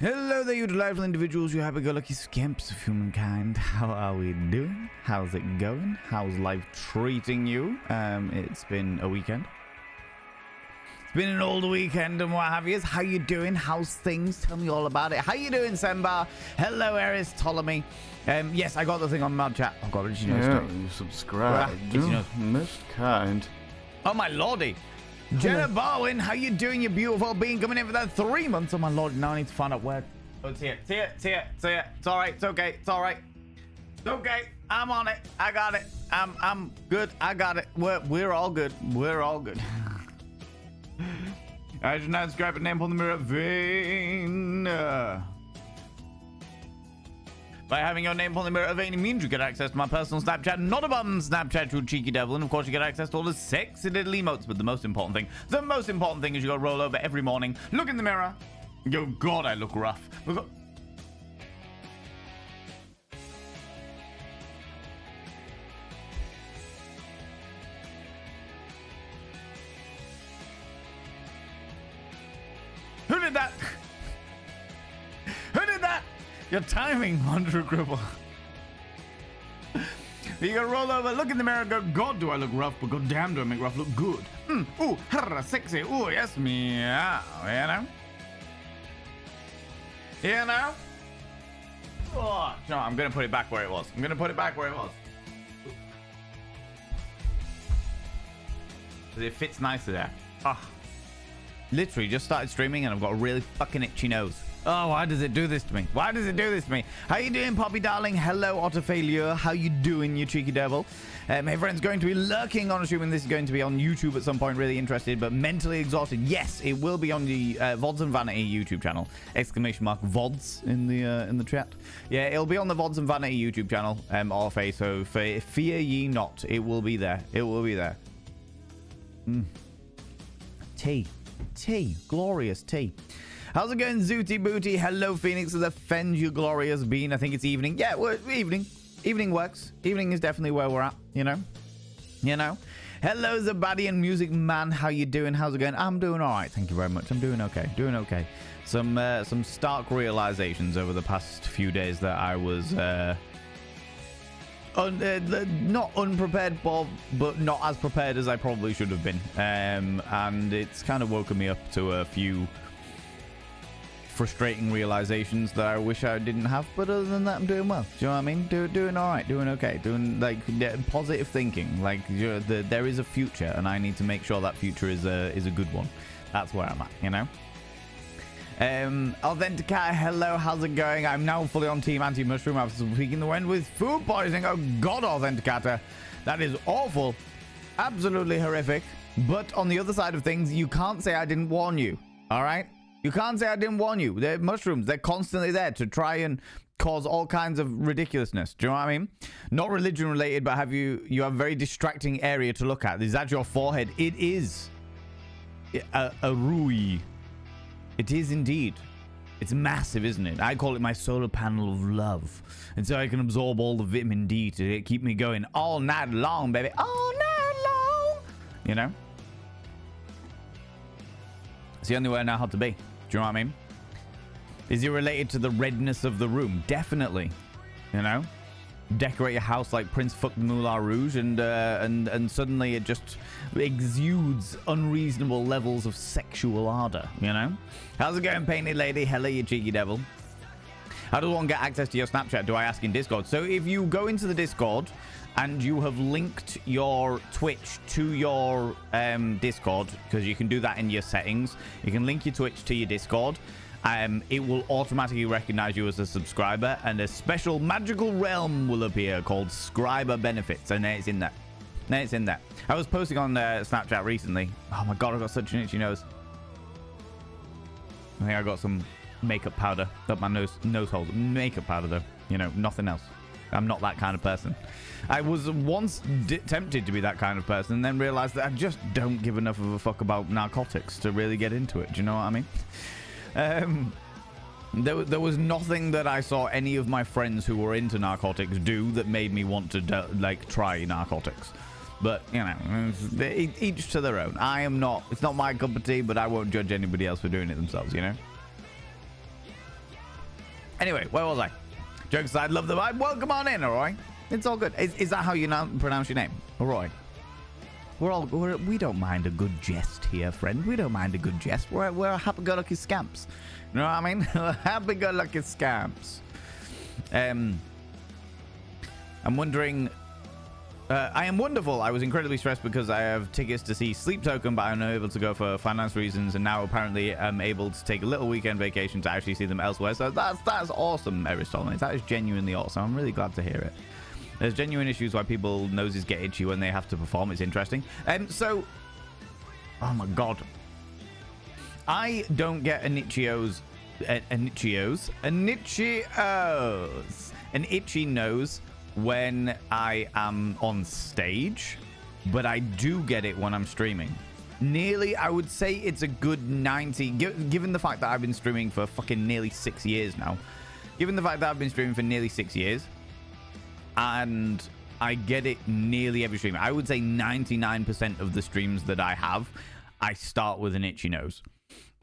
Hello there, you delightful individuals, you happy-go-lucky scamps of humankind. How are we doing? How's it going? How's life treating you? It's been a weekend. It's been an old weekend and what have you. How you doing? How's things? Tell me all about it. How you doing, Sembar? Hello, Eris Ptolemy. Yes, I got the thing on Mad Chat. Oh God, did you know? Yeah, you subscribed. Did you know? Missed kind. Oh my lordy. Jenna Barwin, how you doing, you beautiful being, coming in for that 3 months. Oh my lord, now I need to find out where. Oh, it's here, it's here, it's here, it's here. It's alright, it's okay, it's alright. It's okay, I'm on it, I got it. I'm good, I got it. We're all good, we're all good. I should not scrap a name on the mirror vein. By having your name on the mirror of vein means you get access to my personal Snapchat, not a bum Snapchat, you cheeky devil, and of course you get access to all the sexy little emotes. But the most important thing is you gotta roll over every morning, look in the mirror, and go, God, I look rough. Look. Who did that? Who did that? Your timing, Wanderer Gribble. You gotta roll over, look in the mirror, go, God, do I look rough, but God damn, do I make rough look good. Ooh, sexy, ooh, yes, meow, you know? You know? Oh, no, I'm gonna put it back where it was. I'm gonna put it back where it was. It fits nicely there. Ah. Literally just started streaming and I've got a really fucking itchy nose. Oh, why does it do this to me? Why does it do this to me? How you doing, Poppy darling? Hello, Otter Failure. How you doing, you cheeky devil? My friend's going to be lurking on, assuming this is going to be on YouTube at some point. Really interested, but mentally exhausted. Yes, it will be on the VODs and Vanity YouTube channel. Exclamation mark VODs in the chat. Yeah, it'll be on the VODs and Vanity YouTube channel. Orphe, so fear ye not. It will be there. It will be there. Tea, glorious tea. How's it going, Zooty Booty? Hello, Phoenix of the Fend, you glorious bean. I think it's evening. Yeah, well, evening. Evening works. Evening is definitely where we're at, you know? You know? Hello, Zabadian Music Man. How you doing? How's it going? I'm doing all right. Thank you very much. I'm doing okay. Doing okay. Some stark realizations over the past few days that I was not unprepared for, but not as prepared as I probably should have been. And it's kind of woken me up to a few frustrating realizations that I wish I didn't have, but other than that, I'm doing well. Do you know what I mean? Doing all right, doing okay, doing like positive thinking. Like there is a future, and I need to make sure that future is a good one. That's where I'm at, you know. Authenticator, hello, how's it going? I'm now fully on Team Anti-Mushroom after speaking the wind with food poisoning. Oh God, Authenticator, that is awful, absolutely horrific. But on the other side of things, you can't say I didn't warn you. All right. You can't say I didn't warn you. They're mushrooms. They're constantly there to try and cause all kinds of ridiculousness. Do you know what I mean? Not religion related, but you have a very distracting area to look at. Is that your forehead? It is a rui. It is indeed. It's massive, isn't it? I call it my solar panel of love. And so I can absorb all the vitamin D to keep me going all night long, baby. All night long. You know? It's the only way I know how to be. Do you know what I mean? Is it related to the redness of the room? Definitely. You know? Decorate your house like Prince Fuck Moulin Rouge and suddenly it just exudes unreasonable levels of sexual ardor, you know? How's it going, Painted Lady? Hello, you cheeky devil. How does one get access to your Snapchat? Do I ask in Discord? So if you go into the Discord and you have linked your Twitch to your Discord, because you can do that in your settings, you can link your Twitch to your Discord. It will automatically recognize you as a subscriber, and a special magical realm will appear called Scriber Benefits, and it's in there. It's in there. I was posting on Snapchat recently. Oh my God, I got such an itchy nose. I think I got some makeup powder up my nose holes. Makeup powder though, you know, nothing else. I'm not that kind of person. I was once tempted to be that kind of person, and then realized that I just don't give enough of a fuck about narcotics to really get into it. Do you know what I mean? There was nothing that I saw any of my friends who were into narcotics do that made me want to like try narcotics. But you know, each to their own. It's not my cup of tea, but I won't judge anybody else for doing it themselves, you know. Anyway, where was I? Jokes aside, love the vibe. Welcome on in, Roy. It's all good. Is that how you pronounce your name, Roy? We don't mind a good jest here, friend. We don't mind a good jest. We're happy-go-lucky scamps. You know what I mean? Happy-go-lucky scamps. I'm wondering. I am wonderful. I was incredibly stressed because I have tickets to see Sleep Token, but I'm not able to go for finance reasons, and now apparently I'm able to take a little weekend vacation to actually see them elsewhere. So that's awesome, Aristotle. That is genuinely awesome. I'm really glad to hear it. There's genuine issues why people noses get itchy when they have to perform. It's interesting. So, oh my god, I don't get an itchy nose when I am on stage, but I do get it when I'm streaming. Nearly, I would say it's a good 90, given the fact that I've been streaming for fucking nearly 6 years now. Given the fact that I've been streaming for nearly 6 years, and I get it nearly every stream. I would say 99% of the streams that I have, I start with an itchy nose.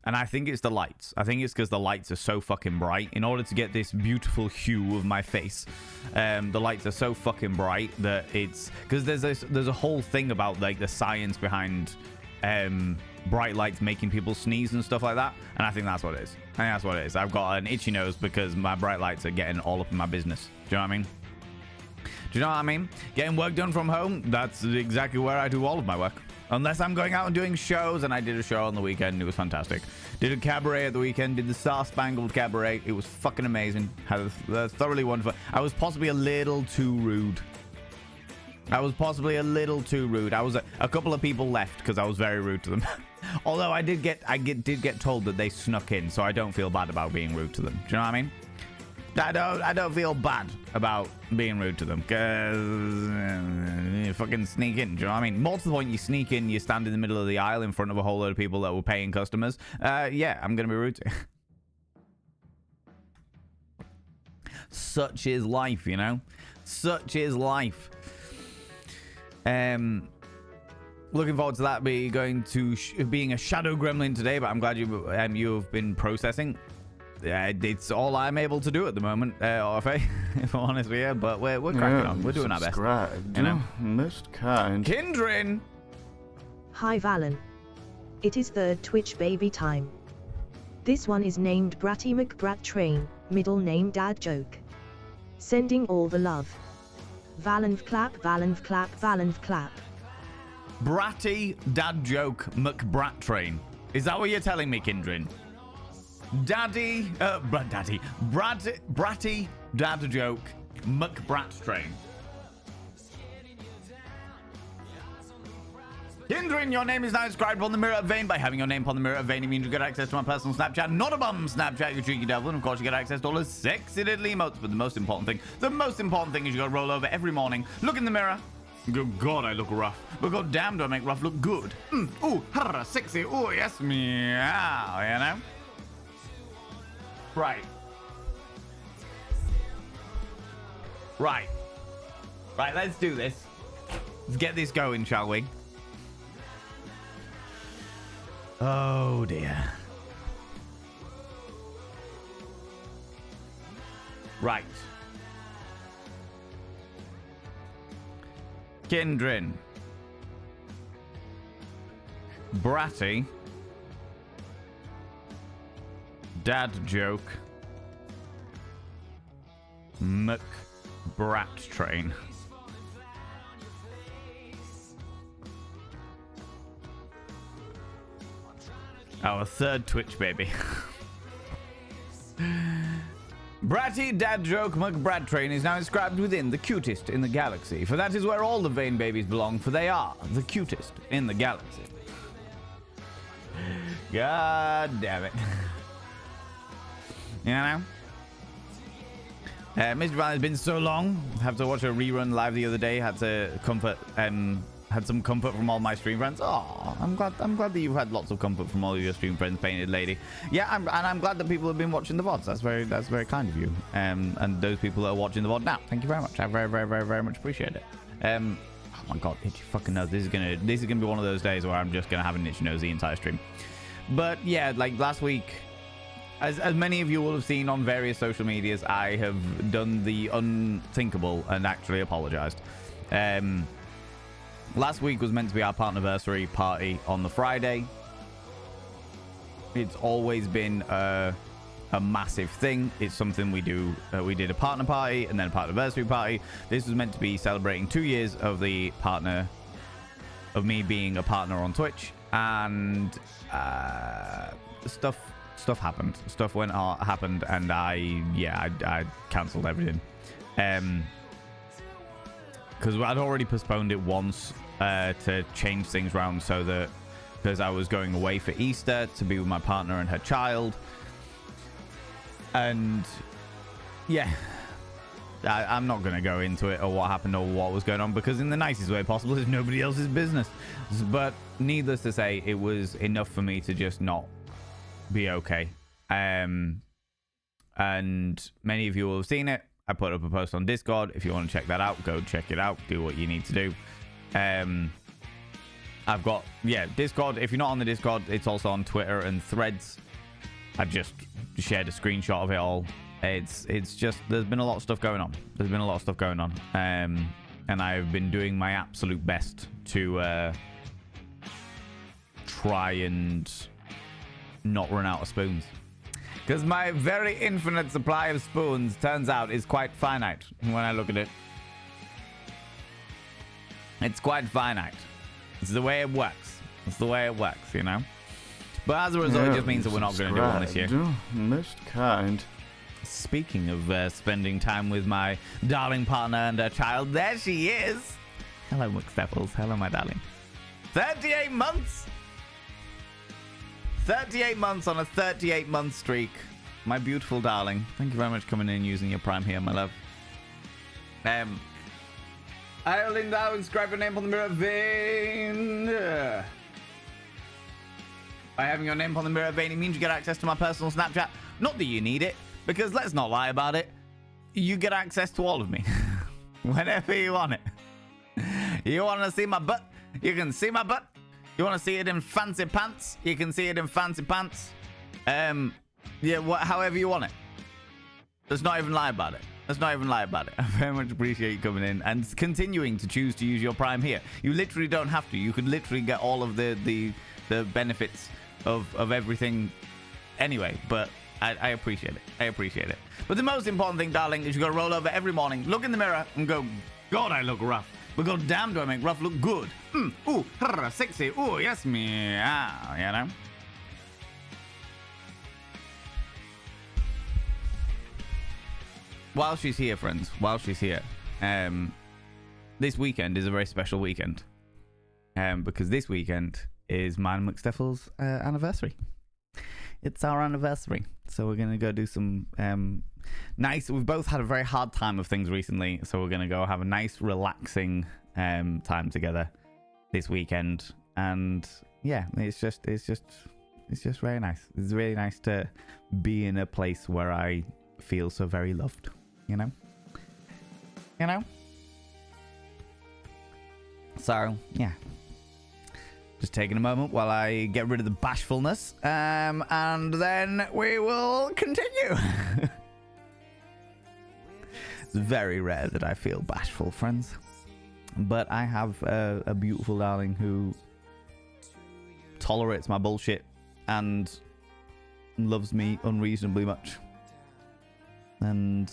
And I think it's the lights. I think it's because the lights are so fucking bright. In order to get this beautiful hue of my face, the lights are so fucking bright that it's... Because there's a whole thing about like the science behind bright lights making people sneeze and stuff like that. And I think that's what it is. I think that's what it is. I've got an itchy nose because my bright lights are getting all up in my business. Do you know what I mean? Do you know what I mean? Getting work done from home, that's exactly where I do all of my work. Unless I'm going out and doing shows, and I did a show on the weekend, and it was fantastic. Did a cabaret at the weekend, did the Star Spangled Cabaret. It was fucking amazing. Had a thoroughly wonderful... I was possibly a little too rude. I was a couple of people left because I was very rude to them. Although I did get told that they snuck in, so I don't feel bad about being rude to them. Do you know what I mean? I don't feel bad about being rude to them because you fucking sneak in. Do you know what I mean? More to the point, you sneak in, you stand in the middle of the aisle in front of a whole load of people that were paying customers. Yeah, I'm gonna be rude to you. Such is life, you know. Such is life. Looking forward to that. Going to being a shadow gremlin today, but I'm glad you've been processing. It's all I'm able to do at the moment, RFA, if I'm honest with you, but we're cracking on. We're doing our best. You know? Most kind. Kindrin! Hi Valen. It is third Twitch baby time. This one is named Bratty McBrat Train, middle name Dad Joke. Sending all the love. Valenv clap, Valenv clap, Valenv clap. Bratty Dad Joke McBrat Train. Is that what you're telling me, Kindrin? Bratty Dad Joke McBrat Train. Kindrin, your name is now inscribed on the mirror of Vane. By having your name upon the mirror of Vane, it means you get access to my personal Snapchat. Not a bum Snapchat, you cheeky devil. And of course, you get access to all the sexy little emotes. But the most important thing is you got to roll over every morning, look in the mirror. Good God, I look rough. But god damn, do I make rough look good. Ooh, harra, sexy. Ooh, yes, meow, you know? Right. Right, let's do this. Let's get this going, shall we? Oh, dear. Right. Kindrin. Bratty. Dad Joke. McBrat Train. Our third Twitch baby. Bratty Dad Joke McBrat Train is now inscribed within the cutest in the galaxy, for that is where all the Vane babies belong, for they are the cutest in the galaxy. God damn it. You know? Mr. Valen has been so long. I have to watch a rerun live the other day. Had some comfort from all my stream friends. Oh, I'm glad that you've had lots of comfort from all of your stream friends, Painted Lady. Yeah, I'm glad that people have been watching the VODs. That's very kind of you. And those people that are watching the VOD now, thank you very much. I very much appreciate it. Oh my god, itchy fucking nose. This is gonna be one of those days where I'm just gonna have an itchy nose the entire stream. But yeah, like last week, as many of you will have seen on various social medias, I have done the unthinkable and actually apologized. Last week was meant to be our partnerversary party on the Friday. It's always been a massive thing. It's something we do. We did a partner party and then a partnerversary party. This was meant to be celebrating 2 years of me being a partner on Twitch, and stuff happened. Stuff happened, and I cancelled everything. Because I'd already postponed it once to change things around, so that because I was going away for Easter to be with my partner and her child. And yeah, I'm not going to go into it or what happened or what was going on, because in the nicest way possible, it's nobody else's business. But needless to say, it was enough for me to just not be okay. And many of you will have seen it. I put up a post on Discord. If you want to check that out, go check it out. Do what you need to do. I've got, Discord. If you're not on the Discord, it's also on Twitter and Threads. I just shared a screenshot of it all. It's just, there's been a lot of stuff going on. And I've been doing my absolute best to try and not run out of spoons. Because my very infinite supply of spoons, turns out, is quite finite when I look at it. It's quite finite. It's the way it works. You know? But as a result, it just means that we're not going to do one this year. Most kind. Speaking of spending time with my darling partner and her child, there she is. Hello, McSteffels. Hello, my darling. 38 months! 38 months on a 38-month streak. My beautiful darling. Thank you very much for coming in and using your Prime here, my love. I'll lean down and scribe your name on the mirror vein. By having your name on the mirror vein, it means you get access to my personal Snapchat. Not that you need it, because let's not lie about it. You get access to all of me. Whenever you want it. You want to see my butt? You can see my butt. You want to see it in fancy pants? You can see it in fancy pants. However you want it. Let's not even lie about it. I very much appreciate you coming in and continuing to choose to use your Prime here. You literally don't have to. You could literally get all of the benefits of everything anyway, but I appreciate it. But the most important thing, darling, is you got to roll over every morning, look in the mirror, and go, God, I look rough. But god damn, do I make rough look good. Ooh, sexy. Ooh, yes, me. Ah, you know? While she's here, friends, this weekend is a very special weekend. Because this weekend is mine and McSteffels' anniversary. It's our anniversary. So we're going to go do some nice... We've both had a very hard time of things recently. So we're going to go have a nice, relaxing time together this weekend. And yeah, it's just very nice. It's really nice to be in a place where I feel so very loved. You know? So, yeah. Just taking a moment while I get rid of the bashfulness. And then we will continue. It's very rare that I feel bashful, friends. But I have a beautiful darling who tolerates my bullshit and loves me unreasonably much. And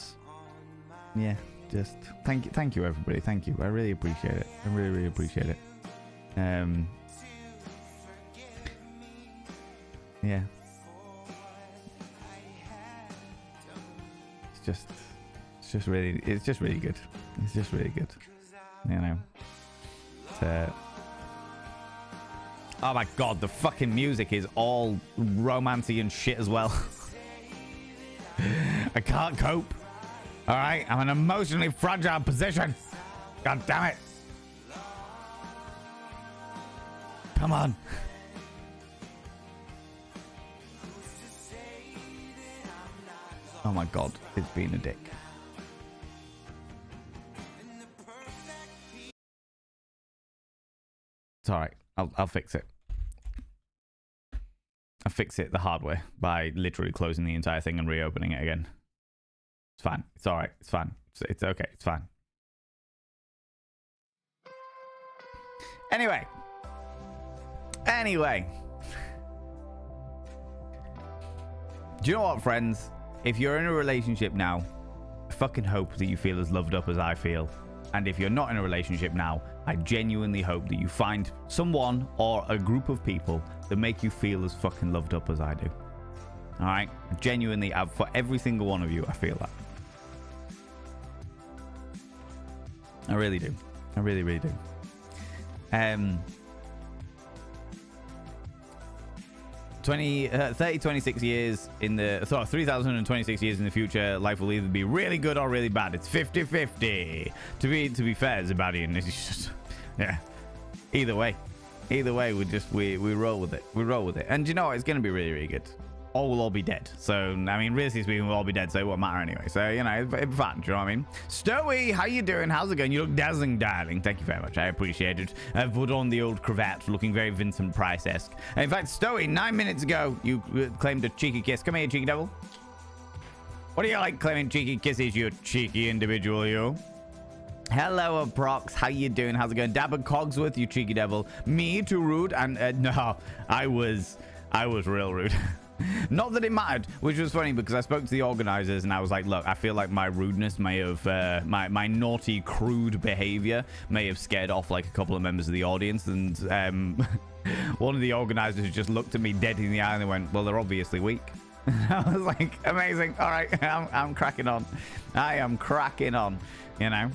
yeah, just thank you everybody. Thank you. I really appreciate it. I really appreciate it. Yeah. It's just really good. It's just really good. You know. Oh my god, the fucking music is all romancy and shit as well. I can't cope. Alright, I'm in an emotionally fragile position. God damn it. Come on. Oh my god, it's been a dick. It's alright, I'll fix it. I fix it the hard way by literally closing the entire thing and reopening it again. It's fine. It's all right. It's fine. It's okay. It's fine. Anyway. Do you know what, friends? If you're in a relationship now, I fucking hope that you feel as loved up as I feel. And if you're not in a relationship now, I genuinely hope that you find someone or a group of people that make you feel as fucking loved up as I do. All right? Genuinely, for every single one of you, I feel that. I really do. I really, really do. 26 years in the... So, 3,026 years in the future, life will either be really good or really bad. It's 50-50. To be fair, Zabadian, it's just... Yeah. Either way, we roll with it. We roll with it. And you know what? It's going to be really, really good. Or we'll all be dead. So, I mean, realistically speaking, we'll all be dead, so it won't matter anyway. So, you know, it'll be fun. Do you know what I mean? Stowy, how you doing? How's it going? You look dazzling, darling. Thank you very much. I appreciate it. I've put on the old cravat, looking very Vincent Price-esque. In fact, Stowy, 9 minutes ago, you claimed a cheeky kiss. Come here, cheeky devil. What do you like claiming cheeky kisses, you cheeky individual, you? Hello, Prox. How you doing? How's it going? Dabber Cogsworth, you cheeky devil. Me, too rude? And no, I was real rude. Not that it mattered, which was funny because I spoke to the organizers and I was like, look, I feel like my rudeness may have, my naughty, crude behavior may have scared off like a couple of members of the audience. And one of the organizers just looked at me dead in the eye and they went, well, they're obviously weak. I was like, amazing. All right, I'm cracking on. I am cracking on, you know.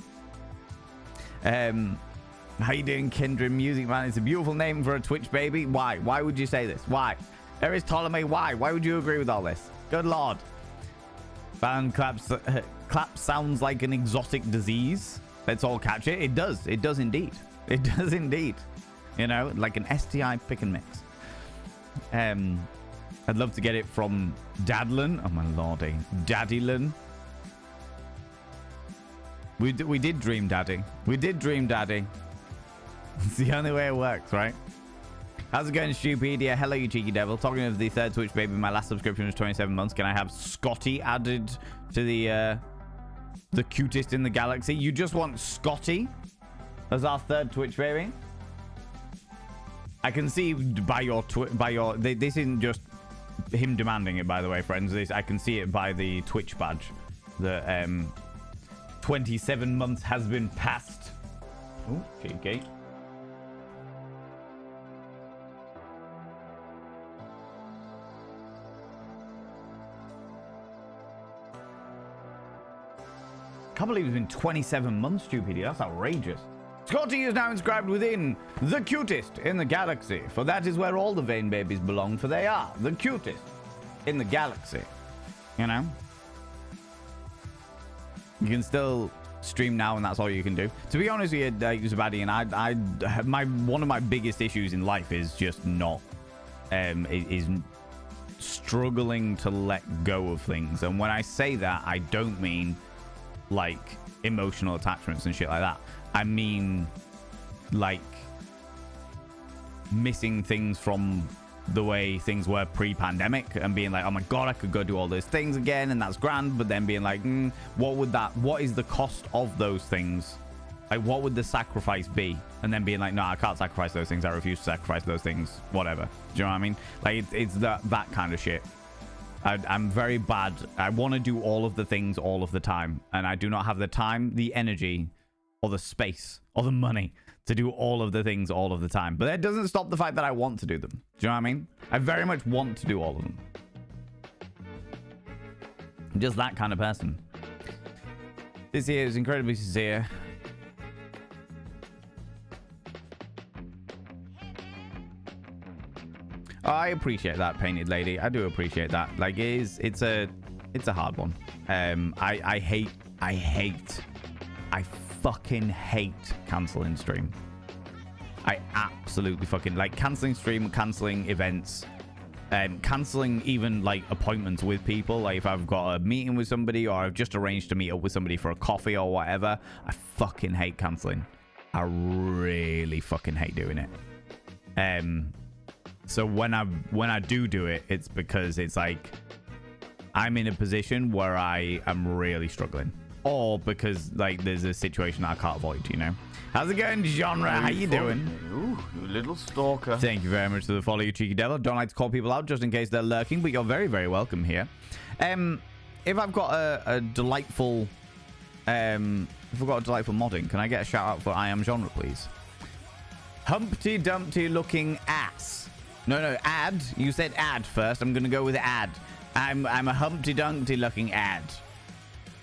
How you doing, Kindred Music Man? It's a beautiful name for a Twitch baby. Why? Why would you say this? Why? There is Ptolemy. Why? Why would you agree with all this? Good lord. Fan clap sounds like an exotic disease. Let's all catch it. It does. It does indeed. It does indeed. You know, like an STI pick and mix. I'd love to get it from Dadlin. Oh my lordy. Daddylin. We did dream daddy. We did dream daddy. It's the only way it works, right? How's it going, Stupedia? Hello, you cheeky devil. Talking of the third Twitch baby, my last subscription was 27 months. Can I have Scotty added to the cutest in the galaxy? You just want Scotty as our third Twitch baby? I can see by your this isn't just him demanding it, by the way, friends. I can see it by the Twitch badge that 27 months has been passed. Oh, cheeky. I can't believe it's been 27 months, Stupidity. That's outrageous. Scotty is now inscribed within the cutest in the galaxy, for that is where all the Vane babies belong, for they are the cutest in the galaxy. You know? You can still stream now, and that's all you can do. To be honest with you, Zabadi, and one of my biggest issues in life is just not is struggling to let go of things. And when I say that, I don't mean like emotional attachments and shit like that. I mean like missing things from the way things were pre-pandemic and being like, oh my god, I could go do all those things again and that's grand, but then being like, what is the cost of those things? Like, what would the sacrifice be? And then being like, no, I can't sacrifice those things, I refuse to sacrifice those things, whatever. Do you know what I mean? Like, it's that kind of shit. I'm very bad. I want to do all of the things all of the time, and I do not have the time, the energy, or the space, or the money to do all of the things all of the time. But that doesn't stop the fact that I want to do them. Do you know what I mean? I very much want to do all of them. I'm just that kind of person. This year is incredibly sincere. I appreciate that, Painted Lady. I do appreciate that. Like, it's a hard one. I fucking hate canceling stream. I absolutely fucking like canceling stream, canceling events, canceling even like appointments with people. Like if I've got a meeting with somebody or I've just arranged to meet up with somebody for a coffee or whatever, I fucking hate canceling. I really fucking hate doing it. So when I do it, it's because it's like I'm in a position where I am really struggling, or because like there's a situation I can't avoid. You know. How's it going, genre? How you doing? Ooh, you little stalker. Thank you very much for the follow, you cheeky devil. Don't like to call people out just in case they're lurking, but you're very, very welcome here. If I've got a delightful, if I've got a delightful modding, can I get a shout out for I am genre, please? Humpty Dumpty looking ass. No, ad. You said ad first. I'm gonna go with ad. I'm a Humpty Dumpty looking ad.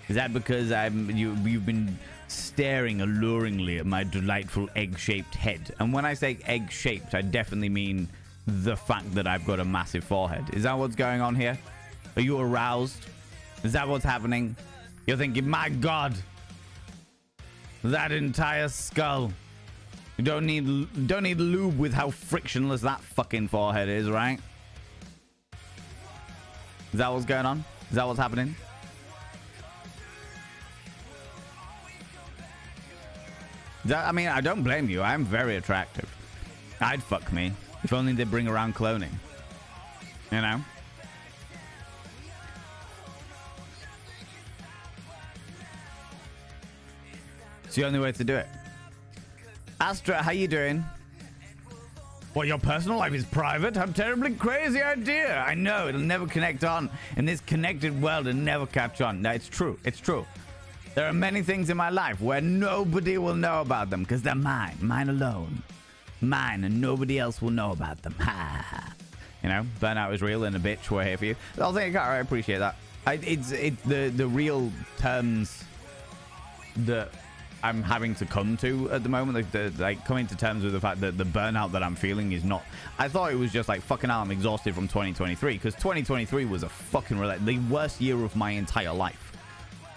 Is that because you've been staring alluringly at my delightful egg-shaped head? And when I say egg-shaped, I definitely mean the fact that I've got a massive forehead. Is that what's going on here? Are you aroused? Is that what's happening? You're thinking, my God, that entire skull. You don't need lube with how frictionless that fucking forehead is, right? Is that what's going on? Is that what's happening? I mean, I don't blame you. I'm very attractive. I'd fuck me. If only they bring around cloning. You know? It's the only way to do it. Astra, how you doing? What, your personal life is private? How terribly crazy idea. I know, it'll never connect on. In this connected world, it'll never catch on. No, it's true. It's true. There are many things in my life where nobody will know about them because they're mine. Mine alone. Mine, and nobody else will know about them. Ha! You know, burnout is real and a bitch. We're here for you. I'll think I appreciate that. It's the real terms that I'm having to come to at the moment, like coming to terms with the fact that the burnout that I'm feeling is not. I thought it was just like fucking hell, I'm exhausted from 2023 because 2023 was a fucking the worst year of my entire life.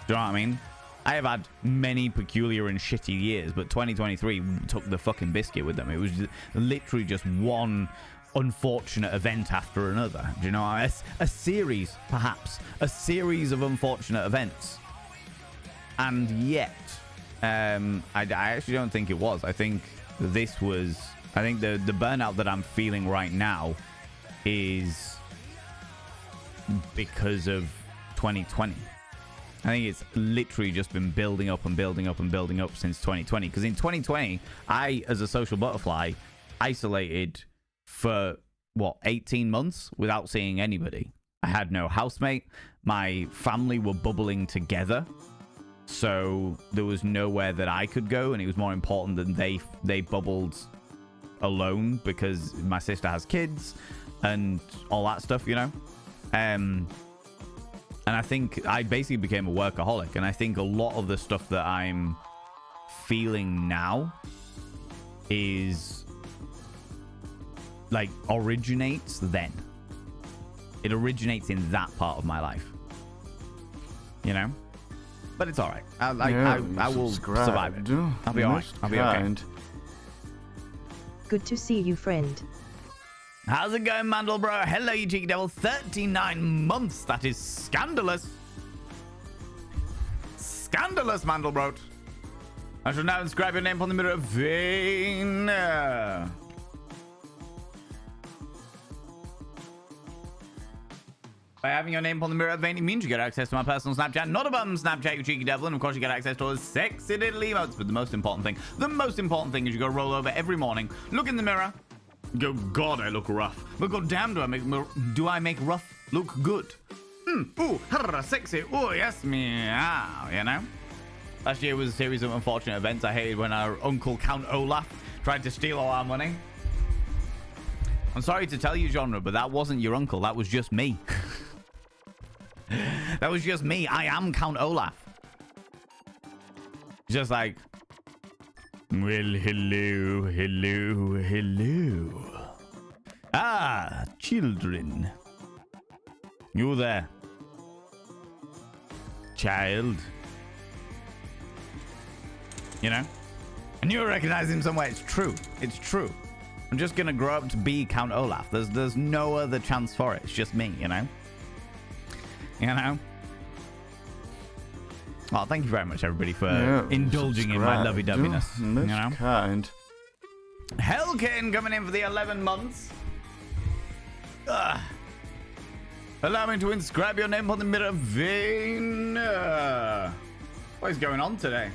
Do you know what I mean? I have had many peculiar and shitty years, but 2023 took the fucking biscuit with them. It was literally just one unfortunate event after another. Do you know? A series, perhaps. A series of unfortunate events. And yet, I actually don't think it was. I think this was... I think the burnout that I'm feeling right now is because of 2020. I think it's literally just been building up and building up and building up since 2020. Because in 2020, I, as a social butterfly, isolated for, 18 months without seeing anybody. I had no housemate. My family were bubbling together. So there was nowhere that I could go. And it was more important that they bubbled alone because my sister has kids and all that stuff, you know? And I think I basically became a workaholic. And I think a lot of the stuff that I'm feeling now is like originates then. It originates in that part of my life. You know? But it's all right. I will survive it. I'll be all right. I'll be okay. Good to see you, friend. How's it going, Mandelbro? Hello, you cheeky devil. 39 months. That is scandalous. Scandalous, Mandelbrot. I shall now inscribe your name on the mirror of vein. By having your name upon the mirror of vein, it means you get access to my personal Snapchat. Not a bum Snapchat, you cheeky devil. And of course, you get access to all the sexy little emotes. But the most important thing is you go roll over every morning, look in the mirror, go, God, I look rough. But god damn, do I make rough look good? Ooh, sexy. Ooh, yes, meow, you know? Last year was a series of unfortunate events. I hated when our uncle Count Olaf tried to steal all our money. I'm sorry to tell you, genre, but that wasn't your uncle. That was just me. That was just me. I am Count Olaf. Just like, well, hello. Ah, children. You there. Child. You know? And you recognize him somewhere. It's true. It's true. I'm just gonna grow up to be Count Olaf. There's no other chance for it. It's just me, you know? You know? Well, thank you very much, everybody, for indulging in my lovey-doveyness. You know? Kind. Hellkin coming in for the 11 months. Allow me to inscribe your name on the mirror vein. What is going on today?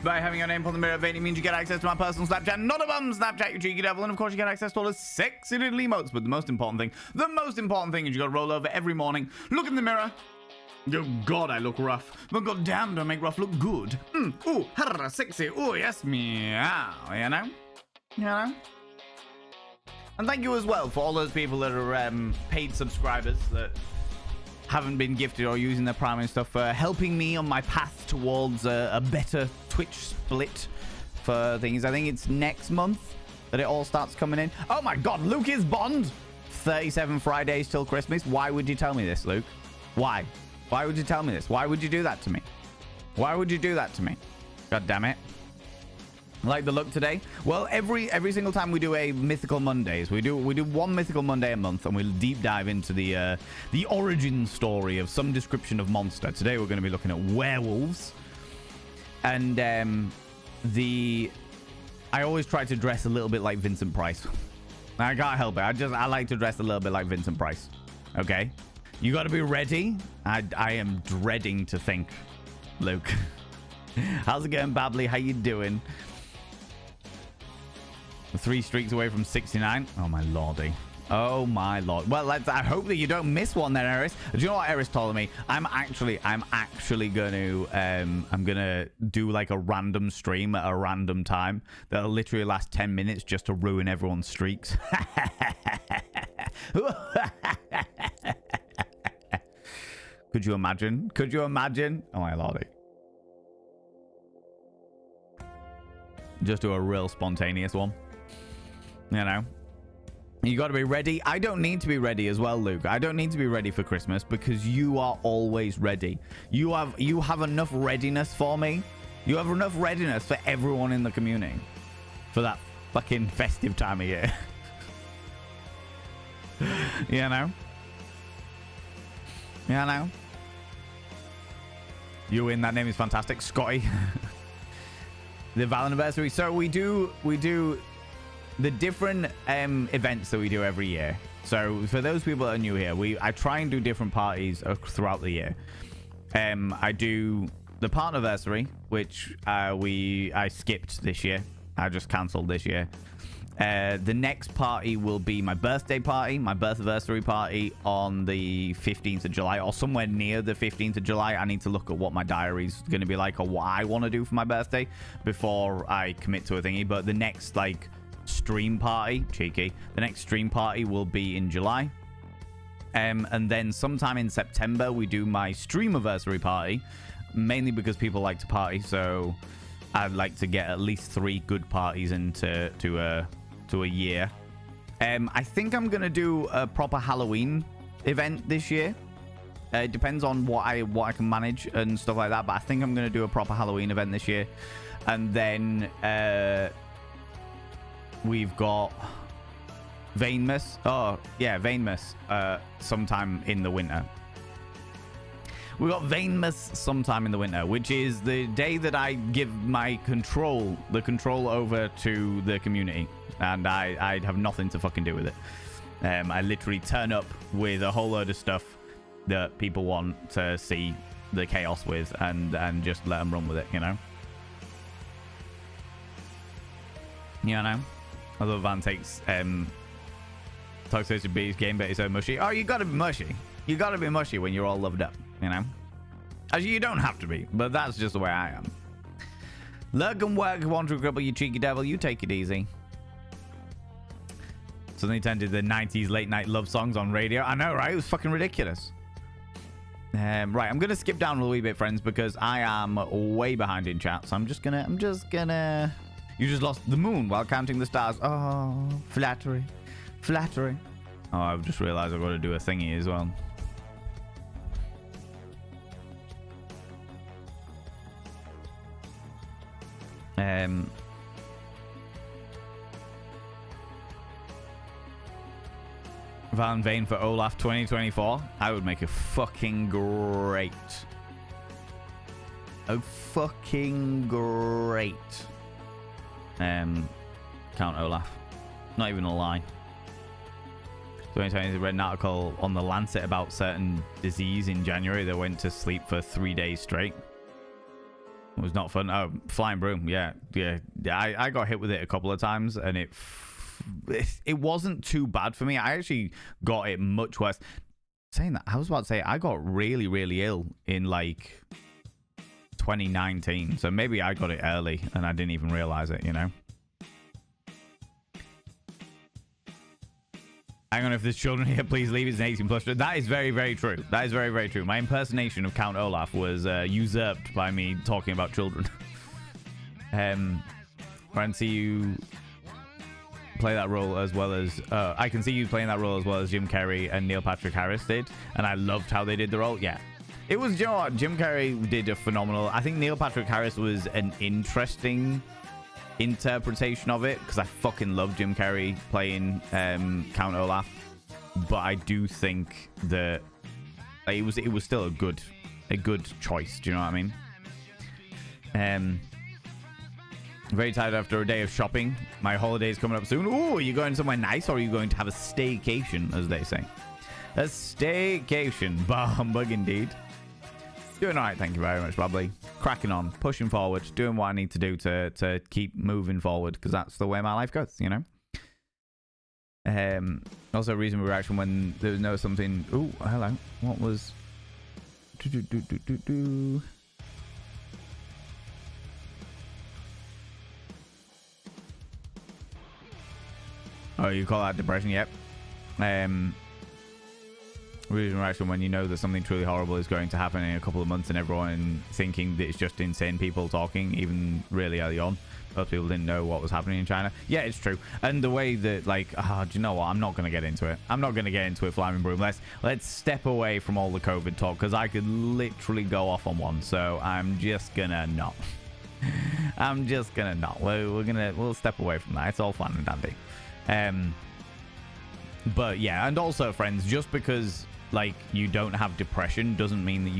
By having your name on the mirror vein, it means you get access to my personal Snapchat, not a bum Snapchat, you cheeky devil, and of course you get access to all the sexy little emotes. But the most important thing is you gotta roll over every morning, look in the mirror. Oh God, I look rough. But goddamn, do I make rough look good? Ooh, harra, sexy. Ooh, yes, meow. You know? You know? And thank you as well for all those people that are paid subscribers that haven't been gifted or using their Prime and stuff for helping me on my path towards a better Twitch split for things. I think it's next month that it all starts coming in. Oh my God, Luke is Bond. 37 Fridays till Christmas. Why would you tell me this, Luke? Why? Why would you tell me this? Why would you do that to me? Why would you do that to me? God damn it. Like the look today? Well, every single time we do a Mythical Mondays, we do one Mythical Monday a month, and we'll deep dive into the origin story of some description of monster. Today we're going to be looking at werewolves, and I always try to dress a little bit like Vincent Price. I can't help it. I like to dress a little bit like Vincent Price. Okay, you got to be ready. I am dreading to think, Luke. How's it going, Babbly? How you doing? 3 streaks away from 69. Oh my lordy. Oh my lord. Well, I hope that you don't miss one then, Eris. Do you know what Eris told me? I'm actually gonna do like a random stream at a random time that'll literally last 10 minutes just to ruin everyone's streaks. Could you imagine? Could you imagine? Oh my lordy. Just do a real spontaneous one. You know, you got to be ready. I don't need to be ready as well, Luke. I don't need to be ready for Christmas because you are always ready. You have enough readiness for me. You have enough readiness for everyone in the community for that fucking festive time of year. You know? You know? You win. That name is fantastic. Scotty. The Val anniversary. So we do the different events that we do every year. So for those people that are new here, I try and do different parties throughout the year. I do the partnerversary, which I skipped this year. I just cancelled this year. The next party will be my birthday party, my birthversary party on the 15th of July, or somewhere near the 15th of July. I need to look at what my diary's going to be like or what I want to do for my birthday before I commit to a thingy. But the next like stream party, cheeky, the next stream party will be in July. And then sometime in September we do my streamiversary party, mainly because people like to party, so I'd like to get at least 3 good parties into a year. I think I'm gonna do a proper Halloween event this year. It depends on what I can manage and stuff like that, but I think I'm gonna do a proper Halloween event this year. And then we've got Vainmas. Oh yeah, Vainmas sometime in the winter. We got Vainmas sometime in the winter, which is the day that I give my control over to the community, and I have nothing to fucking do with it. I literally turn up with a whole load of stuff that people want to see the chaos with, and just let them run with it, you know. You know. Although Van takes Toxic Bees game, but he's so mushy. Oh, you gotta be mushy. You gotta be mushy when you're all loved up, you know? Actually, you don't have to be, but that's just the way I am. Lurk and work, want to cripple, you cheeky devil. You take it easy. Suddenly turned to the 90s late night love songs on radio. I know, right? It was fucking ridiculous. Right, I'm gonna skip down a wee bit, friends, because I am way behind in chat. So I'm just gonna. You just lost the moon while counting the stars. Oh, flattery. Flattery. Oh, I've just realized I've got to do a thingy as well. Van Vane for Olaf 2024. I would make a fucking great. A fucking great. Count Olaf. Not even a lie. 2020, I read an article on the Lancet about certain disease in January that went to sleep for 3 days straight. It was not fun. Oh, flying broom. Yeah. I got hit with it a couple of times, and it wasn't too bad for me. I actually got it much worse. Saying that, I was about to say I got really, really ill in like 2019. So maybe I got it early and I didn't even realize it, you know? Hang on, if there's children here, please leave. It's an 18 plus. That is very, very true. That is very, very true. My impersonation of Count Olaf was usurped by me talking about children. I can see you play that role as well as... I can see you playing that role as well as Jim Carrey and Neil Patrick Harris did. And I loved how they did the role. Yeah. It was, you know what? Jim Carrey did a phenomenal... I think Neil Patrick Harris was an interesting interpretation of it, because I fucking love Jim Carrey playing Count Olaf, but I do think that it was still a good choice. Do you know what I mean? Very tired after a day of shopping. My holiday's coming up soon. Ooh, are you going somewhere nice, or are you going to have a staycation, as they say? A staycation. Bah humbug indeed. Doing all right, thank you very much, Bubbly. Cracking on, pushing forward, doing what I need to do to keep moving forward, because that's the way my life goes, you know? Also, reasonable reaction when there was no something... Ooh, hello. What was... Oh, you call that depression? Yep. Reasonable reaction when you know that something truly horrible is going to happen in a couple of months, and everyone thinking that it's just insane people talking, even really early on. Most people didn't know what was happening in China. Yeah, it's true. And the way that, like, do you know what? I'm not going to get into it. I'm not going to get into it, Flaming Broom. Let's step away from all the COVID talk, because I could literally go off on one. So I'm just going to not. I'm just going to not. We'll step away from that. It's all fun and dandy. But yeah, and also, friends, just because... like, you don't have depression doesn't mean that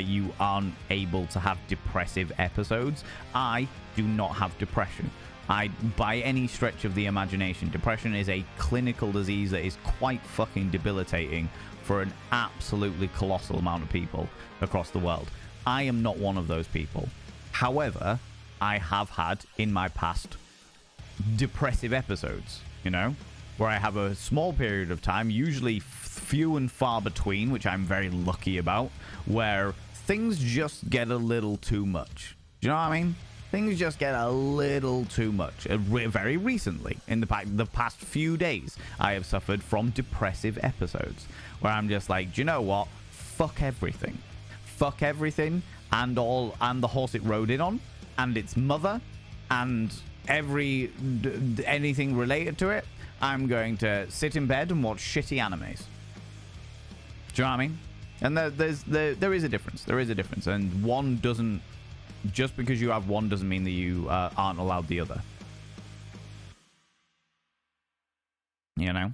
you aren't able to have depressive episodes. I do not have depression. By any stretch of the imagination, depression is a clinical disease that is quite fucking debilitating for an absolutely colossal amount of people across the world. I am not one of those people. However, I have had in my past depressive episodes, you know, where I have a small period of time, usually few and far between, which I'm very lucky about, where things just get a little too much. Do you know what I mean? Things just get a little too much. Very recently, in the past few days, I have suffered from depressive episodes where I'm just like, do you know what? Fuck everything. Fuck everything and the horse it rode in on and its mother and anything related to it. I'm going to sit in bed and watch shitty animes. Do you know what I mean? And there is a difference. There is a difference. And one doesn't... just because you have one doesn't mean that you aren't allowed the other. You know?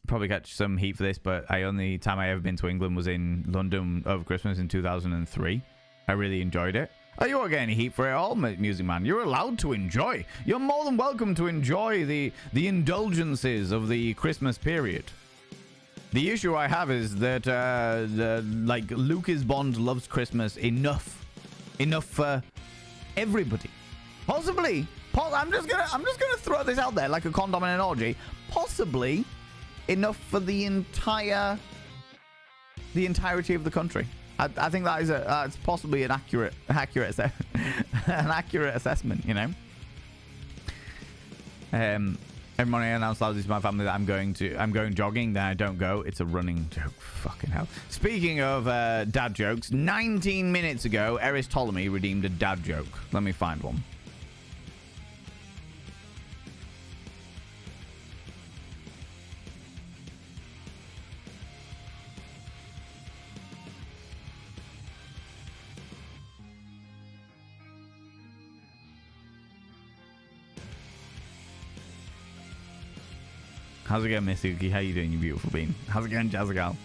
Probably catch some heat for this, but only time I ever been to England was in London over Christmas in 2003. I really enjoyed it. Oh, you won't get any heat for it all, Music Man. You're allowed to enjoy. You're more than welcome to enjoy the indulgences of the Christmas period. The issue I have is that, like, Lucas Bond loves Christmas enough for everybody. Possibly. I'm just gonna throw this out there like a condom analogy. Possibly enough for the entirety of the country. I think that is it's possibly an accurate assessment, you know. Every morning I announce loudly to my family that I'm going jogging, then I don't go. It's a running joke. Fucking hell. Speaking of dad jokes, 19 minutes ago, Eris Ptolemy redeemed a dad joke. Let me find one. How's it going, Mitsuki? How you doing, you beautiful bean? How's it going, Jazzagal?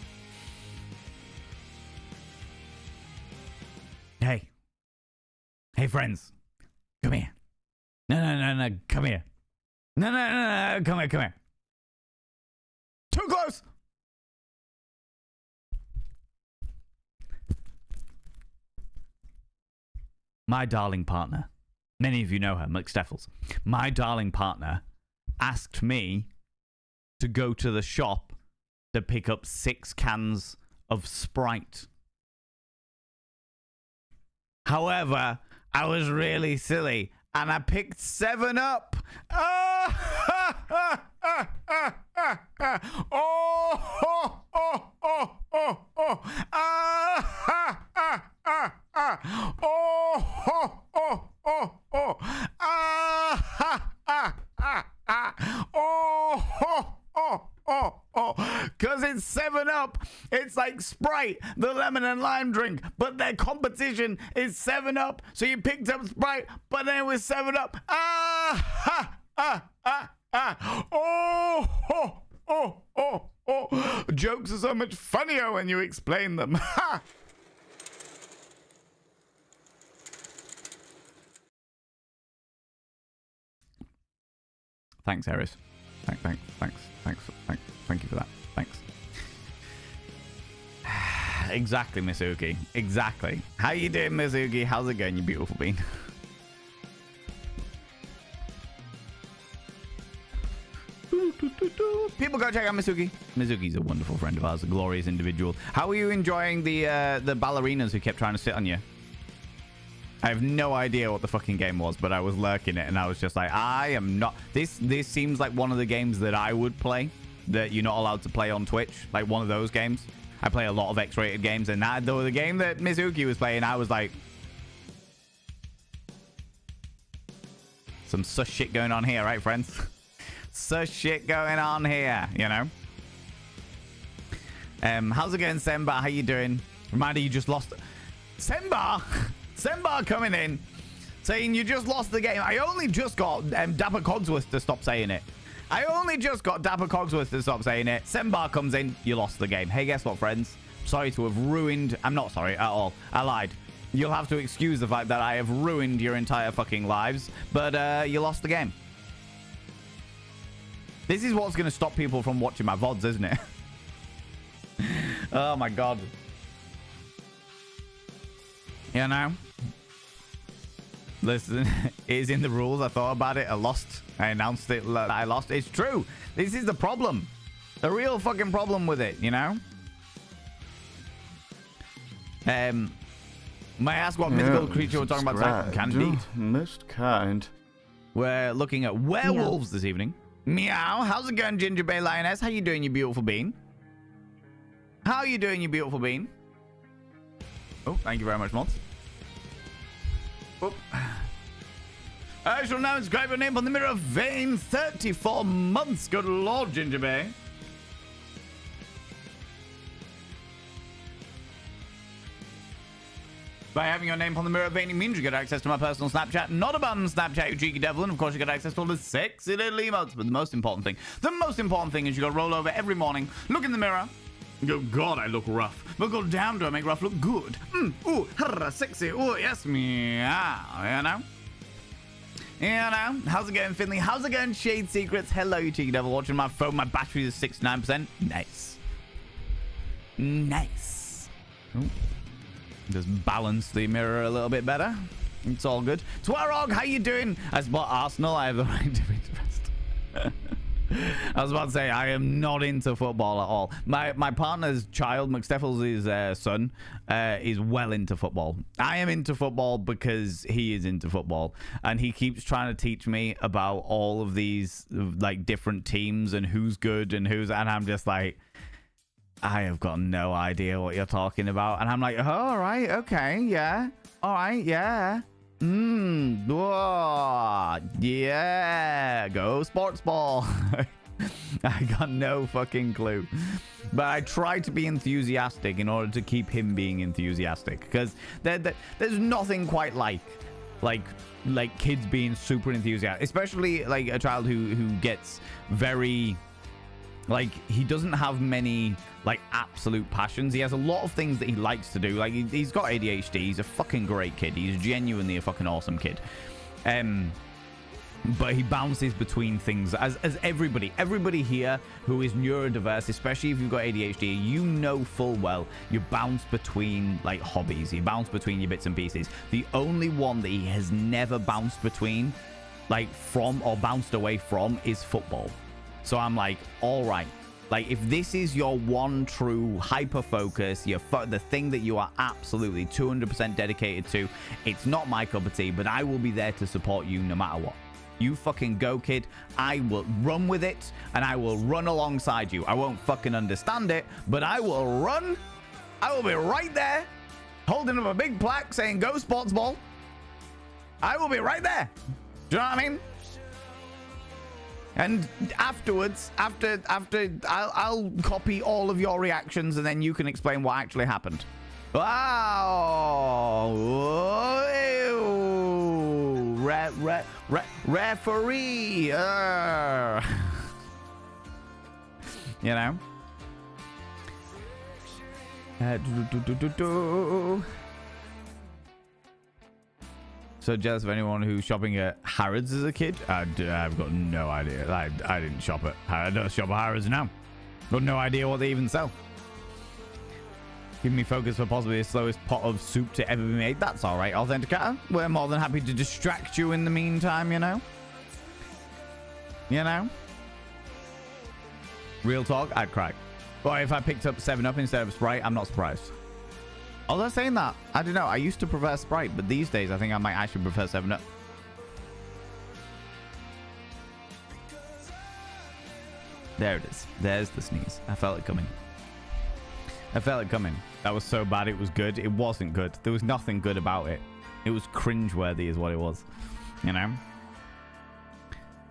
Hey. Hey, friends. Come here. No. Come here. No, no, no, no. Come here, come here. Too close. My darling partner, many of you know her, McSteffels. My darling partner asked me to go to the shop to pick up 6 cans of Sprite. However, I was really silly and I picked 7 Up. Oh, oh, oh, oh, oh, oh. Because it's 7 Up. It's like Sprite, the lemon and lime drink, but their competition is 7 Up. So you picked up Sprite, but then it was 7 Up. Jokes are so much funnier when you explain them. Thanks, Eris. Thank you for that. Thanks. Exactly, Mizuki. Exactly. How you doing, Mizuki? How's it going, you beautiful bean? People go check out Mizuki. Mizuki's a wonderful friend of ours, a glorious individual. How are you enjoying the ballerinas who kept trying to sit on you? I have no idea what the fucking game was, but I was lurking it, and I was just like, I am not... This seems like one of the games that I would play, that you're not allowed to play on Twitch. Like, one of those games. I play a lot of X-rated games, and that, though, the game that Mizuki was playing, I was like... Some sus shit going on here, right, friends? Sus shit going on here, you know? How's it going, Semba? How you doing? Reminder, you just lost... Semba! Semba coming in, saying you just lost the game. I only just got Dapper Cogsworth to stop saying it. Semba comes in, you lost the game. Hey, guess what, friends? Sorry to have ruined... I'm not sorry at all. I lied. You'll have to excuse the fact that I have ruined your entire fucking lives, but you lost the game. This is what's going to stop people from watching my VODs, isn't it? Oh, my God. You know? Listen, it is in the rules. I thought about it. I lost. I announced it. I lost. It's true. This is the problem. The real fucking problem with it, you know? May I ask what mythical creature we're talking about? Candy. Most kind. We're looking at werewolves this evening. Meow. How's it going, Ginger Bay Lioness? How you doing, you beautiful bean? How you doing, you beautiful bean? Oh, thank you very much, mods. Oh. I shall now inscribe your name on the mirror of vein. 34 months. Good Lord, Ginger Bay. By having your name on the mirror of vein, it means you get access to my personal Snapchat. Not a bum Snapchat, you cheeky devil. And of course, you get access to all the sexy little emotes. But the most important thing is you got to roll over every morning, look in the mirror, go, God, I look rough. But go down to make rough look good. Ooh, sexy. Ooh, yes, meow. You know? You know? How's it going, Finley? How's it going, Shade Secrets? Hello, you cheeky devil. Watching my phone. My battery is 69%. Nice. Nice. Ooh. Just balance the mirror a little bit better. It's all good. Twarog, how you doing? I support Arsenal. I have the right to be depressed. I was about to say, I am not into football at all. My partner's child, McSteffels' son, is well into football. I am into football because he is into football. And he keeps trying to teach me about all of these, like, different teams and who's good and who's... And I'm just like, I have got no idea what you're talking about. And I'm like, oh, all right, okay, yeah. All right, yeah. Whoa, yeah, go sports ball. I got no fucking clue. But I try to be enthusiastic in order to keep him being enthusiastic. Because there's nothing quite like kids being super enthusiastic. Especially like a child who gets very... Like, he doesn't have many, like, absolute passions. He has a lot of things that he likes to do. Like, he's got ADHD. He's a fucking great kid. He's genuinely a fucking awesome kid. but he bounces between things as everybody here who is neurodiverse, especially if you've got ADHD, you know full well you bounce between like hobbies, you bounce between your bits and pieces. The only one that he has never bounced between, like from or bounced away from, is football. So I'm like, all right, like if this is your one true hyper focus, the thing that you are absolutely 200% dedicated to, it's not my cup of tea, but I will be there to support you no matter what. You fucking go, kid. I will run with it, and I will run alongside you. I won't fucking understand it, but I will run. I will be right there, holding up a big plaque saying, go sports ball. I will be right there. Do you know what I mean? And afterwards, I'll copy all of your reactions, and then you can explain what actually happened. Wow. Referee. You know? So jealous of anyone who's shopping at Harrods as a kid? I've got no idea. I didn't shop at Harrods. I don't shop at Harrods now. Got no idea what they even sell. Give me focus for possibly the slowest pot of soup to ever be made. That's all right, Authenticator. We're more than happy to distract you in the meantime, you know? You know? Real talk, I'd cry. But if I picked up 7-Up instead of Sprite, I'm not surprised. Although saying that, I don't know. I used to prefer Sprite, but these days I think I might actually prefer 7-Up. There it is. There's the sneeze. I felt it coming. I felt it coming. That was so bad it was good. It wasn't good. There was nothing good about it. It was cringeworthy is what it was. You know?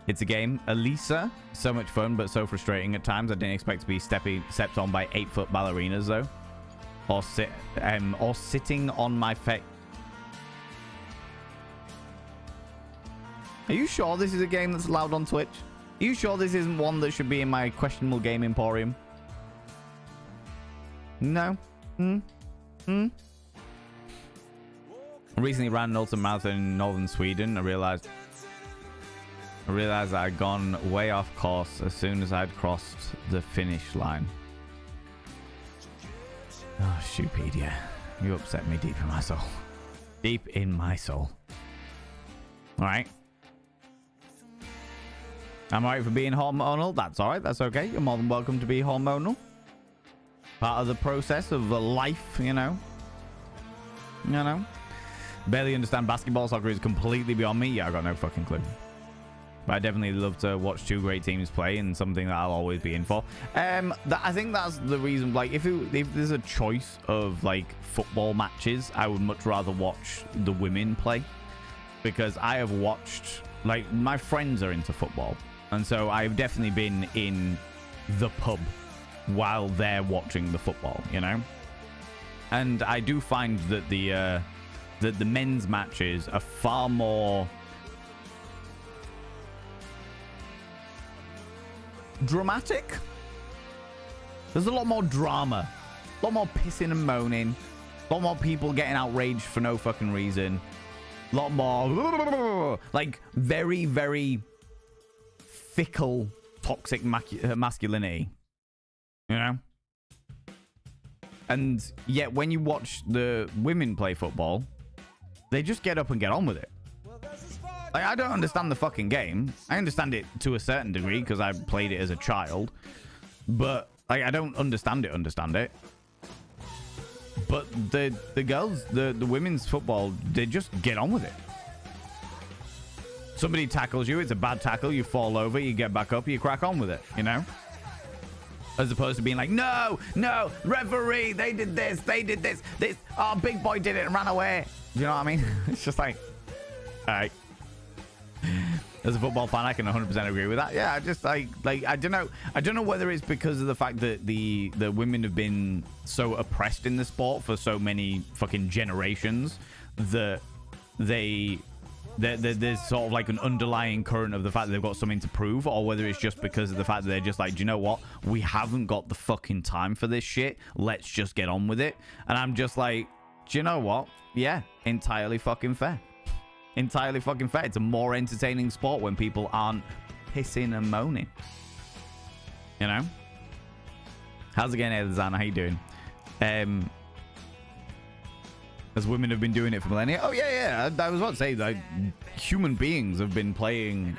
It's a game. Elisa, so much fun, but so frustrating at times. I didn't expect to be stepped on by 8-foot ballerinas, though. Or sitting on my face. Are you sure this is a game that's allowed on Twitch? Are you sure this isn't one that should be in my questionable game emporium? No. I recently ran an ultimate marathon in northern Sweden. I realized I'd gone way off course as soon as I'd crossed the finish line. Oh, Stupedia. You upset me deep in my soul. Deep in my soul. Alright. I'm alright for being hormonal. That's alright. That's okay. You're more than welcome to be hormonal. Part of the process of life, you know. You know. Barely understand basketball. Soccer is completely beyond me. Yeah, I got no fucking clue. But I definitely love to watch two great teams play, and something that I'll always be in for. I think that's the reason. Like, if there's a choice of like football matches, I would much rather watch the women play, because I have watched, like, my friends are into football, and so I've definitely been in the pub while they're watching the football, you know. And I do find that the men's matches are far more dramatic. There's a lot more drama, a lot more pissing and moaning, a lot more people getting outraged for no fucking reason, a lot more like very, very fickle, toxic masculinity, you know. And yet when you watch the women play football, they just get up and get on with it. Like, I don't understand the fucking game. I understand it to a certain degree because I played it as a child. But, like, I don't understand it. But the girls, the women's football, they just get on with it. Somebody tackles you, it's a bad tackle, you fall over, you get back up, you crack on with it, you know? As opposed to being like, no, referee, they did this, oh, big boy did it and ran away. Do you know what I mean? It's just like, all right. As a football fan, I can 100% agree with that. Yeah, I just like I don't know whether it's because of the fact that the women have been so oppressed in the sport for so many fucking generations that there's sort of like an underlying current of the fact that they've got something to prove, or whether it's just because of the fact that they're just like, do you know what? We haven't got the fucking time for this shit. Let's just get on with it. And I'm just like, do you know what? Yeah, entirely fucking fair. Entirely fucking fair. It's a more entertaining sport when people aren't pissing and moaning. You know? How's it going, Elizana? How you doing? As women have been doing it for millennia. Oh, yeah. I was about to say, like, human beings have been playing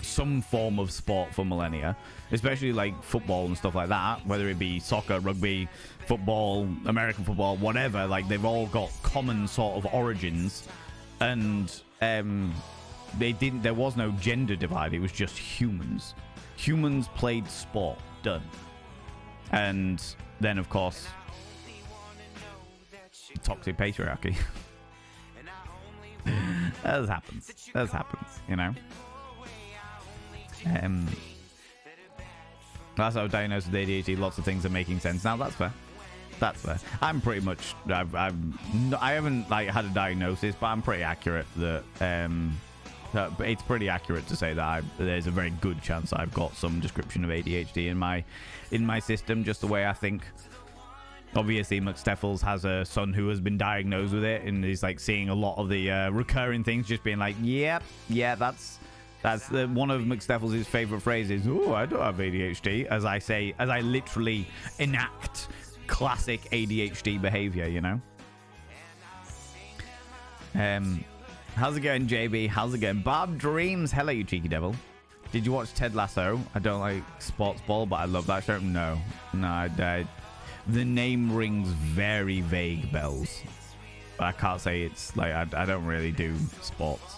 some form of sport for millennia, especially like football and stuff like that, whether it be soccer, rugby, football, American football, whatever. Like, they've all got common sort of origins, and there was no gender divide. It was just humans. Humans played sport. Done. And then, of course, toxic patriarchy. That happens, you know. Last I was diagnosed with ADHD, lots of things are making sense now. That's fair. I'm pretty much, I haven't like had a diagnosis, but I'm pretty accurate that it's pretty accurate to say that there's a very good chance I've got some description of ADHD in my system, just the way I think. Obviously, McSteffels has a son who has been diagnosed with it, and he's like seeing a lot of the recurring things, just being like, yeah, that's one of McSteffels' favorite phrases. Oh, I don't have ADHD, as I literally enact classic ADHD behavior, you know. How's it going, JB? How's it going? Bob Dreams. Hello, you cheeky devil. Did you watch Ted Lasso? I don't like sports ball, but I love that show. No, the name rings very vague bells, but I can't say it's like I don't really do sports.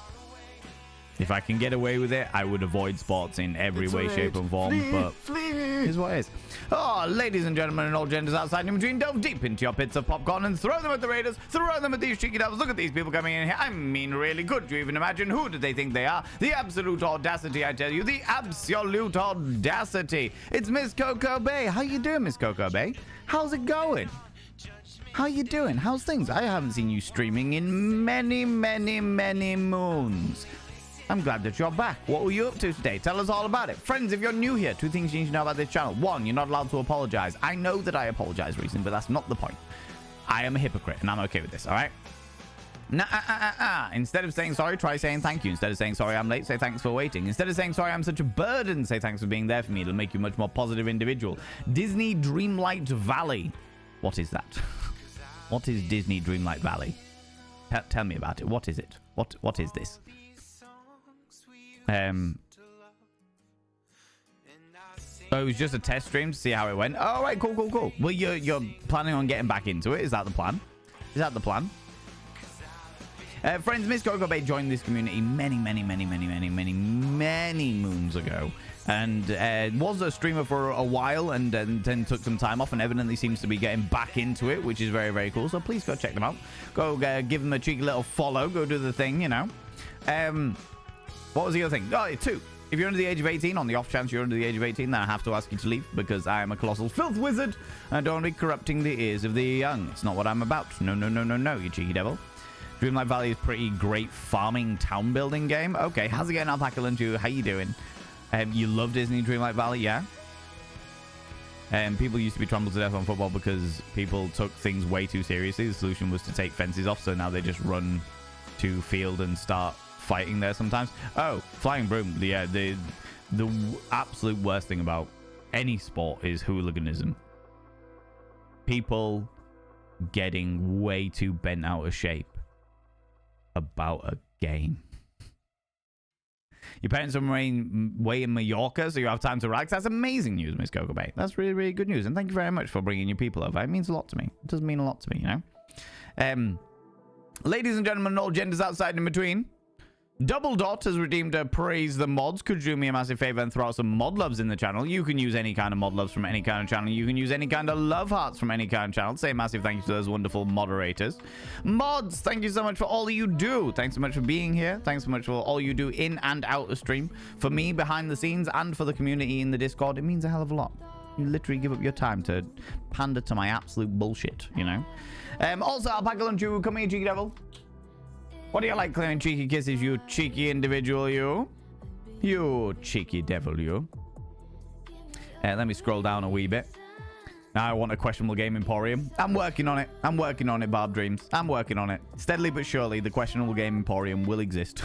If I can get away with it, I would avoid sports in every way, shape, and form. But here's what it is. Oh, ladies and gentlemen, and all genders outside and in between, delve deep into your pits of popcorn and throw them at the raiders. Throw them at these cheeky devils. Look at these people coming in here. I mean, really, could you even imagine who do they think they are? The absolute audacity, I tell you. The absolute audacity. It's Miss Coco Bay. How you doing, Miss Coco Bay? How's it going? How you doing? How's things? I haven't seen you streaming in many, many, many moons. I'm glad that you're back. What were you up to today? Tell us all about it. Friends, if you're new here, 2 things you need to know about this channel. 1, you're not allowed to apologize. I know that I apologized recently, but that's not the point. I am a hypocrite, and I'm okay with this, all right? Instead of saying sorry, try saying thank you. Instead of saying sorry, I'm late, say thanks for waiting. Instead of saying sorry, I'm such a burden, say thanks for being there for me. It'll make you a much more positive individual. Disney Dreamlight Valley. What is that? What is Disney Dreamlight Valley? Tell me about it. What is it? What is this? So it was just a test stream to see how it went. Oh, right, cool. Well, you're planning on getting back into it. Is that the plan? Friends, Miss Coco Bay joined this community many moons ago, and was a streamer for a while, and then took some time off, and evidently seems to be getting back into it, which is very, very cool. So please go check them out. Go give them a cheeky little follow. Go do the thing, you know. What was the other thing? Oh, 2. If you're under the age of 18, on the off chance you're under the age of 18, then I have to ask you to leave, because I am a colossal filth wizard, and I don't want to be corrupting the ears of the young. It's not what I'm about. No, you cheeky devil. Dreamlight Valley is pretty great farming town building game. Okay, how's it going, Alpaca Lunchu? How you doing? You love Disney Dreamlight Valley, yeah? People used to be trampled to death on football because people took things way too seriously. The solution was to take fences off, so now they just run to field and start fighting there sometimes. Oh, flying broom. Yeah, the absolute worst thing about any sport is hooliganism. People getting way too bent out of shape about a game. Your parents are away in Mallorca, so you have time to relax. That's amazing news, Miss Coco Bay. That's really, really good news. And thank you very much for bringing your people over. It means a lot to me. It does mean a lot to me, you know? Ladies and gentlemen, all genders outside and in between, Double Dot has redeemed a Praise the Mods. Could you do me a massive favor and throw out some mod loves in the channel? You can use any kind of mod loves from any kind of channel. You can use any kind of love hearts from any kind of channel. Say a massive thank you to those wonderful moderators. Mods, thank you so much for all you do. Thanks so much for being here. Thanks so much for all you do in and out of stream. For me, behind the scenes, and for the community in the Discord, it means a hell of a lot. You literally give up your time to pander to my absolute bullshit, you know? Also, Alpaca Lunchu, come here, cheeky devil. What do you like claiming cheeky kisses, you cheeky individual, you? You cheeky devil, you. Let me scroll down a wee bit. I want a questionable game emporium. I'm working on it. I'm working on it, Barb Dreams. I'm working on it. Steadily but surely, the questionable game emporium will exist.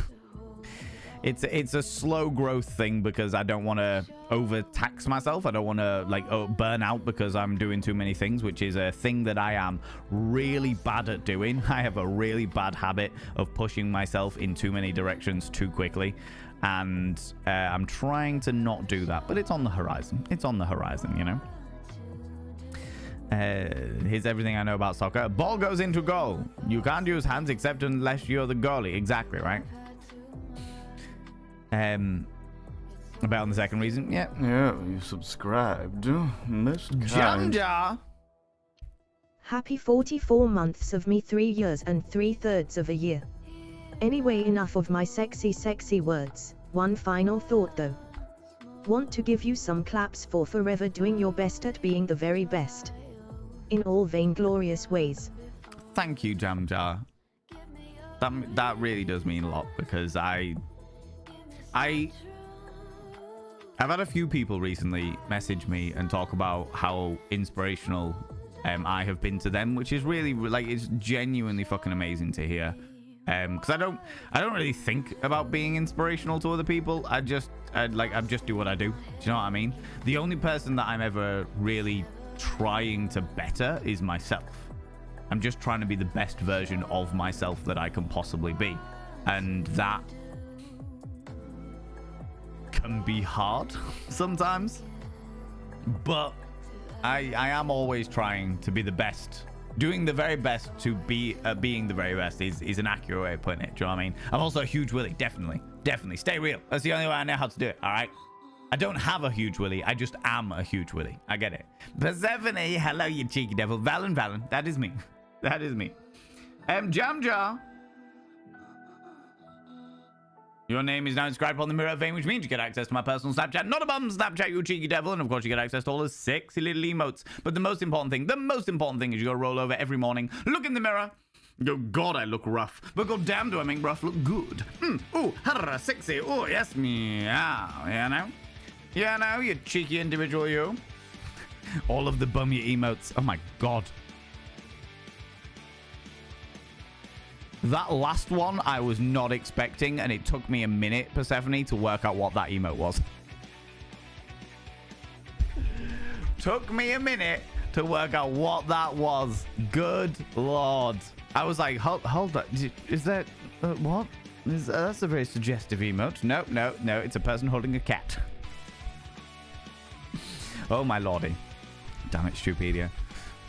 It's a slow growth thing because I don't want to overtax myself. I don't want to like burn out because I'm doing too many things, which is a thing that I am really bad at doing. I have a really bad habit of pushing myself in too many directions too quickly. And I'm trying to not do that, but it's on the horizon. It's on the horizon, you know? Here's everything I know about soccer. Ball goes into goal. You can't use hands except unless you're the goalie. Exactly, right? About the second reason, yeah. Yeah, you subscribed. Most Jam Jar. Happy 44 months of me, 3 years and 3/3 of a year. Anyway, enough of my sexy words. One final thought though. Want to give you some claps for forever doing your best at being the very best. In all vainglorious ways. Thank you, Jam Jar. That really does mean a lot because I've had a few people recently message me and talk about how inspirational I have been to them, which is really like it's genuinely fucking amazing to hear. Because I don't really think about being inspirational to other people. I just do what I do. Do you know what I mean? The only person that I'm ever really trying to better is myself. I'm just trying to be the best version of myself that I can possibly be, and that can be hard sometimes, but I am always trying to be the best. Doing the very best to be being the very best is an accurate way of putting it. Do you know what I mean? I'm also a huge willy. Definitely stay real. That's the only way I know how to do it. All right, I don't have a huge willy, I just am a huge willy. I get it. Persephone, hello you cheeky devil. Valen, that is me. That is me. Jam Jar. Your name is now inscribed on the mirror of fame, which means you get access to my personal Snapchat. Not a bum Snapchat, you cheeky devil. And of course, you get access to all the sexy little emotes. But the most important thing is you go roll over every morning, look in the mirror, go, God, I look rough. But god damn, do I make rough look good. Ooh, harra, sexy. Ooh, yes, meow. You know? You know, you cheeky individual, you. All of the bummy emotes. Oh my God. That last one I was not expecting, and it took me a minute, Persephone, to work out what that emote was. Took me a minute to work out what that was. Good Lord. I was like, hold on. Is that... what? That's a very suggestive emote. No. It's a person holding a cat. Oh, my lordy. Damn it, Stupedia.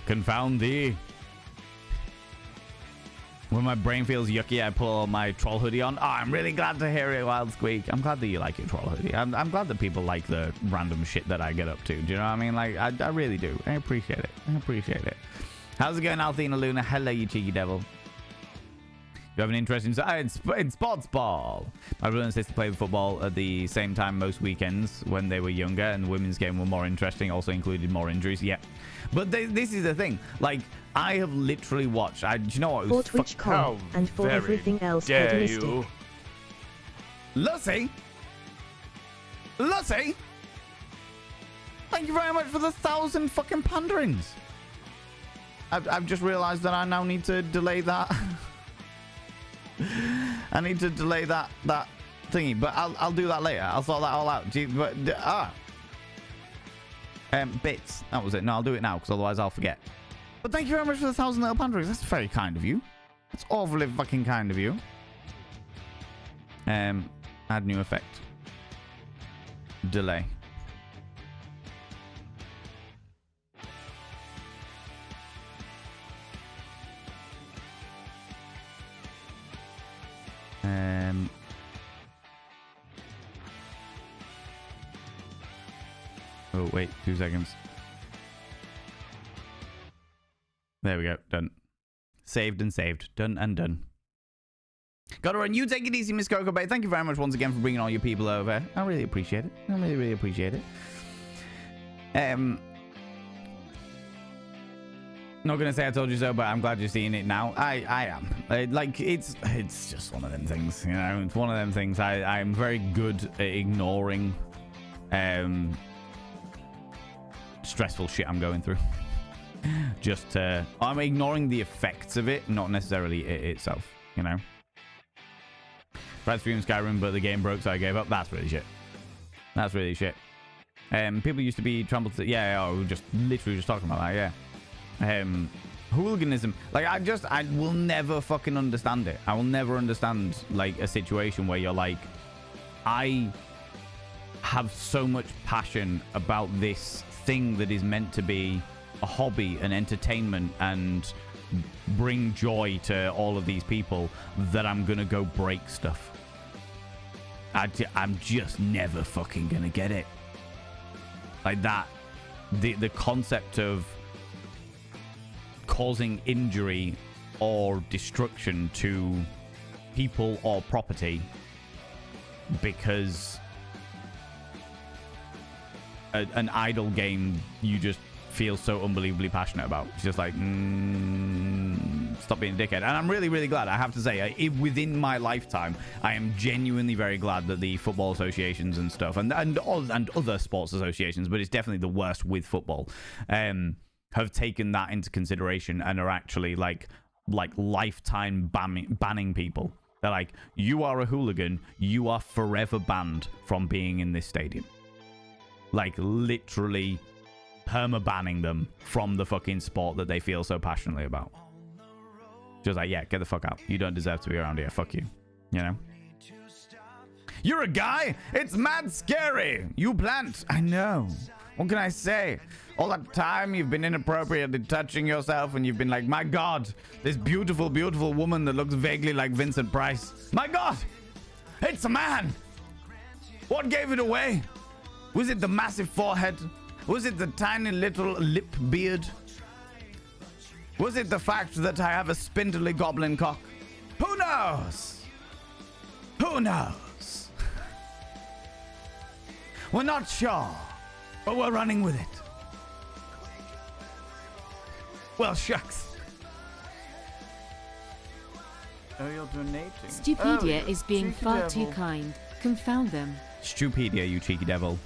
Confound thee. When my brain feels yucky, I pull my troll hoodie on. Oh, I'm really glad to hear it, Wild Squeak. I'm glad that you like your troll hoodie. I'm glad that people like the random shit that I get up to. Do you know what I mean? Like, I really do. I appreciate it. How's it going, Althena Luna? Hello, you cheeky devil. You have an interest in sports ball. My brother and sister played football at the same time most weekends when they were younger, and the women's game were more interesting, also included more injuries. Yeah. But this is the thing. Like, I have literally watched. Do you know what? For TwitchCon and for everything else hedonistic. Lucy! Thank you very much for the 1,000 fucking panderings. I've just realized that I now need to delay that. I need to delay that thingy, but I'll do that later. I'll sort that all out. Bits. That was it. No, I'll do it now because otherwise I'll forget. But thank you very much for the 1,000 little panderings. That's very kind of you. That's awfully fucking kind of you. Add new effect. Delay. Oh, wait, 2 seconds. There we go. Done. Saved and saved. Done and done. Got to run. You take it easy, Miss Coco Bay. Thank you very much once again for bringing all your people over. I really appreciate it. I really, really appreciate it. Not gonna say I told you so, but I'm glad you're seeing it now. I am. Like, it's just one of them things, you know. It's one of them things. I'm very good at ignoring stressful shit I'm going through. Just I'm ignoring the effects of it, not necessarily it itself, you know. Tried streaming Skyrim, but the game broke, so I gave up. That's really shit. That's really shit. People used to be trampled to... Yeah, we were just literally just talking about that, yeah. Hooliganism. Like, I will never fucking understand it. I will never understand, like, a situation where you're like, I have so much passion about this thing that is meant to be a hobby, an entertainment, and bring joy to all of these people that I'm gonna go break stuff. I'm just never fucking gonna get it. Like that, the concept of causing injury or destruction to people or property because an idle game you just feel so unbelievably passionate about. It's just like, stop being a dickhead. And I'm really, really glad. I have to say, within my lifetime, I am genuinely very glad that the football associations and stuff, and other sports associations, but it's definitely the worst with football, have taken that into consideration and are actually like lifetime banning people. They're like, you are a hooligan, you are forever banned from being in this stadium. Like, literally perma-banning them from the fucking sport that they feel so passionately about. Just like, yeah, get the fuck out. You don't deserve to be around here. Fuck you. You know? You're a guy? It's mad scary. You plant. I know. What can I say? All that time you've been inappropriately touching yourself and you've been like, my God, this beautiful, beautiful woman that looks vaguely like Vincent Price. My God, it's a man. What gave it away? Was it the massive forehead? Was it the tiny little lip beard? Was it the fact that I have a spindly goblin cock? Who knows? Who knows? We're not sure, but we're running with it. Well, shucks. Oh, you're donating. Stupedia is being cheeky far devil. too kind. Confound them. Stupedia, you cheeky devil.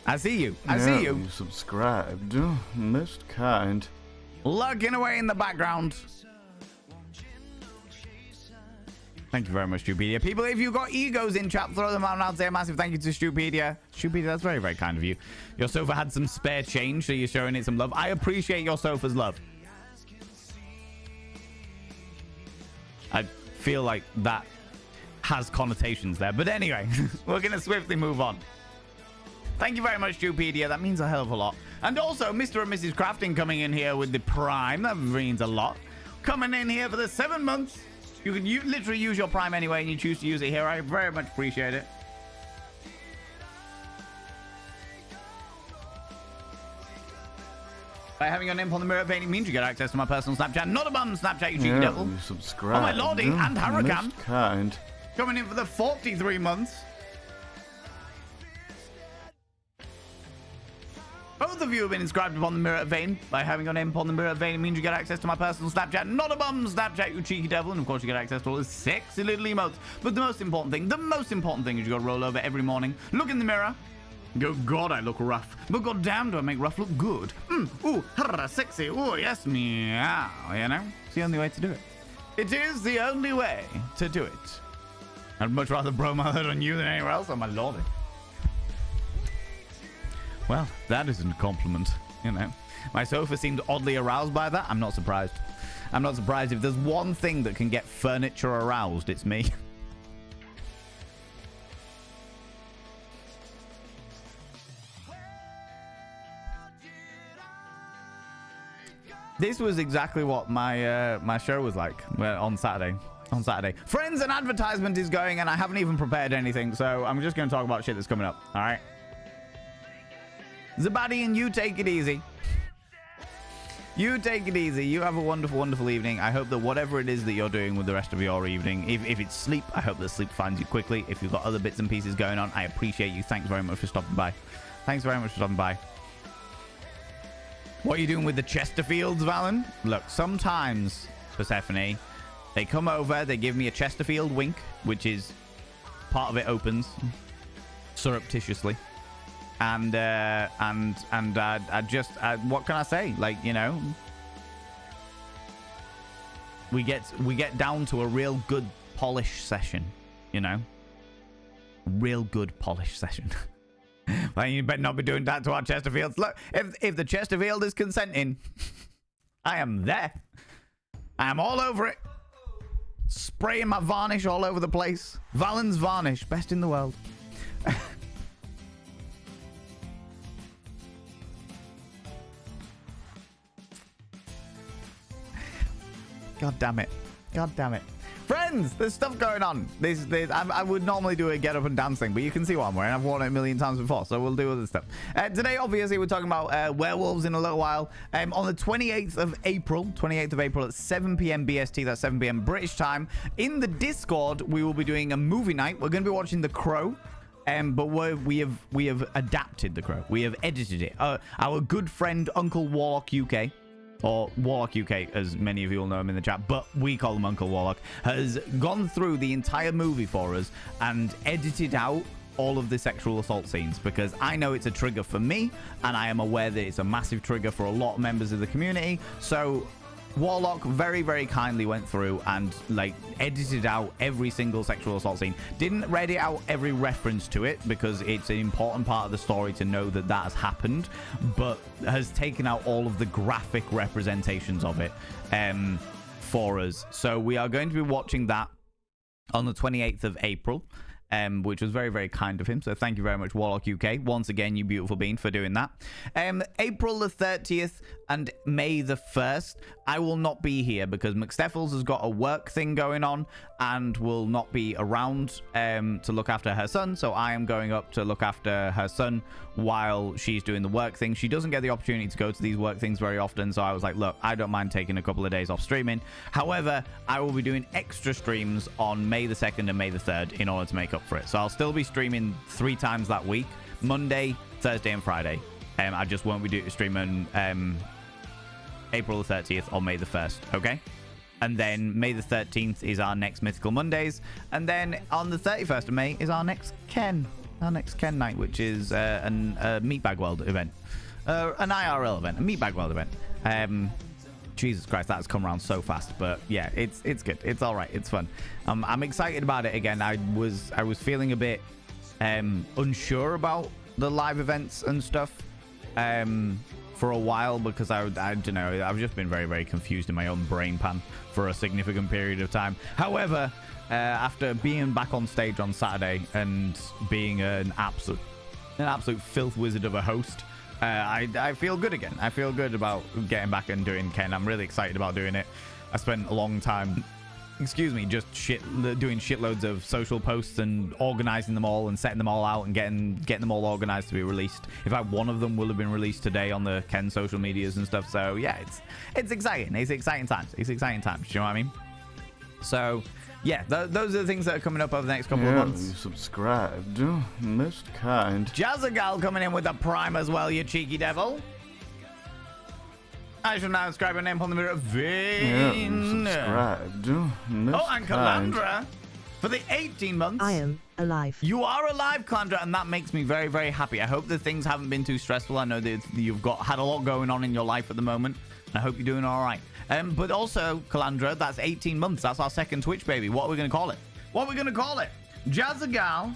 I see you. I see you. You subscribed. Most kind. Lurking away in the background. Thank you very much, Stupedia. People, if you've got egos in chat, throw them out and I'll say a massive thank you to Stupedia. Stupedia, that's very, very kind of you. Your sofa had some spare change, so you're showing it some love. I appreciate your sofa's love. I feel like that has connotations there. But anyway, we're going to swiftly move on. Thank you very much, Stupedia. That means a hell of a lot. And also, Mr. and Mrs. Crafting coming in here with the Prime. That means a lot. Coming in here for the 7 months. You can literally use your Prime anyway, and you choose to use it here. I very much appreciate it. By having your name on the mirror painting means you get access to my personal Snapchat. Not a bum Snapchat, you cheeky devil. You subscribed. Oh, my lordy, and Hurricane. Most kind. Coming in for the 43 months. Both of you have been inscribed upon the mirror vein. By having your name upon the mirror vein, it means you get access to my personal Snapchat. Not a bum Snapchat, you cheeky devil. And of course, you get access to all the sexy little emotes. But the most important thing is you got to roll over every morning, look in the mirror, go, God, I look rough. But goddamn, do I make rough look good? Ooh, sexy. Ooh, yes, meow. You know? It's the only way to do it. It is the only way to do it. I'd much rather blow my hood on you than anywhere else, on my lordy. Well, that isn't a compliment, you know. My sofa seemed oddly aroused by that. I'm not surprised. I'm not surprised. If there's one thing that can get furniture aroused, it's me. This was exactly what my my show was like on Saturday. Friends, an advertisement is going, and I haven't even prepared anything, so I'm just going to talk about shit that's coming up. All right. Zabadi, and you take it easy. You take it easy. You have a wonderful, wonderful evening. I hope that whatever it is that you're doing with the rest of your evening, if it's sleep, I hope that sleep finds you quickly. If you've got other bits and pieces going on, I appreciate you. Thanks very much for stopping by. Thanks very much for stopping by. What are you doing with the Chesterfields, Valen? Look, sometimes, Persephone, they come over, they give me a Chesterfield wink, which is part of it opens surreptitiously. And I just what can I say? Like, you know, we get down to a real good polish session, you know, real good polish session. Well, you better not be doing that to our Chesterfields. Look, if the Chesterfield is consenting, I am there. I am all over it. Spraying my varnish all over the place. Valen's varnish, best in the world. God damn it. God damn it. Friends, there's stuff going on. I would normally do a get up and dance thing, but you can see what I'm wearing. I've worn it a million times before, so we'll do other stuff. Today, obviously, we're talking about werewolves in a little while. On the 28th of April at 7 p.m. BST, that's 7 p.m. British time, in the Discord, we will be doing a movie night. We're going to be watching The Crow. But we have adapted The Crow. We have edited it. Our good friend Uncle Warlock UK, or Warlock UK, as many of you will know him in the chat, but we call him Uncle Warlock, has gone through the entire movie for us and edited out all of the sexual assault scenes, because I know it's a trigger for me, and I am aware that it's a massive trigger for a lot of members of the community. So Warlock very, very kindly went through and like edited out every single sexual assault scene. Didn't edit out every reference to it because it's an important part of the story to know that that has happened, but has taken out all of the graphic representations of it for us. So we are going to be watching that on the 28th of April. Which was very, very kind of him. So thank you very much, Warlock UK. Once again, you beautiful being, for doing that. April the 30th and May the 1st, I will not be here because McSteffels has got a work thing going on and will not be around to look after her son. So I am going up to look after her son while she's doing the work thing. She doesn't get the opportunity to go to these work things very often. So I was like, look, I don't mind taking a couple of days off streaming. However, I will be doing extra streams on May the 2nd and May the 3rd in order to make up for it. So I'll still be streaming 3 times that week, Monday, Thursday, and Friday. I just won't be streaming April the 30th or May the 1st, okay? And then May the 13th is our next Mythical Mondays. And then on the 31st of May is our next Ken night, which is a Meatbag World event. An IRL event, a Meatbag World event. Jesus Christ, that has come around so fast, but yeah, it's good. It's all right. It's fun. I'm excited about it again. I was feeling a bit unsure about the live events and stuff for a while because I don't know. I've just been very, very confused in my own brain pan for a significant period of time. However, after being back on stage on Saturday and being an absolute filth wizard of a host, I feel good again. I feel good about getting back and doing Ken. I'm really excited about doing it. I spent a long time, just doing shitloads of social posts and organizing them all and setting them all out and getting them all organized to be released. In fact, one of them will have been released today on the Ken social medias and stuff. So yeah, it's exciting. It's exciting times. Do you know what I mean? So yeah, those are the things that are coming up over the next couple of months. You subscribed. Most kind. Jazzagal coming in with a prime as well, you cheeky devil. I shall now inscribe a name upon the mirror of Vane. Subscribed. Most and Calandra for the 18 months. I am alive. You are alive, Calandra, and that makes me very, very happy. I hope that things haven't been too stressful. I know that you've had a lot going on in your life at the moment. I hope you're doing all right. But also, Calandra, that's 18 months. That's our second Twitch baby. What are we going to call it? Jazzagal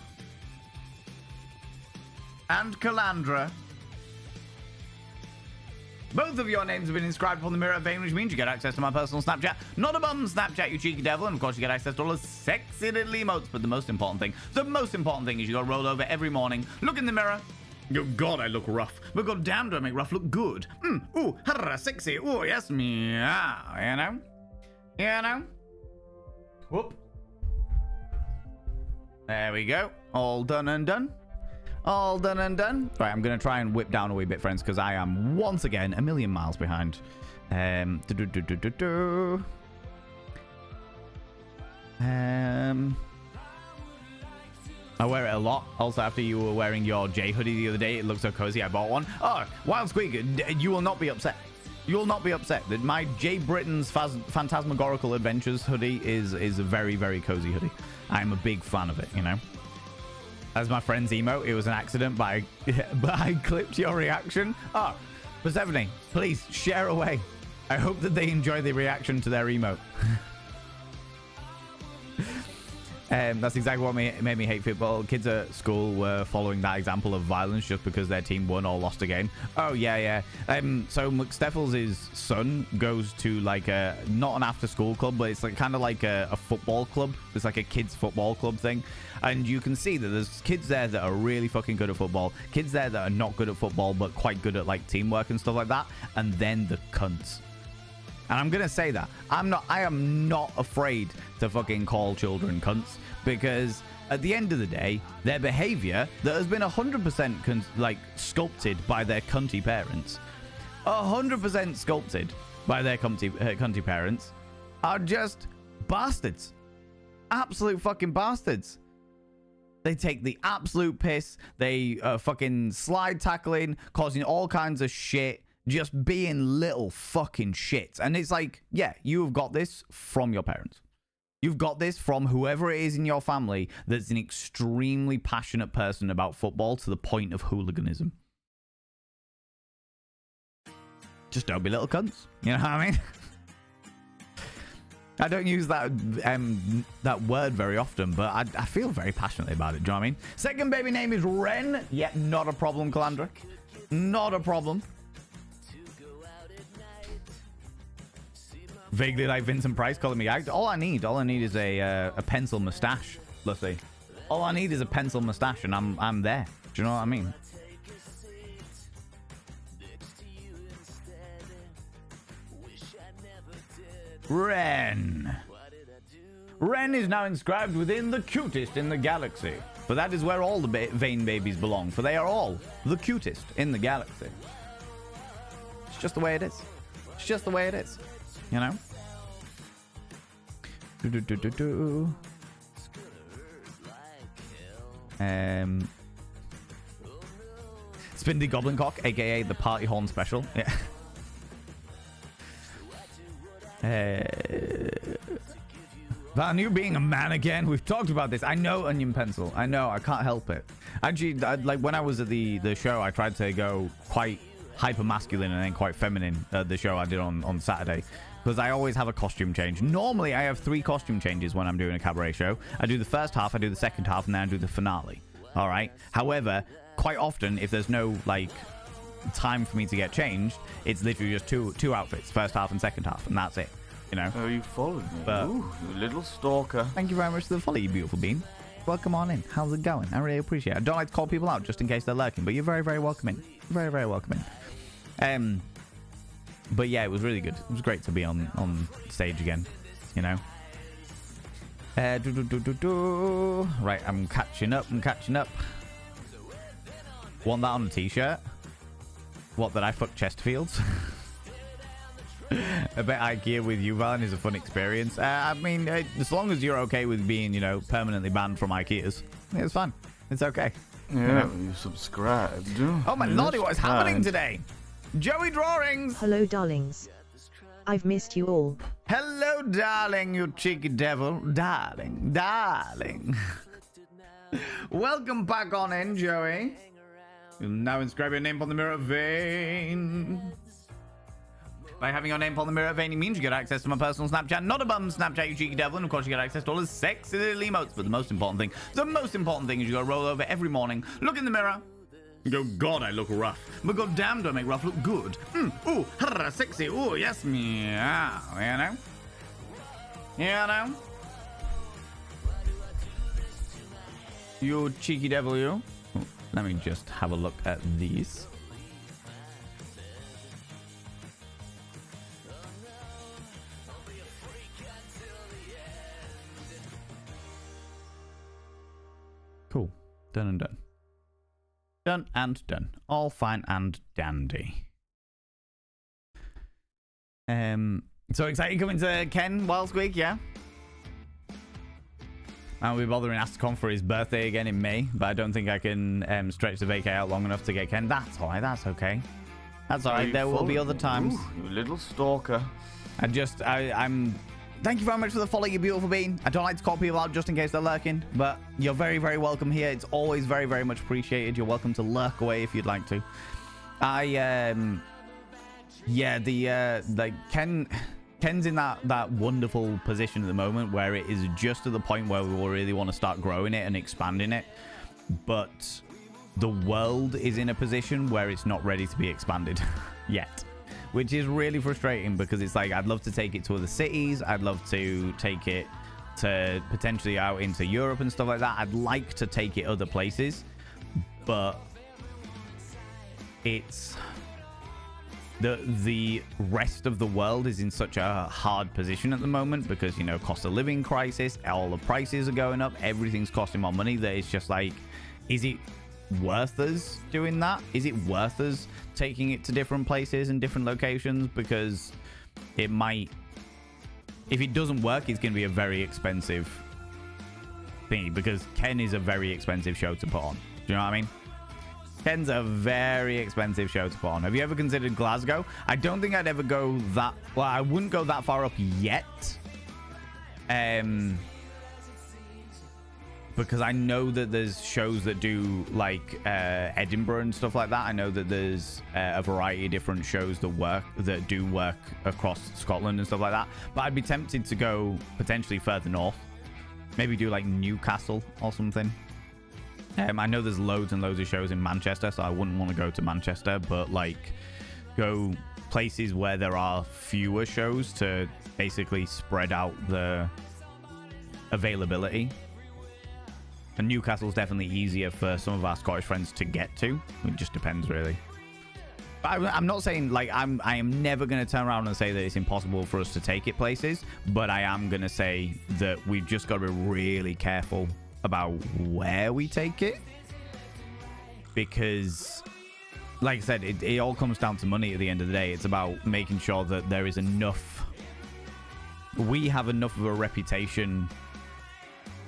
and Calandra. Both of your names have been inscribed upon the mirror of Vane, which means you get access to my personal Snapchat. Not a bum Snapchat, you cheeky devil. And of course, you get access to all the sexy little emotes. But the most important thing is you got to roll over every morning, look in the mirror. Oh, God, I look rough. But God damn, do I make rough look good. Ooh, harra, sexy. Ooh, yes, meow. You know? Whoop. There we go. All done and done. Right, I'm going to try and whip down a wee bit, friends, because I am once again a million miles behind. I wear it a lot. Also, after you were wearing your J hoodie the other day, it looked so cozy. I bought one. Oh, Wild Squeak, you will not be upset. You will not be upset that my J Britain's Phantasmagorical Adventures hoodie is a very, very cozy hoodie. I'm a big fan of it, you know. As my friend's emote, it was an accident, but I clipped your reaction. Oh, Persephone, please share away. I hope that they enjoy the reaction to their emote. That's exactly what made me hate football. Kids at school were following that example of violence just because their team won or lost a game. Oh, yeah. So McSteffels' son goes to like not an after school club, but it's like kind of like a football club. It's like a kids football club thing. And you can see that there's kids there that are really fucking good at football. Kids there that are not good at football, but quite good at like teamwork and stuff like that. And then the cunts. And I'm going to say that. I am not afraid to fucking call children cunts, because at the end of the day, their behavior that has been 100% like sculpted by their cunty parents, 100% sculpted by their cunty parents, are just bastards. Absolute fucking bastards. They take the absolute piss. They fucking slide tackling, causing all kinds of shit. Just being little fucking shits. And it's like, yeah, you've got this from your parents. You've got this from whoever it is in your family that's an extremely passionate person about football to the point of hooliganism. Just don't be little cunts. You know what I mean? I don't use that word very often, but I feel very passionately about it. Do you know what I mean? Second baby name is Ren. Yeah, not a problem, Calandric. Not a problem. Vaguely like Vincent Price calling me gagged. All I need is a pencil mustache. Let's see. All I need is a pencil mustache, and I'm there. Do you know what I mean? Ren. Ren is now inscribed within the cutest in the galaxy. For that is where all the Vane babies belong. For they are all the cutest in the galaxy. It's just the way it is. It's just the way it is. You know? Spindy Goblin Cock, aka the Party Horn Special. Yeah. Van, you being a man again. We've talked about this. I know, Onion Pencil. I know. I can't help it. Actually, like when I was at the show, I tried to go quite hyper masculine and then quite feminine at the show I did on Saturday, because I always have a costume change. Normally I have 3 costume changes when I'm doing a cabaret show. I do the first half, I do the second half, and then I do the finale. All right. However, quite often, if there's no like time for me to get changed, it's literally just two outfits, first half and second half, and that's it. You know. Oh, you followed me. But, ooh, you little stalker. Thank you very much for the follow, you beautiful bean. Welcome on in. How's it going? I really appreciate it. I don't like to call people out just in case they're lurking, but you're very, very welcoming. Very, very welcoming. But yeah, it was really good. It was great to be on stage again, you know. Right, I'm catching up. Want that on a t-shirt? What, that I fuck Chesterfields? A bit IKEA with you, Valen, is a fun experience. I mean, as long as you're okay with being, you know, permanently banned from IKEAs, it's fun. It's okay. Yeah, you know? you subscribed. Oh my lordy, what is happening today? Joey Drawings! Hello, darlings. I've missed you all. Hello, darling, you cheeky devil. Darling. Welcome back on in, Joey. You'll now inscribe your name on the mirror vein. By having your name on the mirror vein, it means you get access to my personal Snapchat. Not a bum Snapchat, you cheeky devil. And of course, you get access to all the sexy little emotes. But the most important thing is you gotta roll over every morning, look in the mirror, and go, God, I look rough. But god damn, do I make rough look good. Ooh, sexy. Ooh, yes, meow. You know? You know? You cheeky devil, you. Ooh, let me just have a look at these. Cool. Done and done. Done and done. All fine and dandy. So excited coming to Ken Wild Squeak, yeah? I'll be bothering Astacon for his birthday again in May, but I don't think I can stretch the vacay out long enough to get Ken. That's alright, that's okay. That's alright, there will be other times. Ooh, you little stalker. I'm thank you very much for the follow, you beautiful being. I don't like to call people out just in case they're lurking, but you're very, very welcome here. It's always very, very much appreciated. You're welcome to lurk away if you'd like to. Ken's in that wonderful position at the moment where it is just to the point where we will really want to start growing it and expanding it, but the world is in a position where it's not ready to be expanded yet, which is really frustrating because it's like I'd love to take it to other cities. I'd love to take it to potentially out into Europe and stuff like that. I'd like to take it other places, but it's the rest of the world is in such a hard position at the moment because, you know, cost of living crisis, all the prices are going up, everything's costing more money, that it's just like, is it worth us doing that? Is it worth us taking it to different places and different locations? Because it might, if it doesn't work, it's going to be a very expensive thingy, because Ken is a very expensive show to put on. Do you know what I mean? Ken's a very expensive show to put on. Have you ever considered Glasgow? I don't think I'd ever go that, well, I wouldn't go that far up yet. Because I know that there's shows that do like Edinburgh and stuff like that. I know that there's a variety of different shows that do work across Scotland and stuff like that. But I'd be tempted to go potentially further north. Maybe do like Newcastle or something. I know there's loads and loads of shows in Manchester, so I wouldn't want to go to Manchester, but like go places where there are fewer shows to basically spread out the availability. And Newcastle's definitely easier for some of our Scottish friends to get to. It just depends, really. But I'm not saying, like, I am never going to turn around and say that it's impossible for us to take it places, but I am going to say that we've just got to be really careful about where we take it. Because, like I said, it all comes down to money at the end of the day. It's about making sure that there is enough... We have enough of a reputation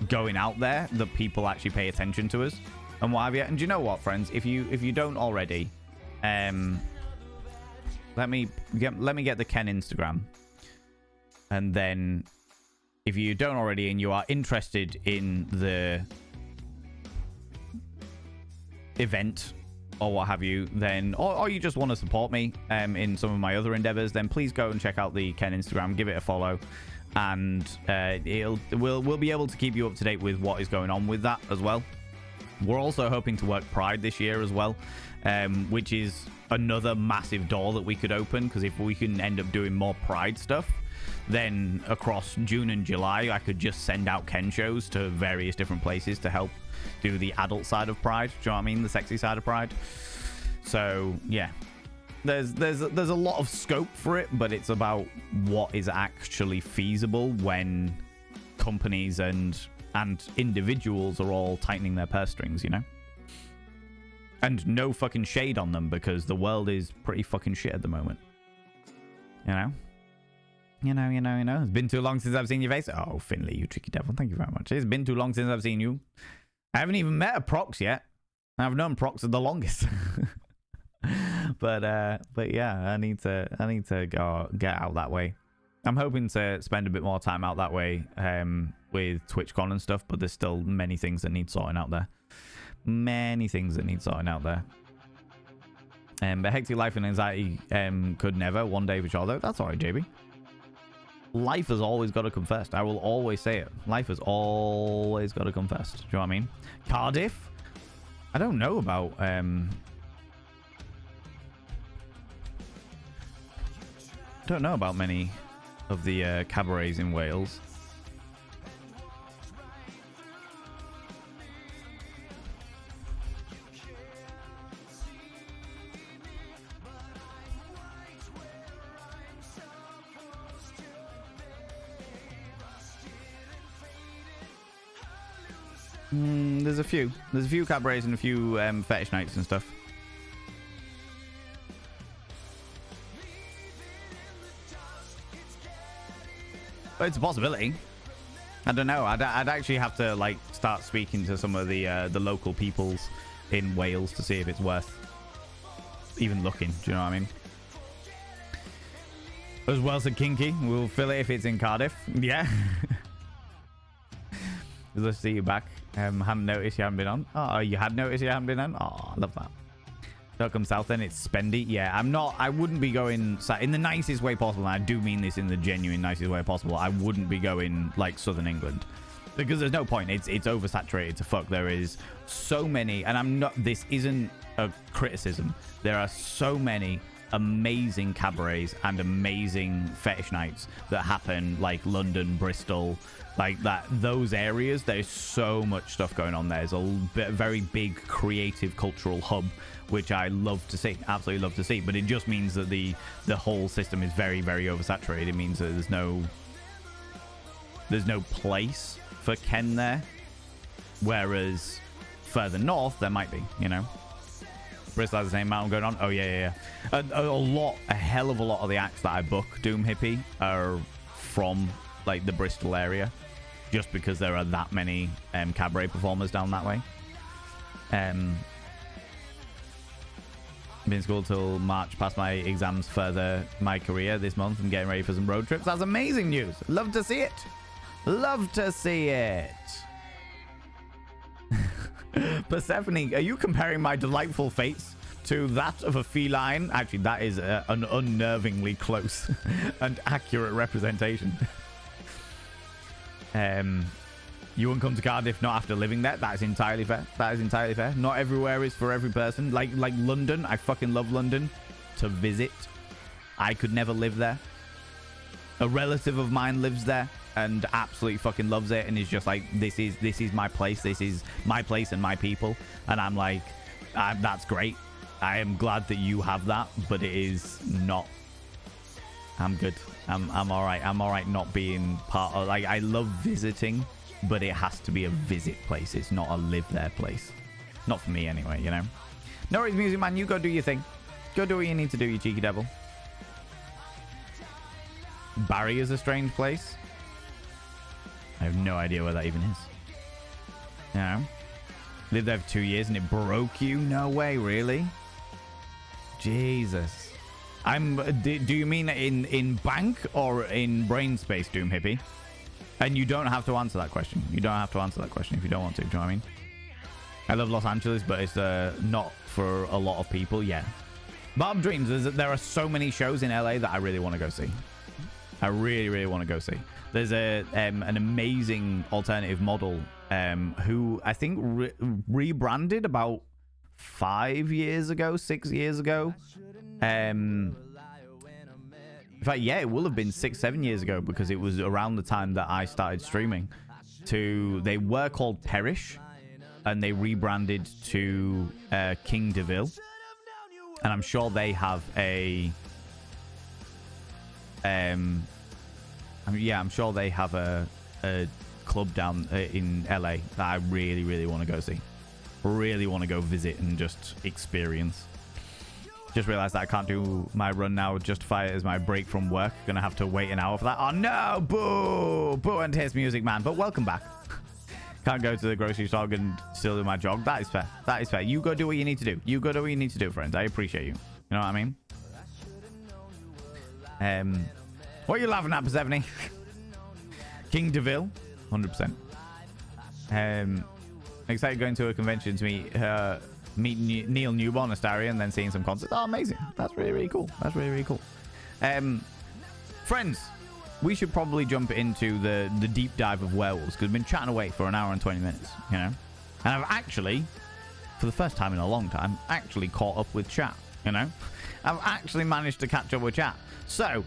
going out there that people actually pay attention to us and what have you. And do you know what, friends, if you don't already, let me get the Ken Instagram, and then if you don't already and you are interested in the event or what have you, then or you just want to support me in some of my other endeavors, then please go and check out the Ken Instagram, give it a follow, and we'll be able to keep you up to date with what is going on with that as well. We're also hoping to work Pride this year as well, which is another massive door that we could open, because if we can end up doing more Pride stuff, then across June and July I could just send out Ken shows to various different places to help do the adult side of Pride. Do you know what I mean? The sexy side of Pride. So yeah, there's a lot of scope for it, but it's about what is actually feasible when companies and individuals are all tightening their purse strings, you know? And no fucking shade on them, because the world is pretty fucking shit at the moment. You know? You know. It's been too long since I've seen your face. Oh, Finley, you tricky devil. Thank you very much. It's been too long since I've seen you. I haven't even met a Prox yet. I've known Prox the longest. But yeah, I need to go get out that way. I'm hoping to spend a bit more time out that way with TwitchCon and stuff, but there's still many things that need sorting out there. But hectic life and anxiety could never. One day for sure, though. That's all right, JB. Life has always got to come first. I will always say it. Life has always got to come first. Do you know what I mean? Cardiff? I don't know about... don't know about many of the cabarets in Wales. There's a few. There's a few cabarets and a few fetish nights and stuff. But it's a possibility. I don't know. I'd actually have to like start speaking to some of the local peoples in Wales to see if it's worth even looking. Do you know what I mean? As well as a kinky. We'll fill it if it's in Cardiff. Yeah. Let's see you back. Haven't noticed you haven't been on. Oh, you had noticed you haven't been on? Oh, I love that. Don't come south then, it's spendy. Yeah, I wouldn't be going in the nicest way possible, and I do mean this in the genuine nicest way possible. I wouldn't be going like southern England, because there's no point. It's oversaturated to fuck. There is so many, and this isn't a criticism. There are so many amazing cabarets and amazing fetish nights that happen, like London, Bristol, like that, those areas. There's so much stuff going on. There's a very big creative cultural hub, which I love to see, absolutely love to see. But it just means that the whole system is very, very oversaturated. It means that there's no place for Ken there, whereas further north there might be, you know. Bristol has the same mountain going on. Oh yeah. A hell of a lot of the acts that I book Doom Hippie are from like the Bristol area, just because there are that many cabaret performers down that way. Been in school till March, past my exams, further my career this month. I'm getting ready for some road trips. That's amazing news. Love to see it. Love to see it. Persephone, are you comparing my delightful face to that of a feline? Actually, that is an unnervingly close and accurate representation. You wouldn't come to Cardiff not after living there. That is entirely fair. That is entirely fair. Not everywhere is for every person. Like London. I fucking love London to visit. I could never live there. A relative of mine lives there and absolutely fucking loves it, and is just like, this is my place. This is my place and my people. And I'm like, that's great. I am glad that you have that, but it is not. I'm good. I'm all right. I'm all right not being part of, like, I love visiting, but it has to be a visit place. It's not a live there place. Not for me anyway, you know. No worries, Music Man. You go do your thing. Go do what you need to do, you cheeky devil. Barry is a strange place. I have no idea where that even is. You know? Lived there for 2 years and it broke you? No way, really? Jesus. Do you mean in bank or in brain space, Doom Hippie? And you don't have to answer that question. You don't have to answer that question if you don't want to. Do you know what I mean? I love Los Angeles, but it's not for a lot of people. Yeah. Barb Dreams. There are so many shows in LA that I really want to go see. I really, really want to go see. There's an amazing alternative model who I think rebranded about 5 years ago, 6 years ago. In fact, yeah, it will have been 6-7 years ago, because it was around the time that I started streaming. They were called Perish, and they rebranded to King DeVille, and I'm sure they have a I'm sure they have a club down in LA that I really, really want to go see. Really want to go visit and just experience. Just realized that I can't do my run now. Justify it as my break from work. Gonna have to wait an hour for that. Oh no! Boo! Boo and Taste Music Man. But welcome back. Can't go to the grocery store and still do my jog. That is fair. That is fair. You go do what you need to do. You go do what you need to do, friends. I appreciate you. You know what I mean? What are you laughing at, Persephone? King DeVille, 100%. Excited going to a convention to meet Neil Newborn, Astaria, and then seeing some concerts. Oh, amazing. That's really, really cool. That's really, really cool. Friends, we should probably jump into the deep dive of Werewolves, because we've been chatting away for an hour and 20 minutes, you know? And I've actually, for the first time in a long time, actually caught up with chat, you know? I've actually managed to catch up with chat. So,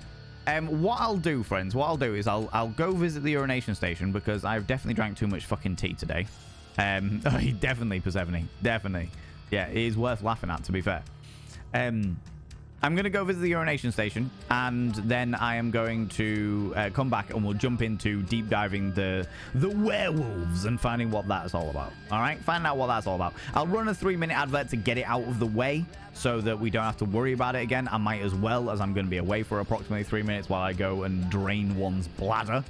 what I'll do, friends, is I'll go visit the urination station, because I've definitely drank too much fucking tea today. Definitely, Persephone. Definitely. Yeah, it is worth laughing at, to be fair. I'm going to go visit the urination station, and then I am going to come back and we'll jump into deep diving the werewolves and finding what that's all about. All right? Find out what that's all about. I'll run a 3-minute advert to get it out of the way so that we don't have to worry about it again. I might as well, as I'm going to be away for approximately 3 minutes while I go and drain one's bladder.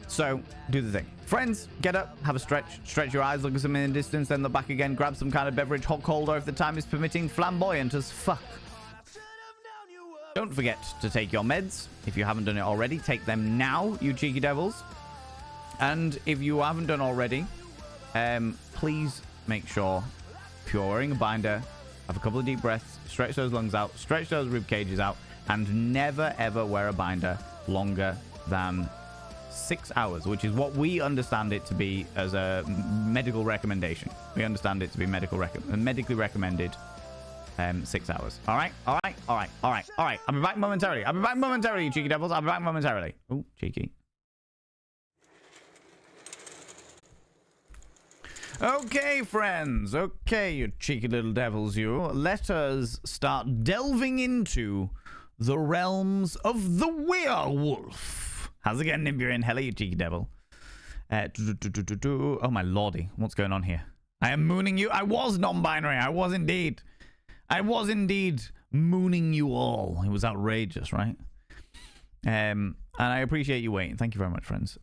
So, do the thing. Friends, get up, have a stretch your eyes, look at something in the distance, then look back again, grab some kind of beverage, hot, cold, or if the time is permitting, flamboyant as fuck. Don't forget to take your meds. If you haven't done it already, take them now, you cheeky devils. And if you haven't done already, please make sure, if you're wearing a binder, have a couple of deep breaths, stretch those lungs out, stretch those rib cages out, and never ever wear a binder longer than 6 hours, which is what we understand it to be as a medical recommendation. We understand it to be medically recommended 6 hours. All right. I'll be back momentarily. You cheeky devils. I'll be back momentarily. Oh, cheeky. Okay, friends. Okay, you cheeky little devils, you. Let us start delving into the realms of the werewolf. How's it going, Nimbury and Hella, you cheeky devil? Oh, my lordy. What's going on here? I am mooning you. I was non-binary. I was indeed mooning you all. It was outrageous, right? And I appreciate you waiting. Thank you very much, friends.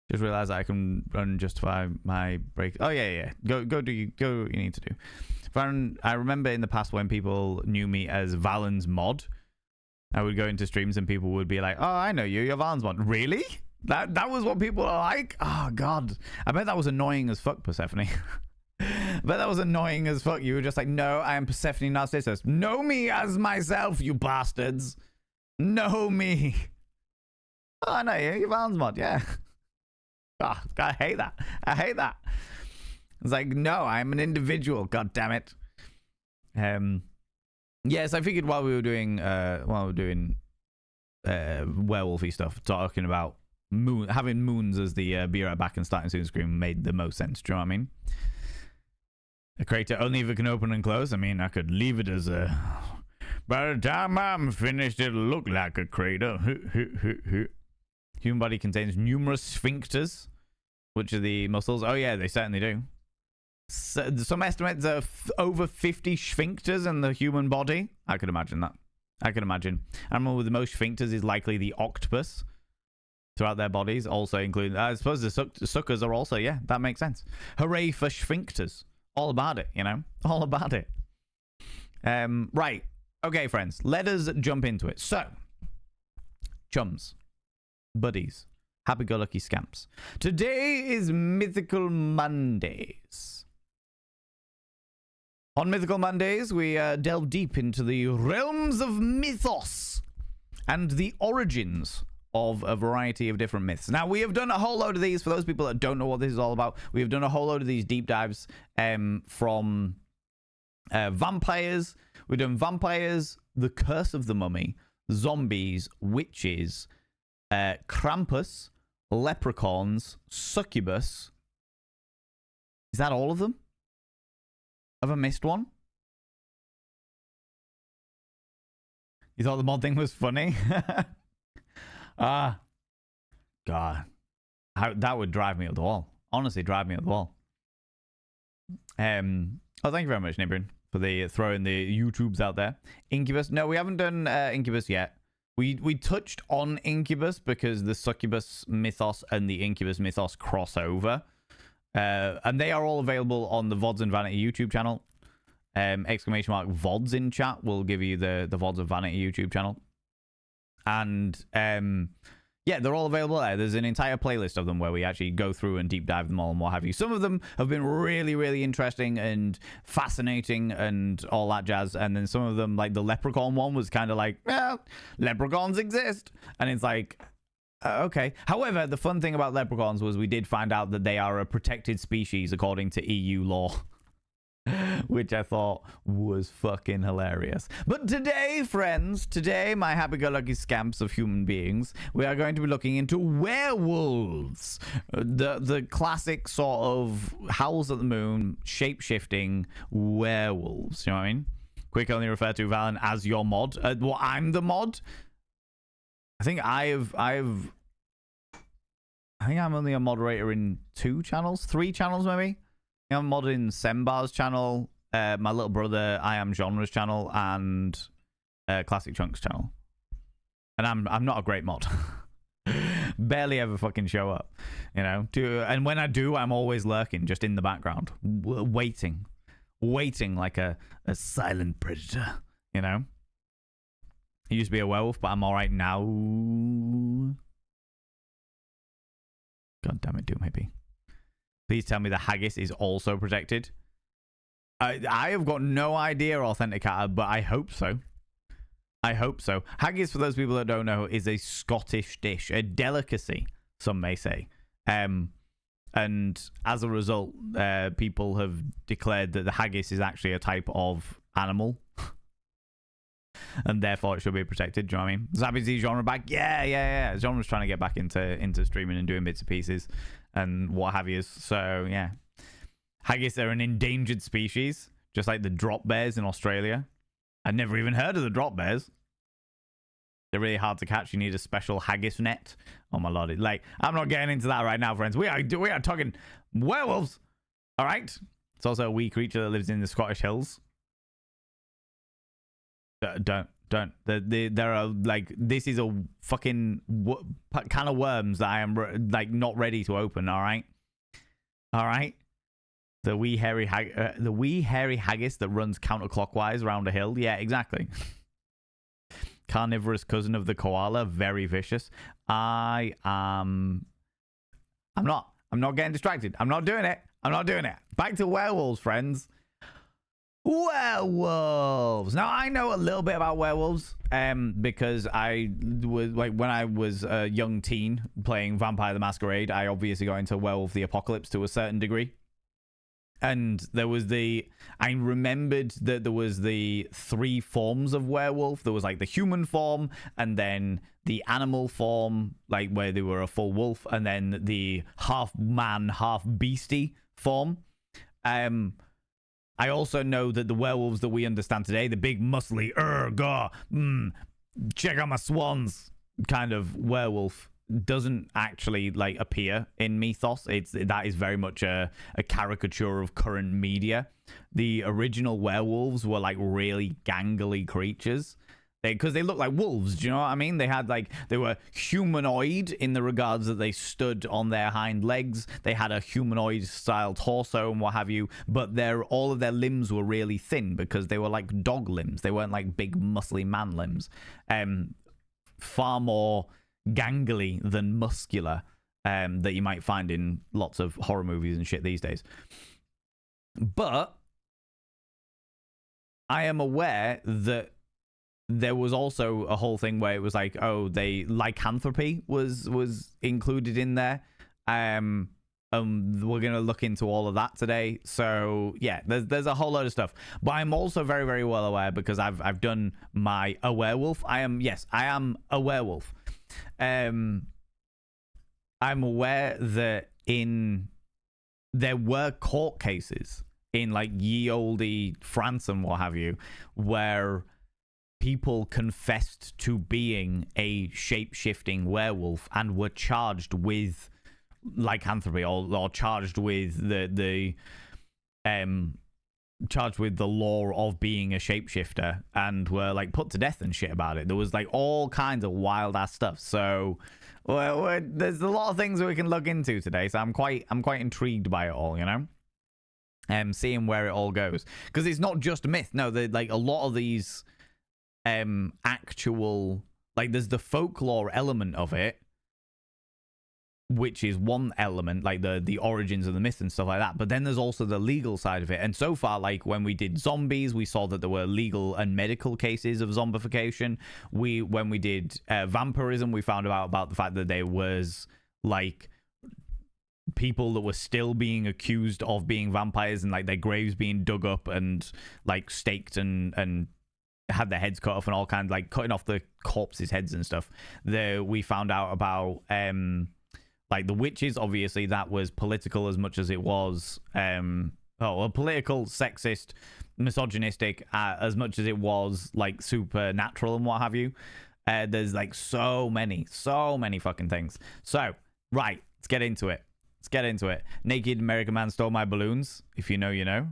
Just realized I can unjustify my break. Oh yeah. Go what you need to do. I remember in the past when people knew me as Valen's mod, I would go into streams and people would be like, "Oh, I know you. You're Valen's mod." Really? That was what people are like? Oh god. I bet that was annoying as fuck, Persephone. I bet that was annoying as fuck. You were just like, "No, I am Persephone Narcissus. Know me as myself, you bastards. Know me." Oh, I know you. You're Valen's mod. Yeah. Oh, I hate that. It's like, no, I'm an individual. God damn it. Yes, I figured while we were doing werewolfy stuff, talking about having moons as the be right back and starting soon screen made the most sense. Do you know what I mean? A crater only if it can open and close. I mean, I could leave it as a. By the time I'm finished, it'll look like a crater. Human body contains numerous sphincters, which are the muscles. Oh yeah, they certainly do. So, some estimates are over 50 sphincters in the human body. I could imagine that. I remember with the most sphincters is likely the octopus throughout their bodies, also including, I suppose the suckers are also, yeah, that makes sense. Hooray for sphincters. All about it, you know? All about it. Right. Okay, friends, let us jump into it. So, chums. Buddies, happy-go-lucky scamps. Today is Mythical Mondays. On Mythical Mondays, we delve deep into the realms of mythos and the origins of a variety of different myths. Now, we have done a whole load of these. For those people that don't know what this is all about, we have done a whole load of these deep dives from vampires. We've done vampires, the curse of the mummy, zombies, witches, Krampus, leprechauns, succubus. Is that all of them? Have I missed one? You thought the mod thing was funny? God. That would drive me up the wall. Honestly, drive me up the wall. Oh, thank you very much, Nibrin, for the throwing the YouTubes out there. Incubus. No, we haven't done Incubus yet. We touched on Incubus because the Succubus mythos and the Incubus mythos cross over. And they are all available on the VODs and Vanity YouTube channel. Exclamation mark VODs in chat will give you the VODs of Vanity YouTube channel. And yeah, they're all available there. There's an entire playlist of them where we actually go through and deep dive them all and what have you. Some of them have been really, really interesting and fascinating and all that jazz. And then some of them, like the leprechaun one, was kind of like, well, leprechauns exist. And it's like, okay. However, the fun thing about leprechauns was we did find out that they are a protected species according to EU law. Which I thought was fucking hilarious. But today, friends, my happy-go-lucky scamps of human beings, we are going to be looking into werewolves. The classic sort of howls at the moon, shape-shifting werewolves. You know what I mean? Quick only refer to Valen as your mod. Well, I'm the mod. I think I'm only a moderator in 3 channels maybe. I'm modding Sembar's channel, my little brother I Am Genre's channel, and Classic Chunks channel. And I'm not a great mod. Barely ever fucking show up, you know. And when I do, I'm always lurking, just in the background, waiting like a silent predator, you know. I used to be a werewolf, but I'm all right now. God damn it, Doom Hippie. Please tell me the haggis is also protected. I have got no idea, Authenticator, but I hope so. I hope so. Haggis, for those people that don't know, is a Scottish dish, a delicacy, some may say. And as a result, people have declared that the haggis is actually a type of animal. And therefore it should be protected. Do you know what I mean? Zappy Z genre back. Yeah. Genre's trying to get back into streaming and doing bits and pieces and what have you. So yeah. Haggis are an endangered species, just like the drop bears in Australia. I'd never even heard of the drop bears. They're really hard to catch. You need a special haggis net. Oh my lord. Like, I'm not getting into that right now, friends. We are talking werewolves. All right. It's also a wee creature that lives in the Scottish hills. Don't. There are, like, this is a fucking can of worms that I am, like, not ready to open, all right? All right? The wee hairy haggis that runs counterclockwise around a hill. Yeah, exactly. Carnivorous cousin of the koala, very vicious. I'm not getting distracted. I'm not doing it. Back to werewolves, friends. Werewolves. Now, I know a little bit about werewolves because I was, like, when I was a young teen playing Vampire the Masquerade, I obviously got into Werewolf the Apocalypse to a certain degree. And there was I remembered that there was the 3 forms of werewolf. There was, like, the human form, and then the animal form, like, where they were a full wolf, and then the half man, half beastie form. I also know that the werewolves that we understand today, the big muscly, check out my swans kind of werewolf, doesn't actually, like, appear in mythos. That is very much a caricature of current media. The original werewolves were, like, really gangly creatures because they look like wolves. Do you know what I mean? They were humanoid in the regards that they stood on their hind legs. They had a humanoid style torso and what have you, but all of their limbs were really thin because they were like dog limbs. They weren't like big muscly man limbs. Far more gangly than muscular, that you might find in lots of horror movies and shit these days. But I am aware that there was also a whole thing where it was like, lycanthropy was included in there. We're gonna look into all of that today. So yeah, there's a whole load of stuff. But I'm also very, very well aware because I've done a werewolf. I am a werewolf. I'm aware that there were court cases in, like, ye olde France and what have you, where people confessed to being a shape-shifting werewolf and were charged with lycanthropy or charged with charged with the law of being a shapeshifter and were, like, put to death and shit about it. There was, like, all kinds of wild ass stuff. So there's a lot of things that we can look into today. So I'm quite intrigued by it all, you know. Seeing where it all goes, because it's not just myth. No, like, a lot of these actual, like, there's the folklore element of it, which is one element, like the origins of the myth and stuff like that. But then there's also the legal side of it. And so far, like, when we did zombies, we saw that there were legal and medical cases of zombification. When we did vampirism, we found out about the fact that there was, like, people that were still being accused of being vampires and, like, their graves being dug up and, like, staked and had their heads cut off and all kinds, like, cutting off the corpses' heads and stuff. We found out about like the witches. Obviously that was political as much as it was political, sexist, misogynistic, as much as it was, like, supernatural and what have you. There's, like, so many fucking things. So right, let's get into it. Naked American man stole my balloons. If you know, you know.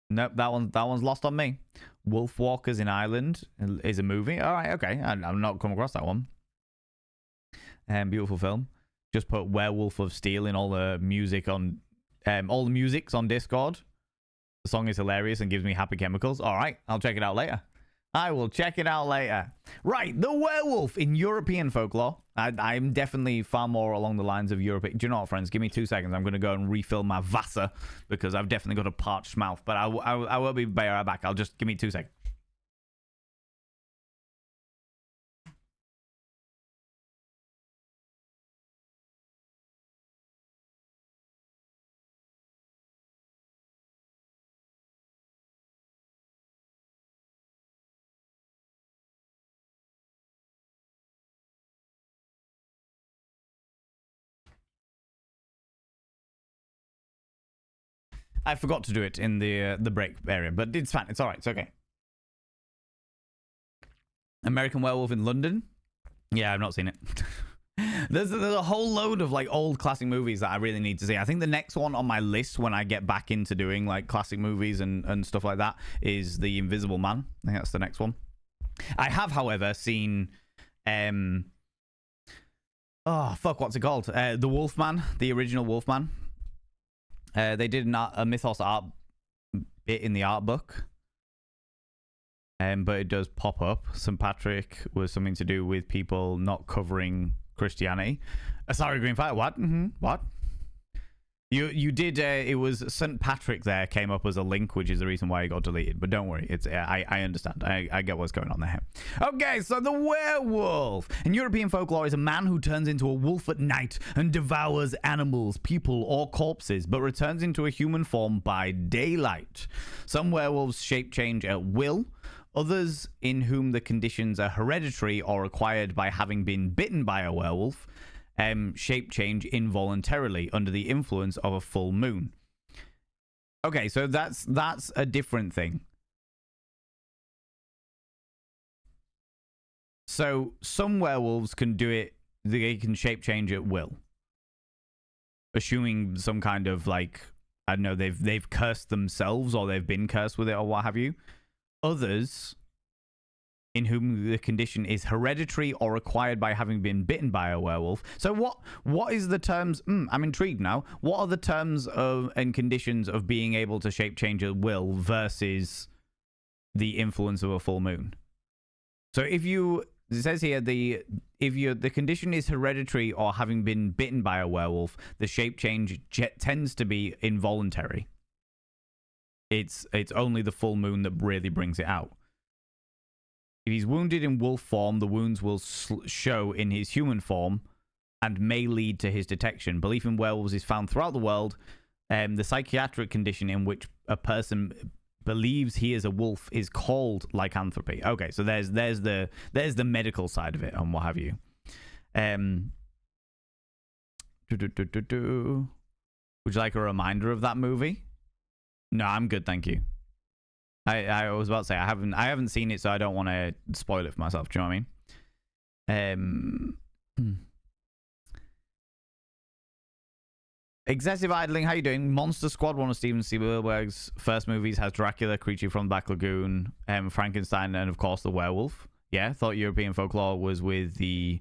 Nope, that one's lost on me. Wolf Walkers in Ireland is a movie. All right, okay. I've not come across that one. Beautiful film. Just put Werewolf of Steel in all the music on all the music's on Discord. The song is hilarious and gives me happy chemicals. All right, I'll check it out later. I will check it out later. Right, the werewolf in European folklore. I'm definitely far more along the lines of European. Do you know what, friends? Give me 2 seconds. I'm going to go and refill my Vasa because I've definitely got a parched mouth. But I will be right back. I'll just give me 2 seconds. I forgot to do it in the break area, but it's fine. It's all right. It's okay. American Werewolf in London. Yeah, I've not seen it. There's a whole load of like old classic movies that I really need to see. I think the next one on my list when I get back into doing like classic movies and stuff like that is The Invisible Man. I think that's the next one. I have, however, seen oh fuck, what's it called? The Wolfman, the original Wolfman. They did a Mythos art bit in the art book. But it does pop up. St. Patrick was something to do with people not covering Christianity. Sorry, Greenfire. What? What? You did. It was St. Patrick. There came up as a link, which is the reason why it got deleted. But don't worry, it's I understand. I get what's going on there. Okay, so the werewolf in European folklore is a man who turns into a wolf at night and devours animals, people, or corpses, but returns into a human form by daylight. Some werewolves shape change at will. Others, in whom the conditions are hereditary or acquired by having been bitten by a werewolf, shape change involuntarily under the influence of a full moon. Okay, so that's a different thing. So some werewolves can do it, they can shape change at will. Assuming some kind of like, I don't know, they've cursed themselves or they've been cursed with it or what have you. Others, in whom the condition is hereditary or acquired by having been bitten by a werewolf. So what is the terms? I'm intrigued now. What are the terms of and conditions of being able to shape change at will versus the influence of a full moon? So if you, it says here, the condition is hereditary or having been bitten by a werewolf, the shape change tends to be involuntary. It's only the full moon that really brings it out. If he's wounded in wolf form, the wounds will show in his human form and may lead to his detection. Belief in werewolves is found throughout the world. The psychiatric condition in which a person believes he is a wolf is called lycanthropy. Okay, so there's the medical side of it and what have you. Would you like a reminder of that movie? No, I'm good, thank you. I was about to say I haven't seen it, so I don't want to spoil it for myself. Do you know what I mean? Excessive idling. How you doing? Monster Squad, one of Steven Spielberg's first movies, has Dracula, Creature from the Black Lagoon, Frankenstein, and of course the werewolf. Yeah, thought European folklore was with the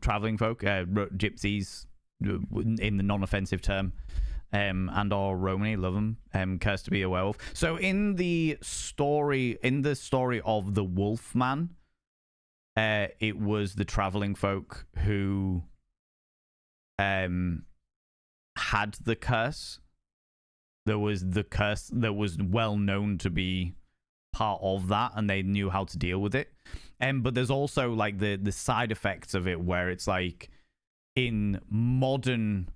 traveling folk, gypsies, in the non-offensive term. And or Romany, love them, cursed to be a werewolf. So in the story of the Wolfman, it was the traveling folk who had the curse. There was the curse that was well known to be part of that, and they knew how to deal with it. But there's also like the side effects of it, where it's like in modern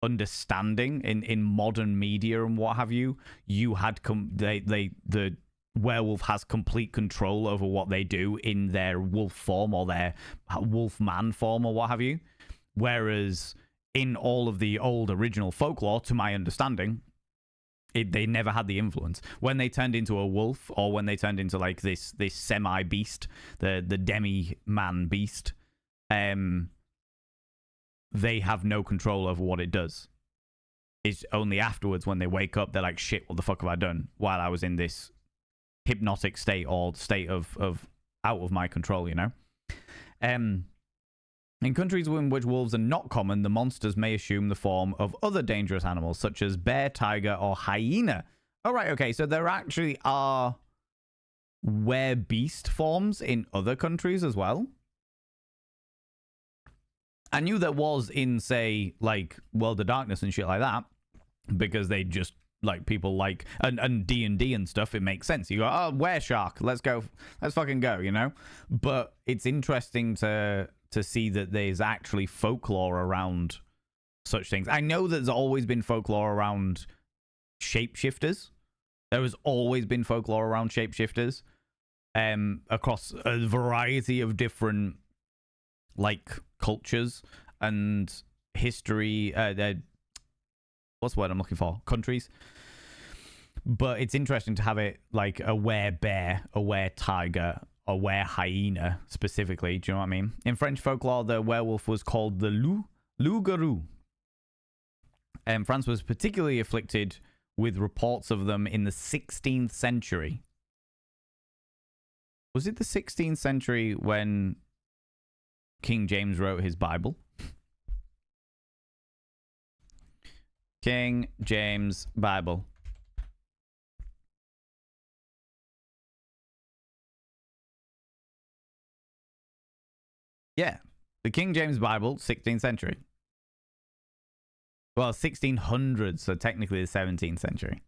understanding in modern media and what have you, you had the werewolf has complete control over what they do in their wolf form or their wolf man form or what have you, whereas in all of the old original folklore, to my understanding, they never had the influence. When they turned into a wolf or when they turned into like this semi beast, the demi man beast, they have no control over what it does. It's only afterwards when they wake up, they're like, shit, what the fuck have I done while I was in this hypnotic state or state of out of my control, you know? In countries in which wolves are not common, the monsters may assume the form of other dangerous animals, such as bear, tiger, or hyena. Oh, right, okay. So there actually are werebeast forms in other countries as well. I knew there was in, say, like, World of Darkness and shit like that, because they just, like, people like, and D&D and stuff, it makes sense. You go, oh, were-shark, let's go, let's fucking go, you know? But it's interesting to see that there's actually folklore around such things. I know there's always been folklore around shapeshifters. There has always been folklore around shapeshifters across a variety of different, like, cultures and history. What's the word I'm looking for? Countries. But it's interesting to have it like a were-bear, a were-tiger, a were-hyena specifically. Do you know what I mean? In French folklore, the werewolf was called the loup-garou. And France was particularly afflicted with reports of them in the 16th century. Was it the 16th century when King James wrote his Bible? King James Bible. Yeah, the King James Bible, 16th century. Well, 1600s, so technically the 17th century.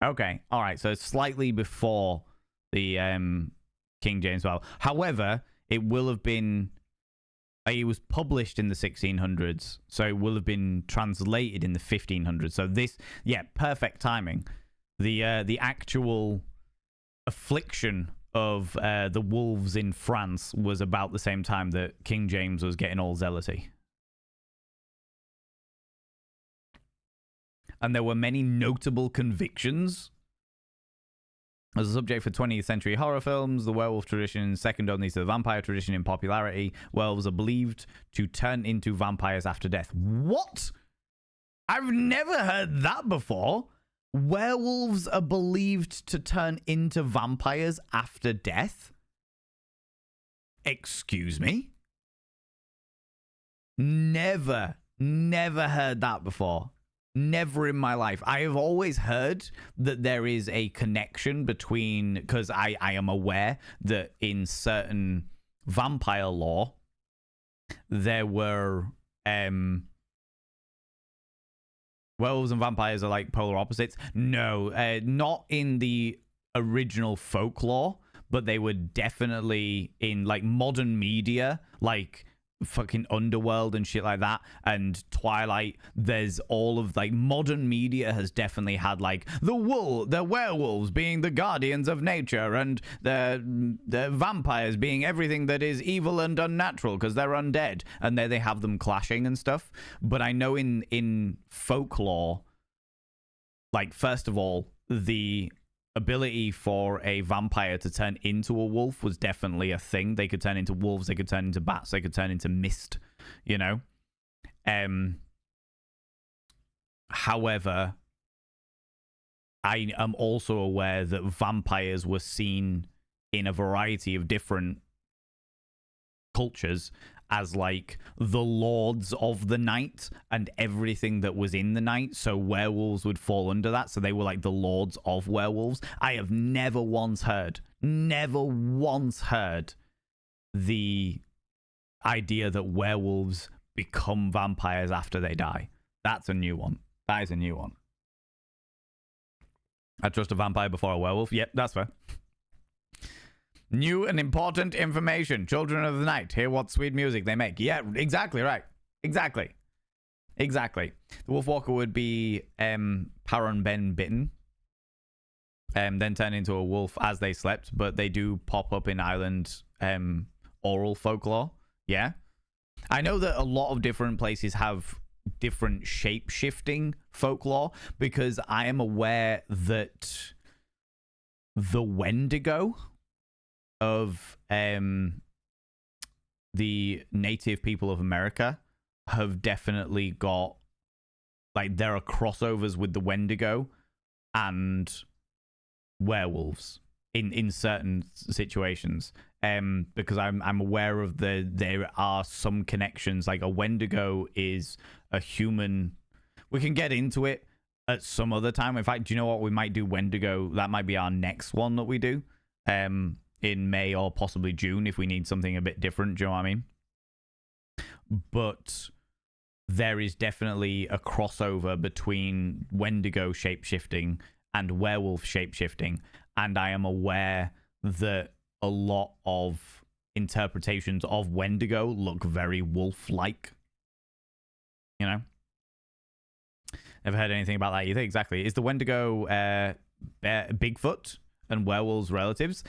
Okay, all right, so it's slightly before the King James Bible. However, it will have been... it was published in the 1600s, so it will have been translated in the 1500s. So this, yeah, perfect timing. The actual affliction of the wolves in France was about the same time that King James was getting all zealousy. And there were many notable convictions as a subject for 20th century horror films. The werewolf tradition, second only to the vampire tradition in popularity. Werewolves are believed to turn into vampires after death. What? I've never heard that before. Werewolves are believed to turn into vampires after death? Excuse me? Never heard that before. Never in my life. I have always heard that there is a connection between, because I am aware that in certain vampire lore, there were werewolves and vampires are like polar opposites. No, not in the original folklore, but they were definitely in like modern media, like fucking Underworld and shit like that, and Twilight. There's all of like modern media has definitely had like the werewolves being the guardians of nature, and the vampires being everything that is evil and unnatural because they're undead, and there they have them clashing and stuff. But I know in folklore, like, first of all, the ability for a vampire to turn into a wolf was definitely a thing. They could turn into wolves, they could turn into bats, they could turn into mist, you know? However, I am also aware that vampires were seen in a variety of different cultures as like the lords of the night and everything that was in the night. So werewolves would fall under that. So they were like the lords of werewolves. I have never once heard the idea that werewolves become vampires after they die. That's a new one. That is a new one. I trust a vampire before a werewolf. Yep, that's fair. New and important information. Children of the Night. Hear what sweet music they make. Yeah, exactly right. Exactly. The Wolfwalker would be Paron Ben bitten. Then turn into a wolf as they slept, but they do pop up in island oral folklore. Yeah. I know that a lot of different places have different shape-shifting folklore, because I am aware that the Wendigo of the native people of America have definitely got, like, there are crossovers with the Wendigo and werewolves in certain situations, because I'm aware of there are some connections. Like, a Wendigo is a human. We can get into it, at some other time. In fact, do you know what? We might do Wendigo. That might be our next one that we do in May or possibly June if we need something a bit different. Do you know what I mean? But there is definitely a crossover between Wendigo shapeshifting and werewolf shapeshifting. And I am aware that a lot of interpretations of Wendigo look very wolf-like. You know? Never heard anything about that either. Exactly. Is the Wendigo Bigfoot and werewolves relatives?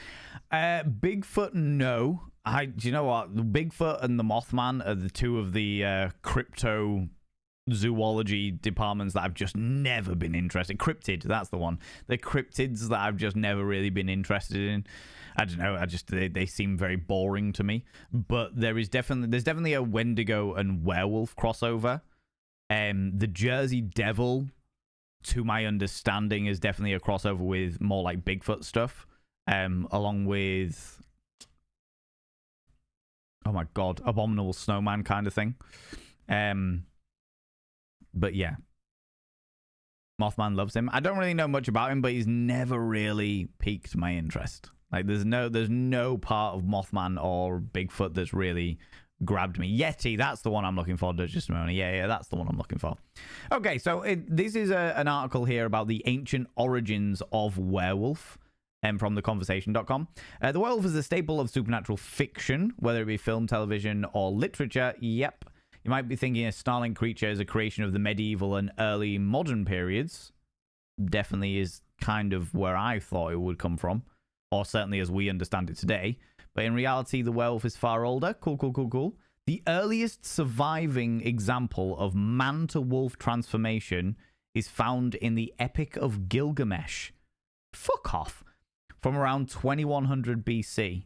Bigfoot, no. Do you know what? The Bigfoot and the Mothman are the two of the crypto zoology departments that I've just never been interested in. Cryptid, that's the one. The cryptids that I've just never really been interested in. I don't know. They seem very boring to me. But there's definitely a Wendigo and werewolf crossover. The Jersey Devil, to my understanding, is definitely a crossover with more like Bigfoot stuff. Along with, oh my god, Abominable Snowman kind of thing. But yeah, Mothman loves him. I don't really know much about him, but he's never really piqued my interest. Like there's no part of Mothman or Bigfoot that's really grabbed me. Yeti, that's the one I'm looking for. Just a moment. Yeah, that's the one I'm looking for. Okay, so this is an article here about the ancient origins of werewolf. From theconversation.com. The werewolf is a staple of supernatural fiction, whether it be film, television, or literature. Yep. You might be thinking a snarling creature is a creation of the medieval and early modern periods. Definitely is kind of where I thought it would come from, or certainly as we understand it today. But in reality, the werewolf is far older. Cool. The earliest surviving example of man-to-wolf transformation is found in the Epic of Gilgamesh. Fuck off. From around 2100 BC.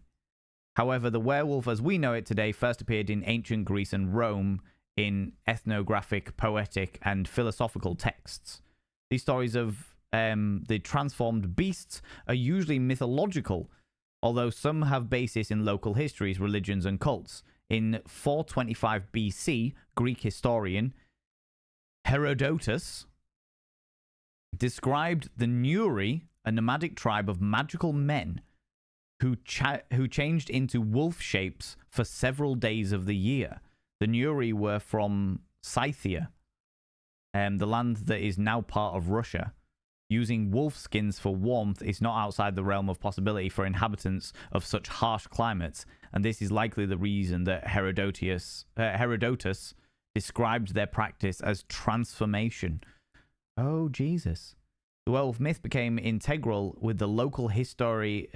However, the werewolf as we know it today first appeared in ancient Greece and Rome in ethnographic, poetic, and philosophical texts. These stories of the transformed beasts are usually mythological, although some have basis in local histories, religions, and cults. In 425 BC, Greek historian Herodotus described the Nuri, a nomadic tribe of magical men who changed into wolf shapes for several days of the year. The Nuri were from Scythia, the land that is now part of Russia. Using wolf skins for warmth is not outside the realm of possibility for inhabitants of such harsh climates, and this is likely the reason that Herodotus described their practice as transformation. Oh, Jesus. The werewolf myth became integral with the local history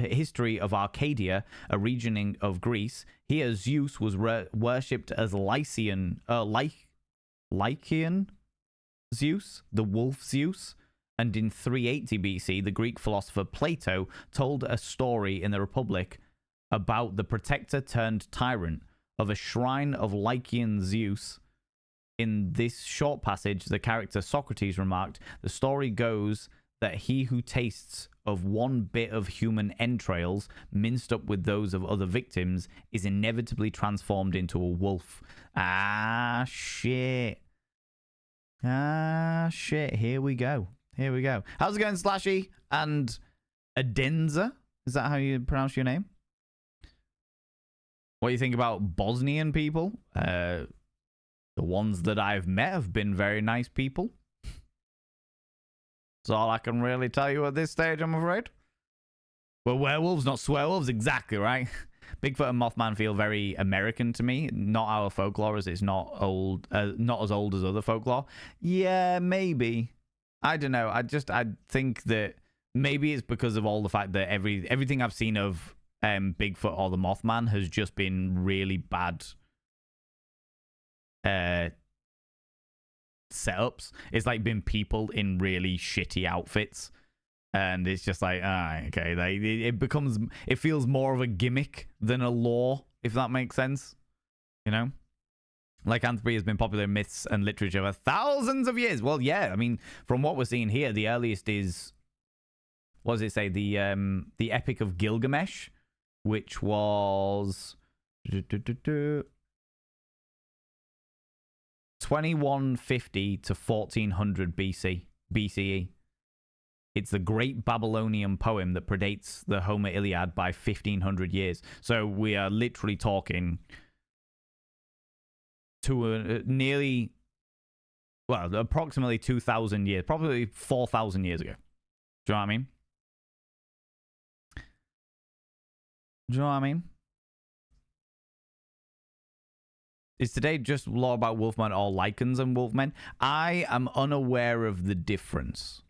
of Arcadia, a region of Greece. Here, Zeus was worshipped as Lycian Zeus, the wolf Zeus. And in 380 BC, the Greek philosopher Plato told a story in the Republic about the protector turned tyrant of a shrine of Lycian Zeus. In this short passage, the character Socrates remarked, "The story goes that he who tastes of one bit of human entrails minced up with those of other victims is inevitably transformed into a wolf." Ah, shit. Here we go. How's it going, Slashy? And Adenza? Is that how you pronounce your name? What do you think about Bosnian people? The ones that I've met have been very nice people. That's all I can really tell you at this stage, I'm afraid. Well, werewolves, not swearwolves. Exactly, right? Bigfoot and Mothman feel very American to me. Not our folklore, as it's not as old as other folklore. Yeah, maybe. I don't know. I think that maybe it's because of all the fact that everything I've seen of Bigfoot or the Mothman has just been really bad setups. It's like been people in really shitty outfits, and it's just like, okay, it feels more of a gimmick than a lore, if that makes sense, you know. Lycanthropy has been popular in myths and literature for thousands of years. Well, yeah, I mean, from what we're seeing here, the earliest is, what does it say? The Epic of Gilgamesh, which was 2150 to 1400 BC. BCE. It's the great Babylonian poem that predates the Homer Iliad by 1,500 years. So we are literally talking to nearly, well, approximately 2,000 years, probably 4,000 years ago. Do you know what I mean? Do you know what I mean? Is today just lore about wolfmen or lichens and wolfmen? I am unaware of the difference.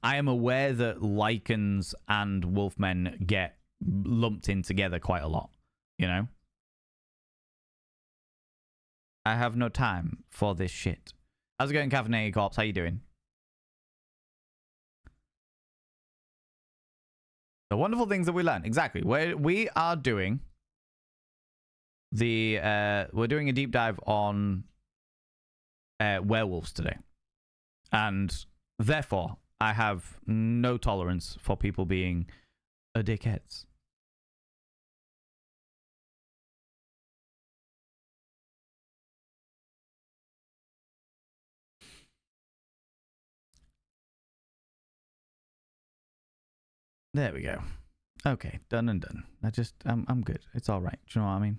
I am aware that lichens and wolfmen get lumped in together quite a lot, you know? I have no time for this shit. How's it going, Caffeinated Corpse? How you doing? The wonderful things that we learn. Exactly. We are doing the we're doing a deep dive on werewolves today. And therefore, I have no tolerance for people being a dickheads. There we go. Okay, done and done. I'm good. It's all right. Do you know what I mean?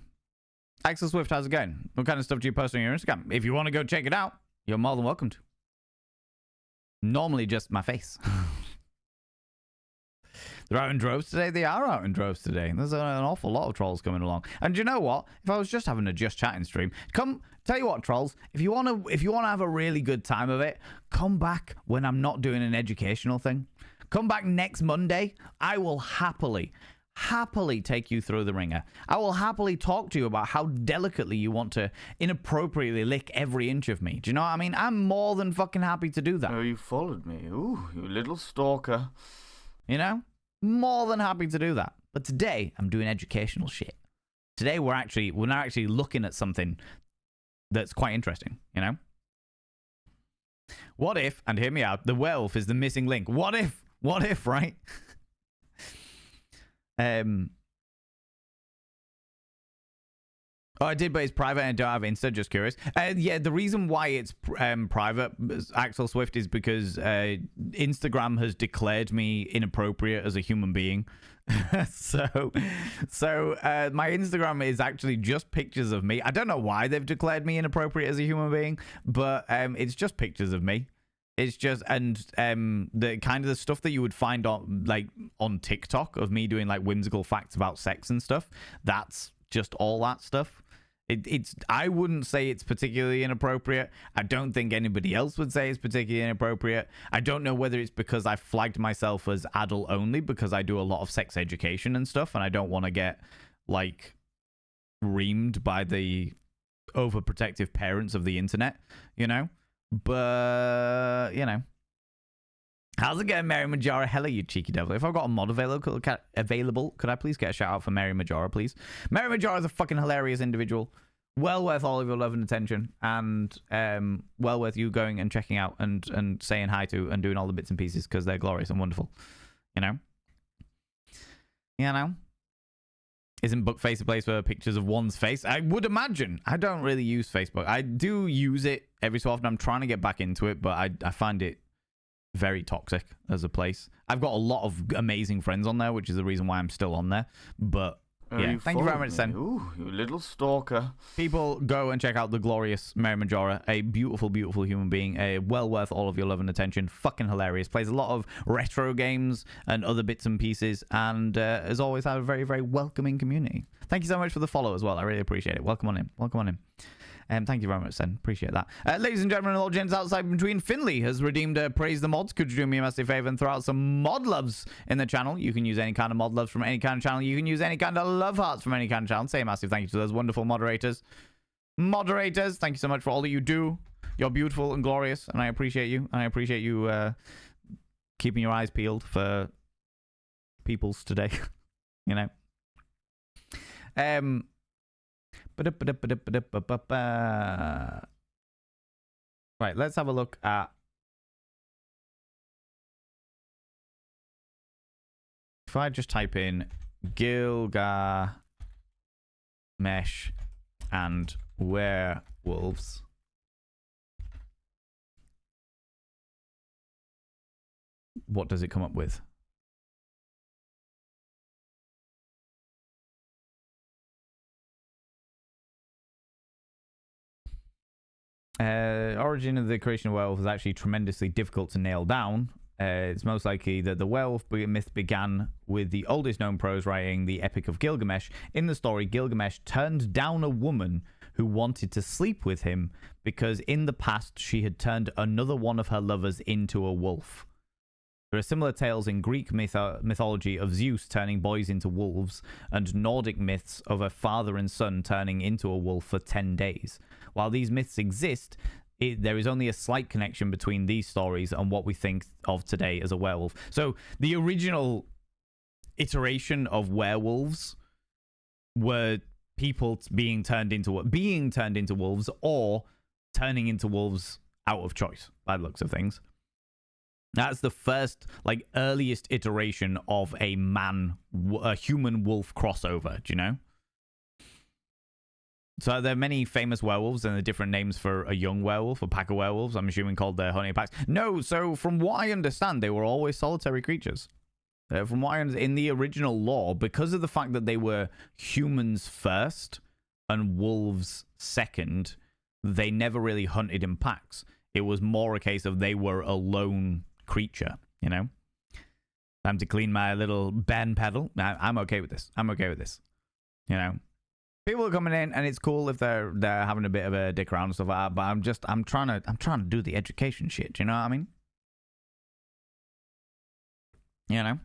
Axel Swift, how's it going? What kind of stuff do you post on your Instagram? If you want to go check it out, you're more than welcome to. Normally just my face. They're out in droves today. They are out in droves today. There's an awful lot of trolls coming along. And you know what? If I was just having a just chatting stream, tell you what, trolls. If you want to have a really good time of it, come back when I'm not doing an educational thing. Come back next Monday. I will happily take you through the ringer. I will happily talk to you about how delicately you want to inappropriately lick every inch of me. Do you know what I mean? I'm more than fucking happy to do that. Oh, you followed me. Ooh, you little stalker. You know? More than happy to do that. But today, I'm doing educational shit. Today, we're now actually looking at something that's quite interesting, you know? What if, and hear me out, the werewolf is the missing link? What if, right? Oh, I did, but it's private and I don't have Insta, just curious. Yeah, the reason why it's private, Axel Swift, is because Instagram has declared me inappropriate as a human being. so my Instagram is actually just pictures of me. I don't know why they've declared me inappropriate as a human being, but it's just pictures of me. It's just, and the kind of the stuff that you would find on TikTok of me doing like whimsical facts about sex and stuff. That's just all that stuff. I wouldn't say it's particularly inappropriate. I don't think anybody else would say it's particularly inappropriate. I don't know whether it's because I flagged myself as adult only because I do a lot of sex education and stuff, and I don't want to get like reamed by the overprotective parents of the internet, you know. But you know, how's it going, Mary Majora? Hello, you cheeky devil. If I've got a mod available, could I please get a shout out for Mary Majora, please? Mary Majora is a fucking hilarious individual. Well worth all of your love and attention, and well worth you going and checking out and saying hi to and doing all the bits and pieces because they're glorious and wonderful. You know? Isn't Bookface a place for pictures of one's face? I would imagine. I don't really use Facebook. I do use it every so often. I'm trying to get back into it, but I find it very toxic as a place. I've got a lot of amazing friends on there, which is the reason why I'm still on there. But yeah, thank you very much, Sen. Ooh, you little stalker. People, go and check out the glorious Mary Majora, a beautiful, beautiful human being, well worth all of your love and attention. Fucking hilarious. Plays a lot of retro games and other bits and pieces, and has always had a very, very welcoming community. Thank you so much for the follow as well. I really appreciate it. Welcome on in. Welcome on in. Thank you very much, Sen. Appreciate that. Ladies and gentlemen, all gents outside between, Finley has redeemed Praise the Mods. Could you do me a massive favor and throw out some mod loves in the channel? You can use any kind of mod loves from any kind of channel. You can use any kind of love hearts from any kind of channel. Say a massive thank you to those wonderful moderators. Moderators, thank you so much for all that you do. You're beautiful and glorious, and I appreciate you. And I appreciate you keeping your eyes peeled for peoples today. You know? Right, let's have a look at, if I just type in Gilgamesh and werewolves. what does it come up with? Origin of the creation of werewolf is actually tremendously difficult to nail down. It's most likely that the werewolf myth began with the oldest known prose writing, the Epic of Gilgamesh. In the story, Gilgamesh turned down a woman who wanted to sleep with him because in the past she had turned another one of her lovers into a wolf. There are similar tales in Greek mythology of Zeus turning boys into wolves, and Nordic myths of a father and son turning into a wolf for 10 days. While these myths exist, there is only a slight connection between these stories and what we think of today as a werewolf. So the original iteration of werewolves were people being turned into wolves or turning into wolves out of choice, by the looks of things. That's the first, like, earliest iteration of a human wolf crossover, do you know? So there are many famous werewolves and the different names for a young werewolf, a pack of werewolves, I'm assuming called the honey packs. No, so from what I understand, they were always solitary creatures. From what I understand, in the original lore, because of the fact that they were humans first and wolves second, they never really hunted in packs. It was more a case of they were a lone creature, you know? Time to clean my little band pedal. I'm okay with this. You know? People are coming in and it's cool if they're having a bit of a dick around and stuff like that, but I'm trying to do the education shit, do you know what I mean? You know?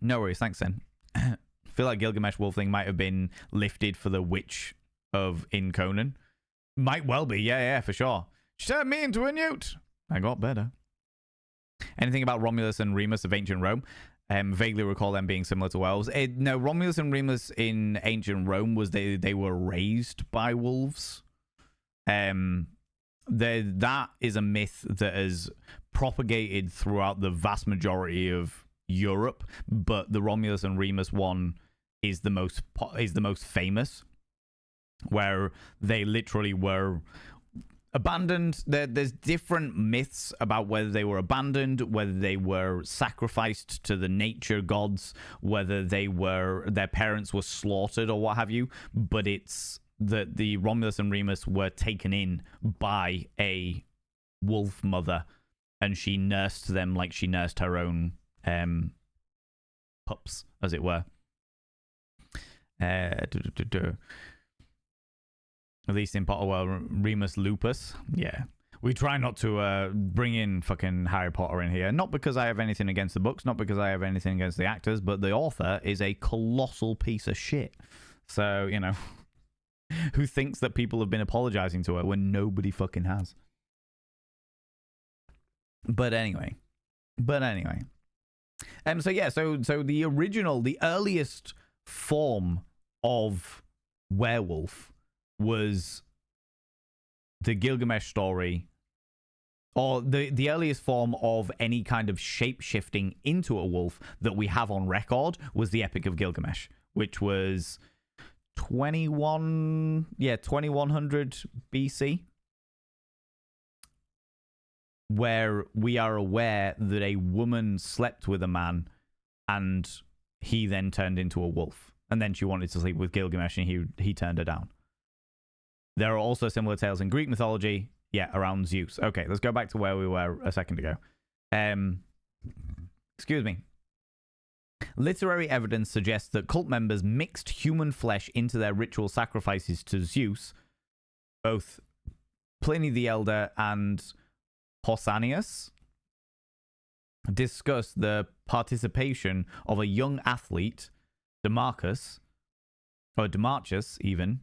No worries, thanks then. I feel like Gilgamesh wolf thing might have been lifted for the witch in Conan. Might well be, yeah, for sure. She turned me into a newt. I got better. Anything about Romulus and Remus of ancient Rome? Vaguely recall them being similar to werewolves. No, Romulus and Remus in ancient Rome was they were raised by wolves. That is a myth that has propagated throughout the vast majority of Europe, but the Romulus and Remus one is the most famous, where they literally were abandoned. There's different myths about whether they were abandoned, whether they were sacrificed to the nature gods, whether their parents were slaughtered or what have you. But it's that the Romulus and Remus were taken in by a wolf mother, and she nursed them like she nursed her own pups, as it were. At least in Potter, well, Remus Lupus. Yeah. We try not to bring in fucking Harry Potter in here. Not because I have anything against the books, not because I have anything against the actors, but the author is a colossal piece of shit. So, you know, who thinks that people have been apologizing to her when nobody fucking has? But anyway. So yeah, so the earliest form of werewolf was the Gilgamesh story, or the earliest form of any kind of shape-shifting into a wolf that we have on record was the Epic of Gilgamesh, which was 2100 BC, where we are aware that a woman slept with a man and he then turned into a wolf, and then she wanted to sleep with Gilgamesh and he turned her down. There are also similar tales in Greek mythology, around Zeus. Okay, let's go back to where we were a second ago. Excuse me. Literary evidence suggests that cult members mixed human flesh into their ritual sacrifices to Zeus. Both Pliny the Elder and Pausanias discuss the participation of a young athlete, Demarchus even,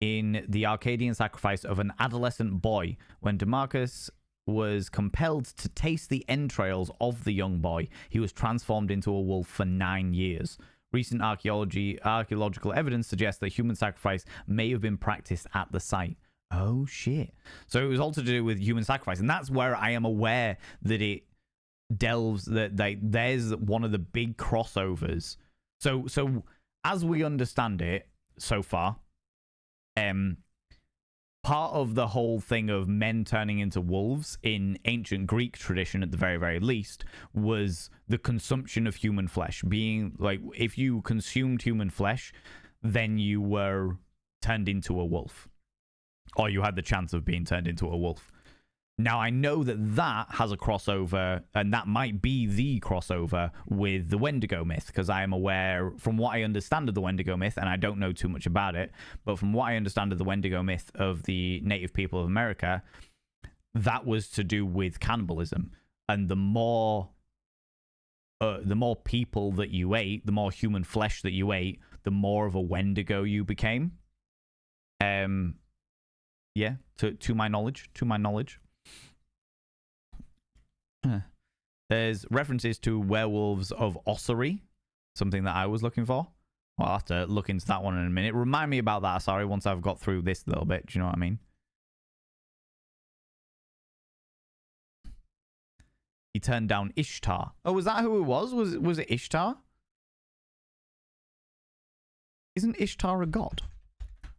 in the Arcadian sacrifice of an adolescent boy. When Demarchus was compelled to taste the entrails of the young boy, he was transformed into a wolf for 9 years. Recent archaeological evidence suggests that human sacrifice may have been practiced at the site. Oh, shit. So it was all to do with human sacrifice. And that's where I am aware that it delves, that there's one of the big crossovers. So as we understand it so far, part of the whole thing of men turning into wolves in ancient Greek tradition, at the very, very least, was the consumption of human flesh. Being like, if you consumed human flesh, then you were turned into a wolf, or you had the chance of being turned into a wolf. Now, I know that that has a crossover, and that might be the crossover with the Wendigo myth, because I am aware, from what I understand of the Wendigo myth, and I don't know too much about it, but from what I understand of the Wendigo myth of the native people of America, that was to do with cannibalism. And the more people that you ate, the more human flesh that you ate, the more of a Wendigo you became. Yeah, to my knowledge. There's references to werewolves of Ossuary, something that I was looking for. I'll have to look into that one in a minute. Remind me about that, sorry, once I've got through this little bit. Do you know what I mean? He turned down Ishtar. Oh, was that who it was? Was it Ishtar? Isn't Ishtar a god?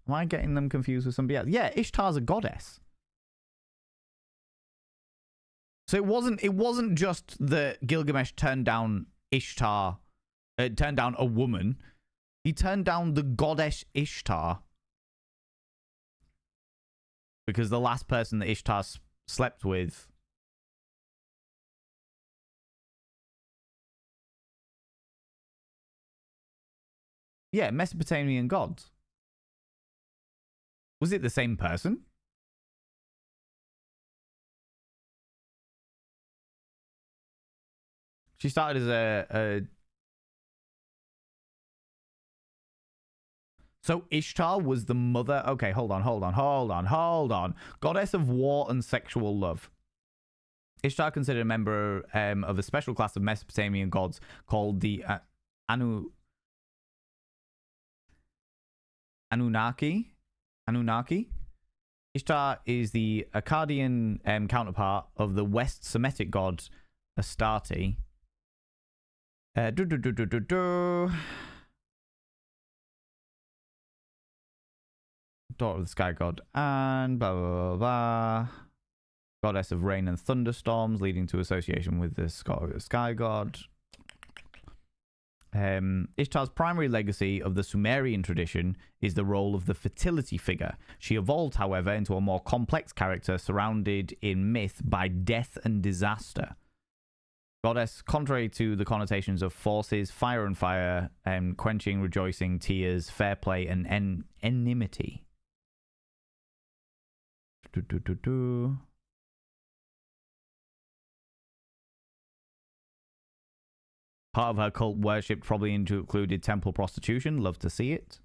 Am I getting them confused with somebody else? Yeah, Ishtar's a goddess. So it wasn't just that Gilgamesh turned down Ishtar, turned down a woman. He turned down the goddess Ishtar because the last person that Ishtar slept with Mesopotamian gods. Was it the same person? She started as a... So Ishtar was the mother... Okay, hold on. Goddess of war and sexual love. Ishtar considered a member of a special class of Mesopotamian gods called the Anunnaki. Ishtar is the Akkadian counterpart of the West Semitic god Astarte. Daughter of the sky god, and blah blah blah blah. Goddess of rain and thunderstorms, leading to association with the sky god. Ishtar's primary legacy of the Sumerian tradition is the role of the fertility figure. She evolved, however, into a more complex character surrounded in myth by death and disaster. Goddess, contrary to the connotations of forces, fire and fire, quenching, rejoicing, tears, fair play, and enmity. Part of her cult worship probably included temple prostitution. Love to see it.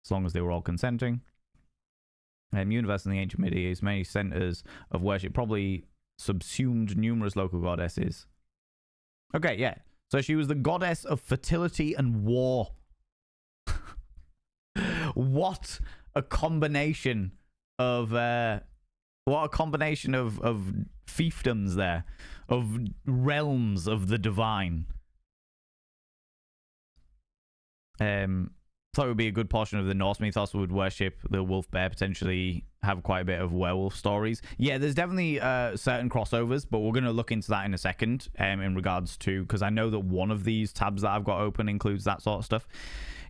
As long as they were all consenting. Universe in the ancient Middle East, many centers of worship probably subsumed numerous local goddesses. Okay, yeah. So she was the goddess of fertility and war. What a combination of fiefdoms there, of realms of the divine. Thought it would be a good portion of the Norse mythos would worship the wolf bear, potentially have quite a bit of werewolf stories. Yeah, there's definitely certain crossovers, but we're going to look into that in a second in regards to, because I know that one of these tabs that I've got open includes that sort of stuff.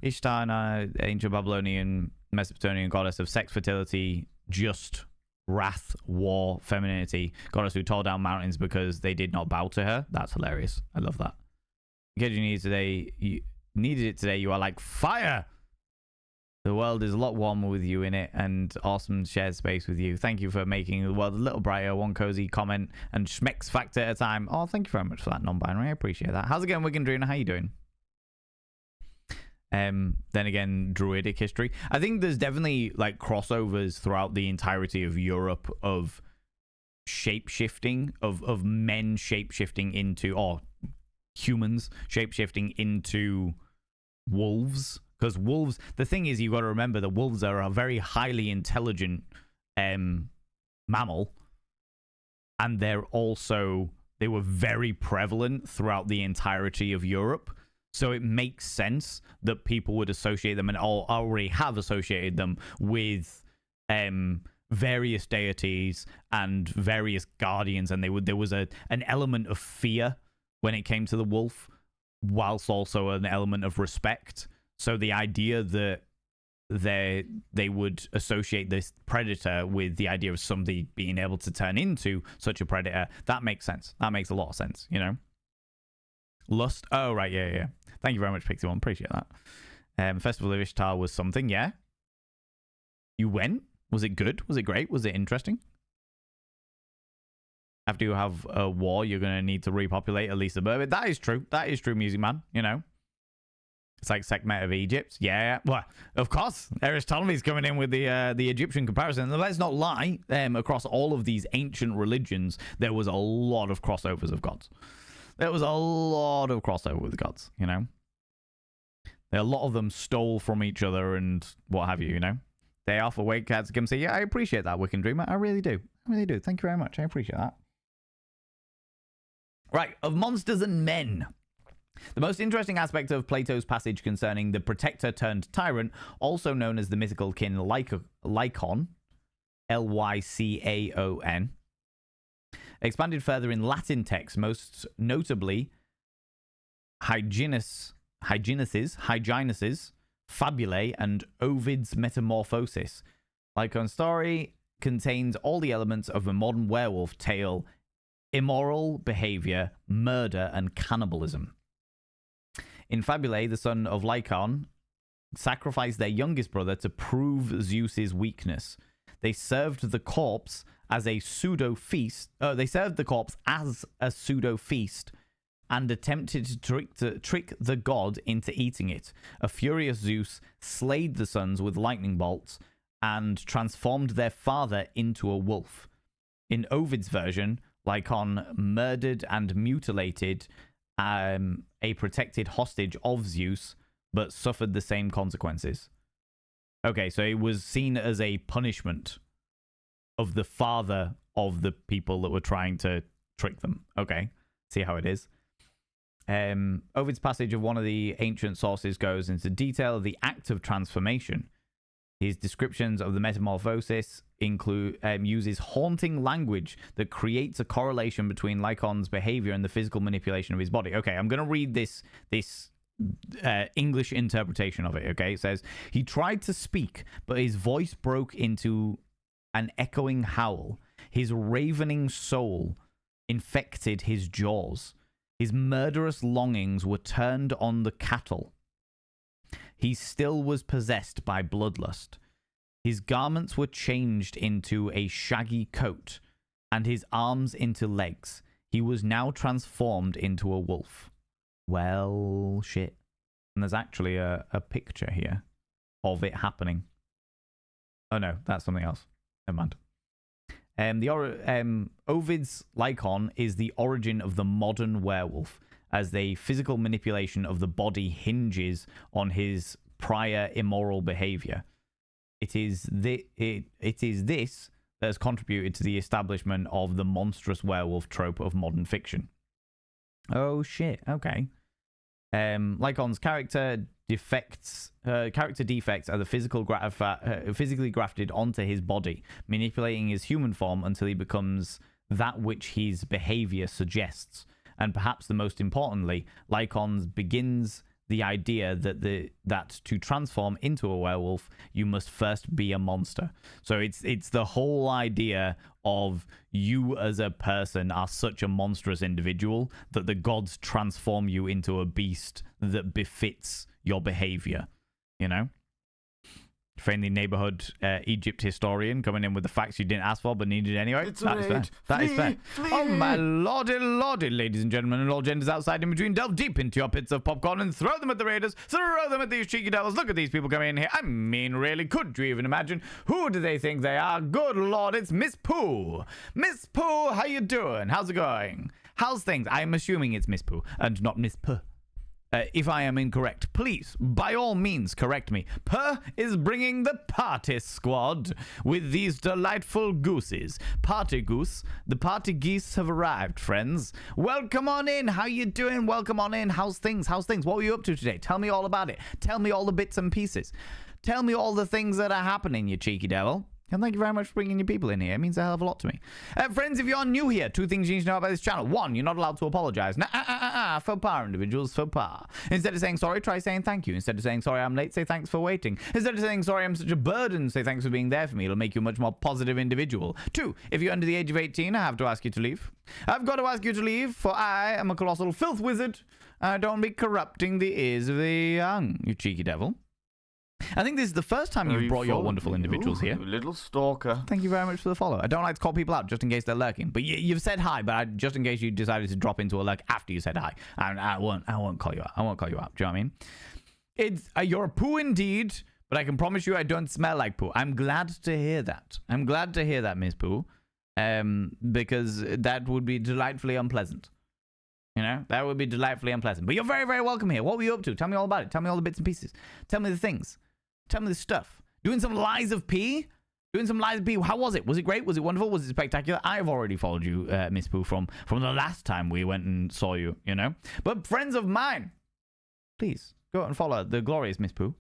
Ishtar, ancient Babylonian, Mesopotamian goddess of sex, fertility, just wrath, war, femininity, goddess who tore down mountains because they did not bow to her. That's hilarious. I love that. In case you needed it today, you are like fire. The world is a lot warmer with you in it, and awesome shared space with you. Thank you for making the world a little brighter. One cozy comment and schmecks factor at a time. Oh, thank you very much for that, non-binary. I appreciate that. How's it going, Wiggin How you doing? Then again, druidic history. I think there's definitely like crossovers throughout the entirety of Europe of shape-shifting, of men shape-shifting into, or humans shape-shifting into wolves. Because wolves, the thing is, you've got to remember that wolves are a very highly intelligent mammal. And they were very prevalent throughout the entirety of Europe. So it makes sense that people would associate them, and already have associated them with various deities and various guardians, and there was an element of fear when it came to the wolf, whilst also an element of respect. So the idea that they would associate this predator with the idea of somebody being able to turn into such a predator, that makes sense. That makes a lot of sense, you know? Lust. Oh, right. Yeah. Thank you very much, Pixie One. Appreciate that. Festival of Ishtar was something, yeah? You went? Was it good? Was it great? Was it interesting? After you have a war, you're going to need to repopulate at least a bit. That is true. That is true, Music Man, you know? It's like Sekhmet of Egypt. Yeah. Well, of course. Aristotle's coming in with the Egyptian comparison. And let's not lie. Across all of these ancient religions, there was a lot of crossovers of gods. There was a lot of crossover with gods, you know? A lot of them stole from each other and what have you, you know? Day off awake cats come say, yeah, I appreciate that, Wiccan Dreamer. I really do. I really do. Thank you very much. I appreciate that. Right. Of monsters and men. The most interesting aspect of Plato's passage concerning the protector turned tyrant, also known as the mythical kin Lycon, Lycaon, expanded further in Latin texts, most notably Hyginus's Fabulae, and Ovid's Metamorphosis. Lycon's story contains all the elements of a modern werewolf tale: immoral behavior, murder, and cannibalism. In Fabulae, the son of Lycon sacrificed their youngest brother to prove Zeus's weakness. They served the corpse as a pseudo feast. And attempted to trick the god into eating it. A furious Zeus slayed the sons with lightning bolts and transformed their father into a wolf. In Ovid's version, Lycon murdered and mutilated a protected hostage of Zeus, but suffered the same consequences. Okay, so it was seen as a punishment of the father of the people that were trying to trick them. Okay, see how it is. Ovid's passage of one of the ancient sources goes into detail of the act of transformation. His descriptions of the metamorphosis uses haunting language that creates a correlation between Lycon's behavior and the physical manipulation of his body. Okay, I'm going to read this English interpretation of it. Okay, it says, he tried to speak, but his voice broke into an echoing howl. His ravening soul infected his jaws. His murderous longings were turned on the cattle. He still was possessed by bloodlust. His garments were changed into a shaggy coat, and his arms into legs. He was now transformed into a wolf. Well, shit. And there's actually a picture here of it happening. Oh no, that's something else. Never mind. Ovid's Lycon is the origin of the modern werewolf, as the physical manipulation of the body hinges on his prior immoral behavior. It is this that has contributed to the establishment of the monstrous werewolf trope of modern fiction. Oh shit, okay. Lycon's character defects are the physically grafted onto his body, manipulating his human form until he becomes that which his behavior suggests. And perhaps the most importantly, Lycon begins the idea that to transform into a werewolf, you must first be a monster. So it's the whole idea of you as a person are such a monstrous individual that the gods transform you into a beast that befits your behavior, you know? Friendly neighborhood Egypt historian coming in with the facts you didn't ask for but needed anyway. That is fair. That is fair. Oh my lordy, ladies and gentlemen, and all genders outside in between, delve deep into your pits of popcorn and throw them at the raiders. Throw them at these cheeky devils. Look at these people coming in here. I mean, really, could you even imagine? Who do they think they are? Good lord, it's Miss Pooh. Miss Pooh, how you doing? How's it going? How's things? I'm assuming it's Miss Pooh and not Miss Puh. If I am incorrect, please, by all means, correct me. Per is bringing the party squad with these delightful gooses. Party goose. The party geese have arrived, friends. Welcome on in. How you doing? Welcome on in. How's things? How's things? What were you up to today? Tell me all about it. Tell me all the bits and pieces. Tell me all the things that are happening, you cheeky devil. And thank you very much for bringing your people in here. It means a hell of a lot to me. Friends, if you're new here, 2 things you need to know about this channel. 1, you're not allowed to apologize. Faux pas, individuals, faux pas. Instead of saying sorry, try saying thank you. Instead of saying sorry, I'm late, say thanks for waiting. Instead of saying sorry, I'm such a burden, say thanks for being there for me. It'll make you a much more positive individual. 2, if you're under the age of 18, I have to ask you to leave. I've got to ask you to leave, for I am a colossal filth wizard. I don't be corrupting the ears of the young, you cheeky devil. I think this is the first time you've brought your wonderful individuals here. You little stalker. Thank you very much for the follow. I don't like to call people out just in case they're lurking. But you've said hi, but just in case you decided to drop into a lurk after you said hi. I won't call you out. I won't call you out. Do you know what I mean? You're a poo indeed, but I can promise you I don't smell like poo. I'm glad to hear that. I'm glad to hear that, Miss Poo. Because that would be delightfully unpleasant. You know, that would be delightfully unpleasant. But you're very, very welcome here. What were you up to? Tell me all about it. Tell me all the bits and pieces. Tell me the things. Tell me the stuff. Doing some lies of pee? Doing some lies of pee. How was it? Was it great? Was it wonderful? Was it spectacular? I've already followed you, Miss Pooh, from the last time we went and saw you, you know? But friends of mine, please go and follow the glorious Miss Pooh.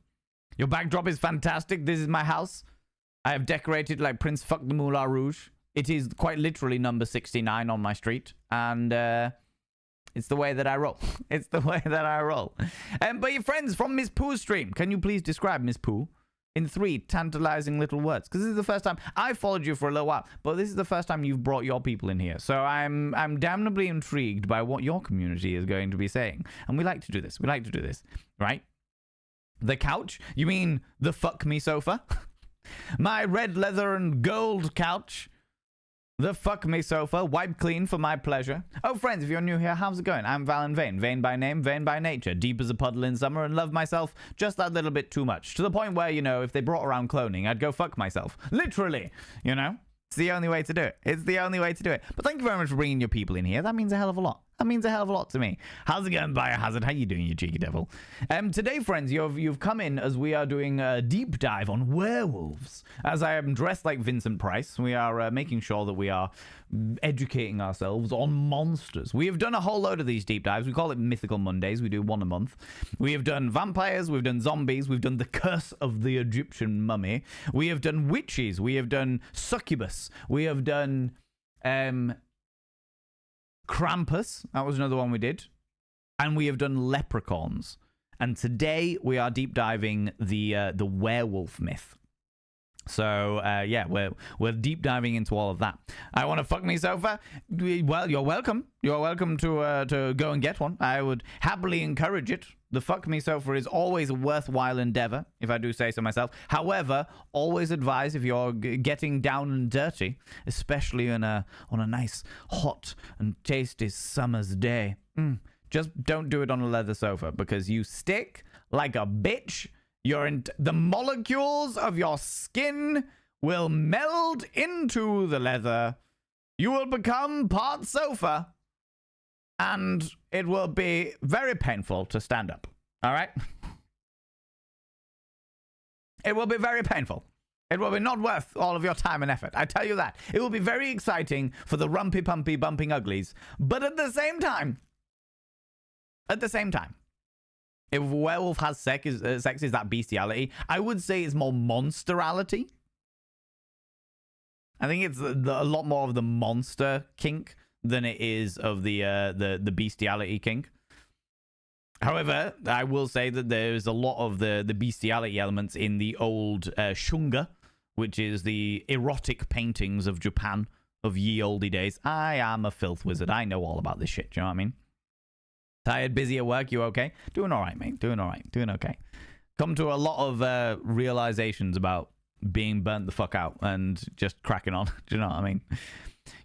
Your backdrop is fantastic. This is my house. I have decorated like Prince Fuck the Moulin Rouge. It is quite literally number 69 on my street. And, it's the way that I roll. It's the way that I roll. But your friends from Miss Pooh's stream, can you please describe Miss Pooh in 3 tantalizing little words? Because this is the first time I followed you for a little while, but this is the first time you've brought your people in here. So I'm damnably intrigued by what your community is going to be saying. And we like to do this. We like to do this, right? The couch? You mean the fuck me sofa? My red leather and gold couch. The fuck me sofa, wiped clean for my pleasure. Oh, friends, if you're new here, how's it going? I'm Valen Vane. Vain by name, vain by nature. Deep as a puddle in summer and love myself just that little bit too much. To the point where, you know, if they brought around cloning, I'd go fuck myself. Literally, you know? It's the only way to do it. It's the only way to do it. But thank you very much for bringing your people in here. That means a hell of a lot. That means a hell of a lot to me. How's it going, Biohazard? How you doing, you cheeky devil? Today, friends, you've come in as we are doing a deep dive on werewolves. As I am dressed like Vincent Price, we are making sure that we are educating ourselves on monsters. We have done a whole load of these deep dives. We call it Mythical Mondays. We do 1 a month. We have done vampires. We've done zombies. We've done the curse of the Egyptian mummy. We have done witches. We have done succubus. We have done Krampus, that was another one we did. And we have done leprechauns. And today we are deep diving the werewolf myth. So, yeah, we're deep diving into all of that. I want to fuck me sofa. Well, you're welcome. You're welcome to go and get one. I would happily encourage it. The fuck me sofa is always a worthwhile endeavor, if I do say so myself. However, always advise if you're getting down and dirty, especially on a nice, hot and tasty summer's day. Just don't do it on a leather sofa because you stick like a bitch. The molecules of your skin will meld into the leather. You will become part sofa. And it will be very painful to stand up. All right? It will be very painful. It will be not worth all of your time and effort. I tell you that. It will be very exciting for the rumpy, pumpy, bumping uglies. But at the same time, if a werewolf has sex, is that bestiality? I would say it's more monsterality. I think it's a lot more of the monster kink than it is of the bestiality kink. However, I will say that there's a lot of the bestiality elements in the old shunga, which is the erotic paintings of Japan of ye olde days. I am a filth wizard. I know all about this shit. Do you know what I mean? Tired, busy at work, you okay? Doing all right, mate. Doing all right. Doing okay. Come to a lot of realizations about being burnt the fuck out and just cracking on. Do you know what I mean?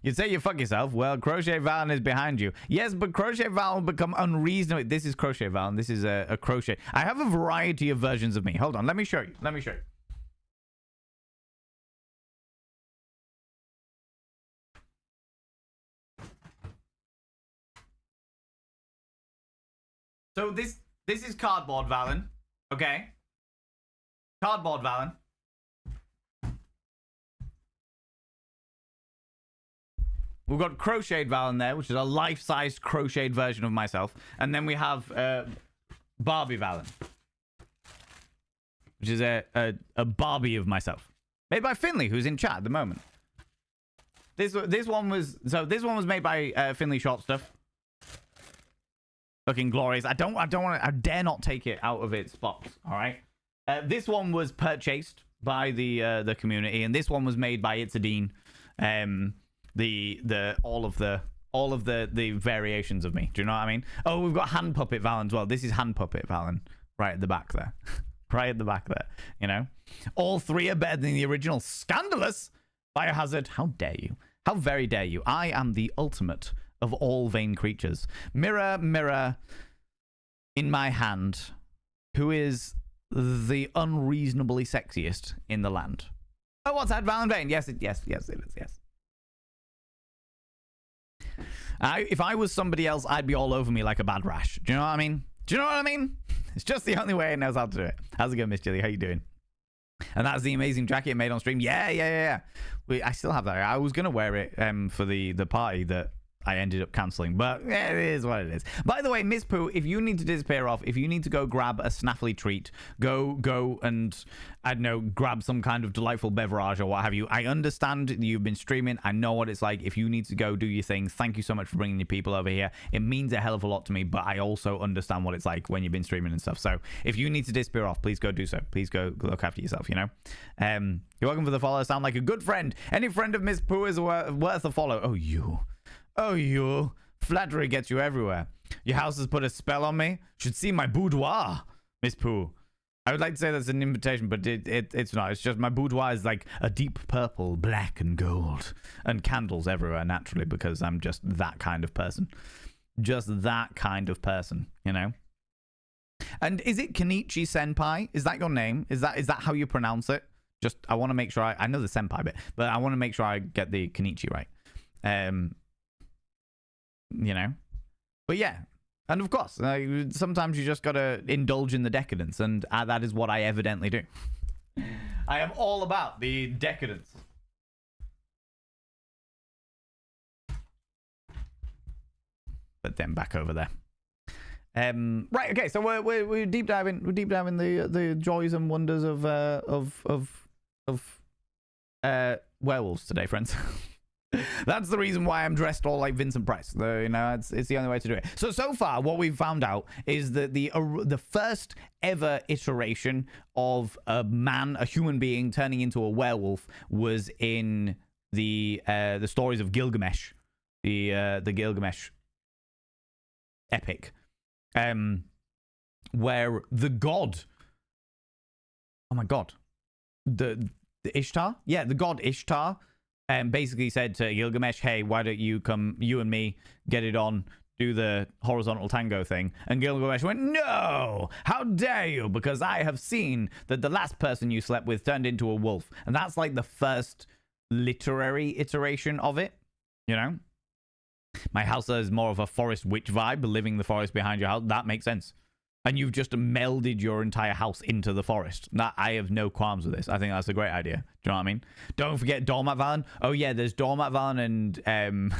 You'd say you fuck yourself. Well, Crochet Valen is behind you. Yes, but Crochet Valen will become unreasonable. This is Crochet Valen. This is a crochet. I have a variety of versions of me. Hold on. Let me show you. Let me show you. So this is cardboard Valen. Okay? Cardboard Valen. We've got crocheted Valen there, which is a life-sized crocheted version of myself. And then we have Barbie Valen, which is a Barbie of myself. Made by Finley, who's in chat at the moment. This one was made by Finley Short Stuff. Looking glorious. I dare not take it out of its box. All right. This one was purchased by the community, and this one was made by Itzadine. All of the variations of me. Do you know what I mean? Oh, we've got Hand Puppet Valen as well. This is Hand Puppet Valen right at the back there. Right at the back there. You know? All three are better than the original. Scandalous! Biohazard, how dare you? How very dare you? I am the ultimate of all vain creatures. Mirror, mirror in my hand, who is the unreasonably sexiest in the land? Oh, what's that, Valentine? Yes, it is. Yes. If I was somebody else, I'd be all over me like a bad rash. Do you know what I mean? It's just the only way it knows how to do it. How's it going, Miss Jilly? How you doing? And that's the amazing jacket made on stream. Yeah. I still have that. I was going to wear it for the party that I ended up cancelling, but yeah, it is what it is. By the way, Miss Pooh, if you need to disappear off, if you need to go grab a snaffly treat, go and, I don't know, grab some kind of delightful beverage or what have you. I understand you've been streaming. I know what it's like. If you need to go do your thing, thank you so much for bringing your people over here. It means a hell of a lot to me, but I also understand what it's like when you've been streaming and stuff. So if you need to disappear off, please go do so. Please go look after yourself, you know? You're welcome for the follow. Sound like a good friend. Any friend of Miss Pooh is worth a follow. Oh, you. Flattery gets you everywhere. Your house has put a spell on me. Should see my boudoir, Miss Pooh. I would like to say that's an invitation, but it's not. It's just my boudoir is like a deep purple, black and gold. And candles everywhere, naturally, because I'm just that kind of person. Just that kind of person, you know? And is it Kenichi Senpai? Is that your name? Is that how you pronounce it? Just, I want to make sure I know the Senpai bit, but I want to make sure I get the Kenichi right. You know, but yeah, and of course sometimes you just gotta indulge in the decadence, and that is what I evidently do. I am all about the decadence. But then back over there. Right, okay, so we're deep diving the joys and wonders of werewolves today, friends. That's the reason why I'm dressed all like Vincent Price. You know, it's the only way to do it. So far, what we've found out is that the first ever iteration of a human being turning into a werewolf was in the stories of Gilgamesh, the Gilgamesh epic, where the god, oh my god, the Ishtar, yeah, the god Ishtar. Basically said to Gilgamesh, hey, why don't you come, you and me, get it on, do the horizontal tango thing. And Gilgamesh went, no, how dare you, because I have seen that the last person you slept with turned into a wolf. And that's like the first literary iteration of it, you know? My house is more of a forest witch vibe, living the forest behind your house. That makes sense. And you've just melded your entire house into the forest. I have no qualms with this. I think that's a great idea. Do you know what I mean? Don't forget Doormat Valen. Oh yeah, there's Doormat Valen and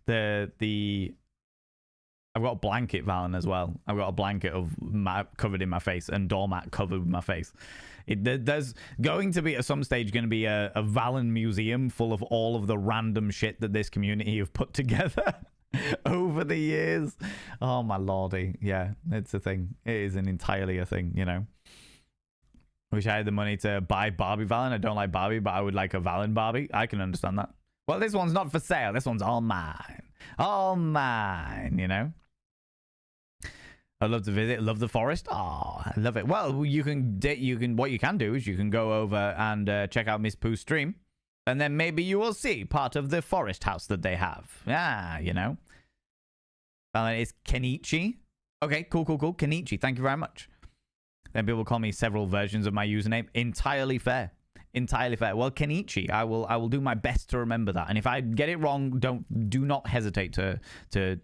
the I've got a blanket Valen as well. I've got a blanket of covered in my face and Doormat covered with my face. There's going to be at some stage going to be a Valen museum full of all of the random shit that this community have put together. Over the years. Oh my lordy. Yeah, it's a thing. It is entirely a thing, you know. Wish I had the money to buy Barbie Valen. I don't like Barbie, but I would like a Valen Barbie. I can understand that. Well, this one's not for sale. This one's all mine. All mine, you know. I'd love to visit. Love the forest. Oh, I love it. Well, what you can do is you can go over and check out Miss Pooh's stream. And then maybe you will see part of the forest house that they have. Yeah, you know. It's Kenichi. Okay, cool. Kenichi, thank you very much. Then people call me several versions of my username. Entirely fair. Well, Kenichi, I will do my best to remember that. And if I get it wrong, do not hesitate to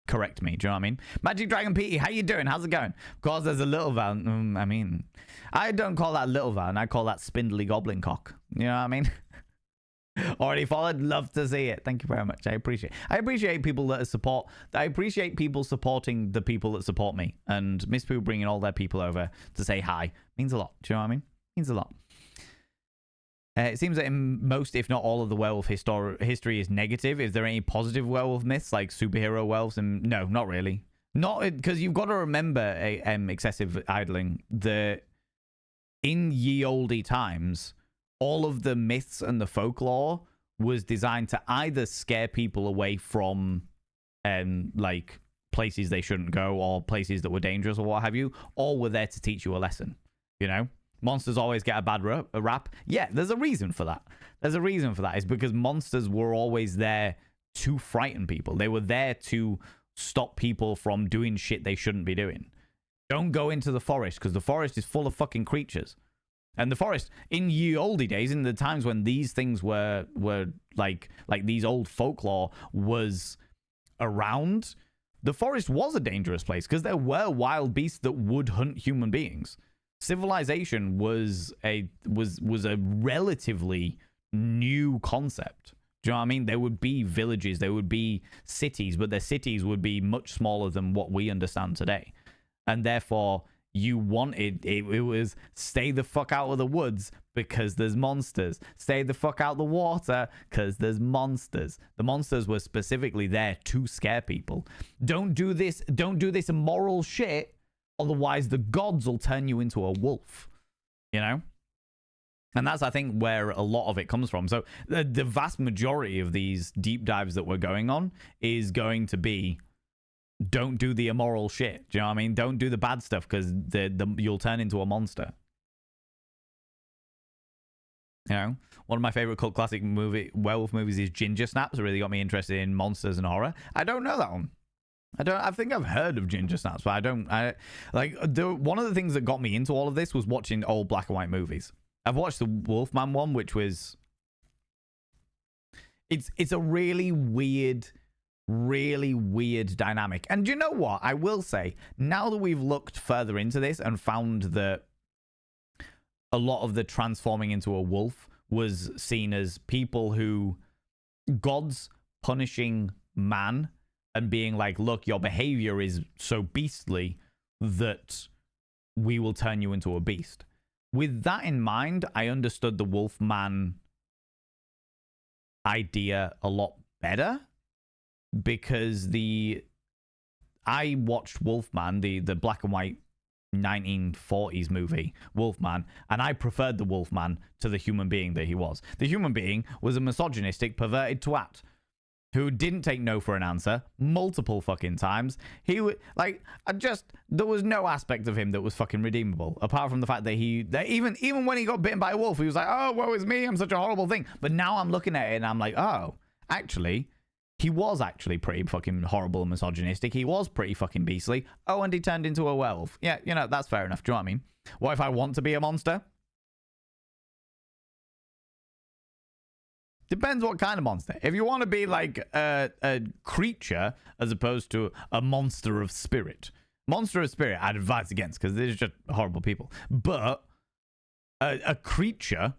correct me. Do you know what I mean? Magic Dragon Petey, how you doing? How's it going? Of course, there's a little Val. I mean, I don't call that little Val. I call that spindly goblin cock. You know what I mean? Already followed. Love to see it. Thank you very much. I appreciate people that support. I appreciate people supporting the people that support me. And Miss Pooh bringing all their people over to say hi means a lot. Do you know what I mean? Means a lot. It seems that in most, if not all, of the werewolf history is negative. Is there any positive werewolf myths like superhero werewolves? And no, not really. Not because you've got to remember excessive idling. In ye olde times, all of the myths and the folklore was designed to either scare people away from like places they shouldn't go or places that were dangerous or what have you, or were there to teach you a lesson. You know, monsters always get a bad rap. Yeah, there's a reason for that. There's a reason for that. It's because monsters were always there to frighten people. They were there to stop people from doing shit they shouldn't be doing. Don't go into the forest because the forest is full of fucking creatures. And the forest in ye olde days, in the times when these things were like these old folklore was around, the forest was a dangerous place because there were wild beasts that would hunt human beings. Civilization was a relatively new concept. Do you know what I mean? There would be villages, there would be cities, but their cities would be much smaller than what we understand today. And therefore, you wanted, it was stay the fuck out of the woods because there's monsters. Stay the fuck out of the water because there's monsters. The monsters were specifically there to scare people. Don't do this immoral shit, otherwise the gods will turn you into a wolf. You know? And that's, I think, where a lot of it comes from. So the vast majority of these deep dives that we're going on is going to be, don't do the immoral shit. Do you know what I mean? Don't do the bad stuff because you'll turn into a monster. You know, one of my favorite cult classic werewolf movies is Ginger Snaps. It really got me interested in monsters and horror. I don't know that one. I think I've heard of Ginger Snaps, but one of the things that got me into all of this was watching old black and white movies. I've watched the Wolfman one, which was, it's a really weird dynamic. And you know what? I will say, now that we've looked further into this and found that a lot of the transforming into a wolf was seen as people who, gods punishing man and being like, look, your behavior is so beastly that we will turn you into a beast. With that in mind, I understood the Wolfman idea a lot better because I watched Wolfman, the black and white 1940s movie, Wolfman, and I preferred the Wolfman to the human being that he was. The human being was a misogynistic, perverted twat who didn't take no for an answer multiple fucking times. He would there was no aspect of him that was fucking redeemable, apart from the fact that even when he got bitten by a wolf, he was like, oh, woe is me, I'm such a horrible thing. But now I'm looking at it and I'm like, oh, actually, he was actually pretty fucking horrible and misogynistic. He was pretty fucking beastly. Oh, and he turned into a werewolf. Yeah, you know, that's fair enough. Do you know what I mean? What if I want to be a monster? Depends what kind of monster. If you want to be like a creature as opposed to a monster of spirit. Monster of spirit, I'd advise against because they're just horrible people. But a creature,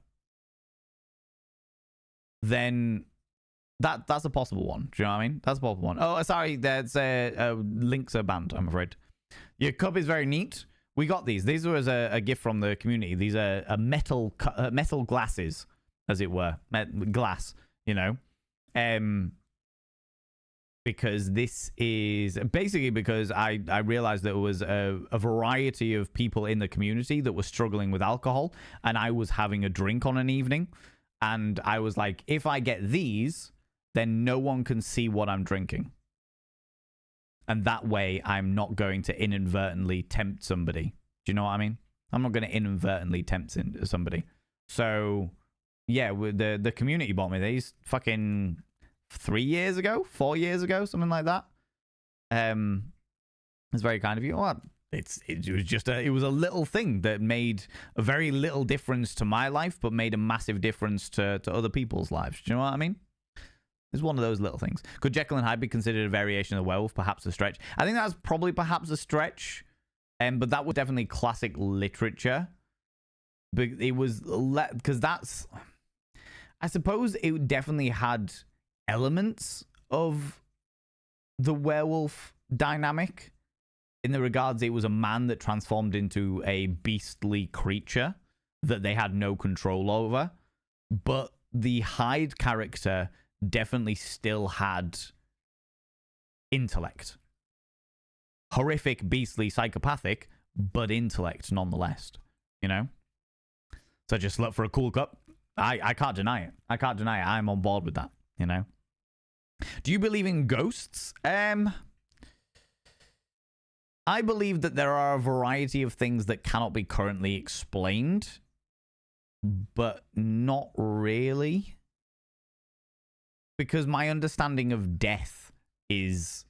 then that's a possible one. Do you know what I mean? That's a possible one. Oh, sorry, there's links are banned, I'm afraid. Your cup is very neat. We got these. These was a gift from the community. These are metal glasses, as it were, glass, you know, because this is basically because I realized there was a variety of people in the community that were struggling with alcohol, and I was having a drink on an evening, and I was like, if I get these, then no one can see what I'm drinking. And that way I'm not going to inadvertently tempt somebody. Do you know what I mean? I'm not going to inadvertently tempt somebody. So yeah, the community bought me these fucking 4 years ago, something like that. It's very kind of you. Well, it was a little thing that made a very little difference to my life, but made a massive difference to other people's lives. Do you know what I mean? It's one of those little things. Could Jekyll and Hyde be considered a variation of the werewolf? Perhaps a stretch. I think that's probably perhaps a stretch, but that was definitely classic literature. But it was because that's, I suppose it definitely had elements of the werewolf dynamic in the regards it was a man that transformed into a beastly creature that they had no control over. but the Hyde character definitely still had intellect. Horrific, beastly, psychopathic, but intellect nonetheless, you know? So just look for a cool cup. I can't deny it. I can't deny it. I'm on board with that, you know? Do you believe in ghosts? I believe that there are a variety of things that cannot be currently explained, but not really. Because my understanding of death is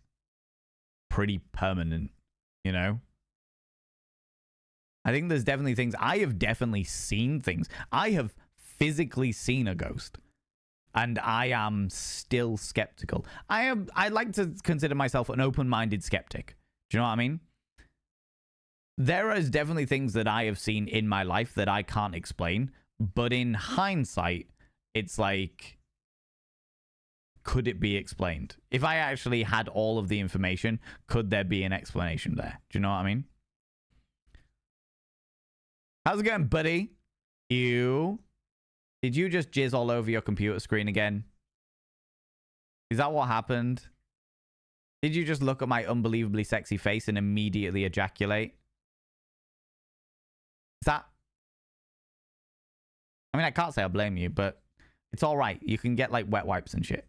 pretty permanent, you know? I think there's definitely things. I have definitely seen things. I have physically seen a ghost, and I am still skeptical. I like to consider myself an open-minded skeptic. Do you know what I mean? There is definitely things that I have seen in my life that I can't explain, but in hindsight, it's like, could it be explained? If I actually had all of the information, could there be an explanation there? Do you know what I mean? How's it going, buddy? Did you just jizz all over your computer screen again? Is that what happened? Did you just look at my unbelievably sexy face and immediately ejaculate? Is that... I mean, I can't say I blame you, but it's all right. You can get, like, wet wipes and shit.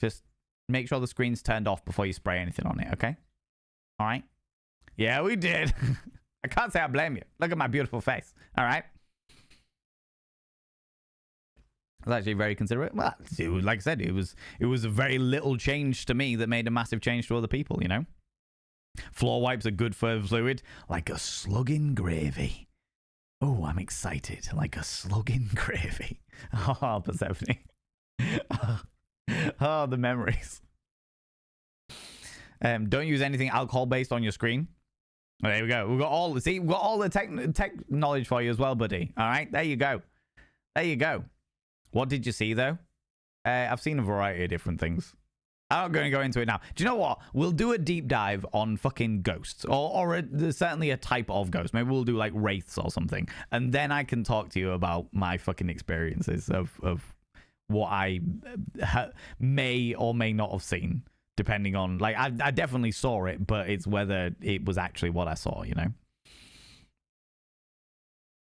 Just make sure the screen's turned off before you spray anything on it, okay? All right? Yeah, we did. I can't say I blame you. Look at my beautiful face. All right? I was actually very considerate. Well, it was, like I said, it was a very little change to me that made a massive change to other people, you know? Floor wipes are good for fluid, like a slug in gravy. Oh, I'm excited. Like a slug in gravy. Oh, Persephone. Oh, the memories. Don't use anything alcohol-based on your screen. Oh, there we go. We've got all the tech knowledge for you as well, buddy. All right, there you go. There you go. What did you see, though? I've seen a variety of different things. I'm not going to go into it now. Do you know what? We'll do a deep dive on fucking ghosts. Or there's certainly a type of ghost. Maybe we'll do, like, wraiths or something. And then I can talk to you about my fucking experiences of what I may or may not have seen. Depending on... Like, I definitely saw it, but it's whether it was actually what I saw, you know?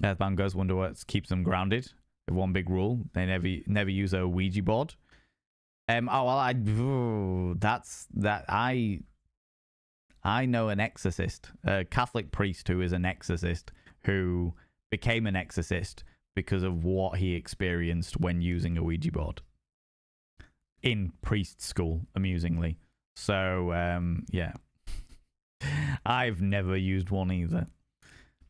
Earthbound ghosts wonder what keeps them grounded. They have one big rule. They never use a Ouija board. I know an exorcist, a Catholic priest who is an exorcist who became an exorcist because of what he experienced when using a Ouija board in priest school, amusingly. So, yeah. I've never used one either.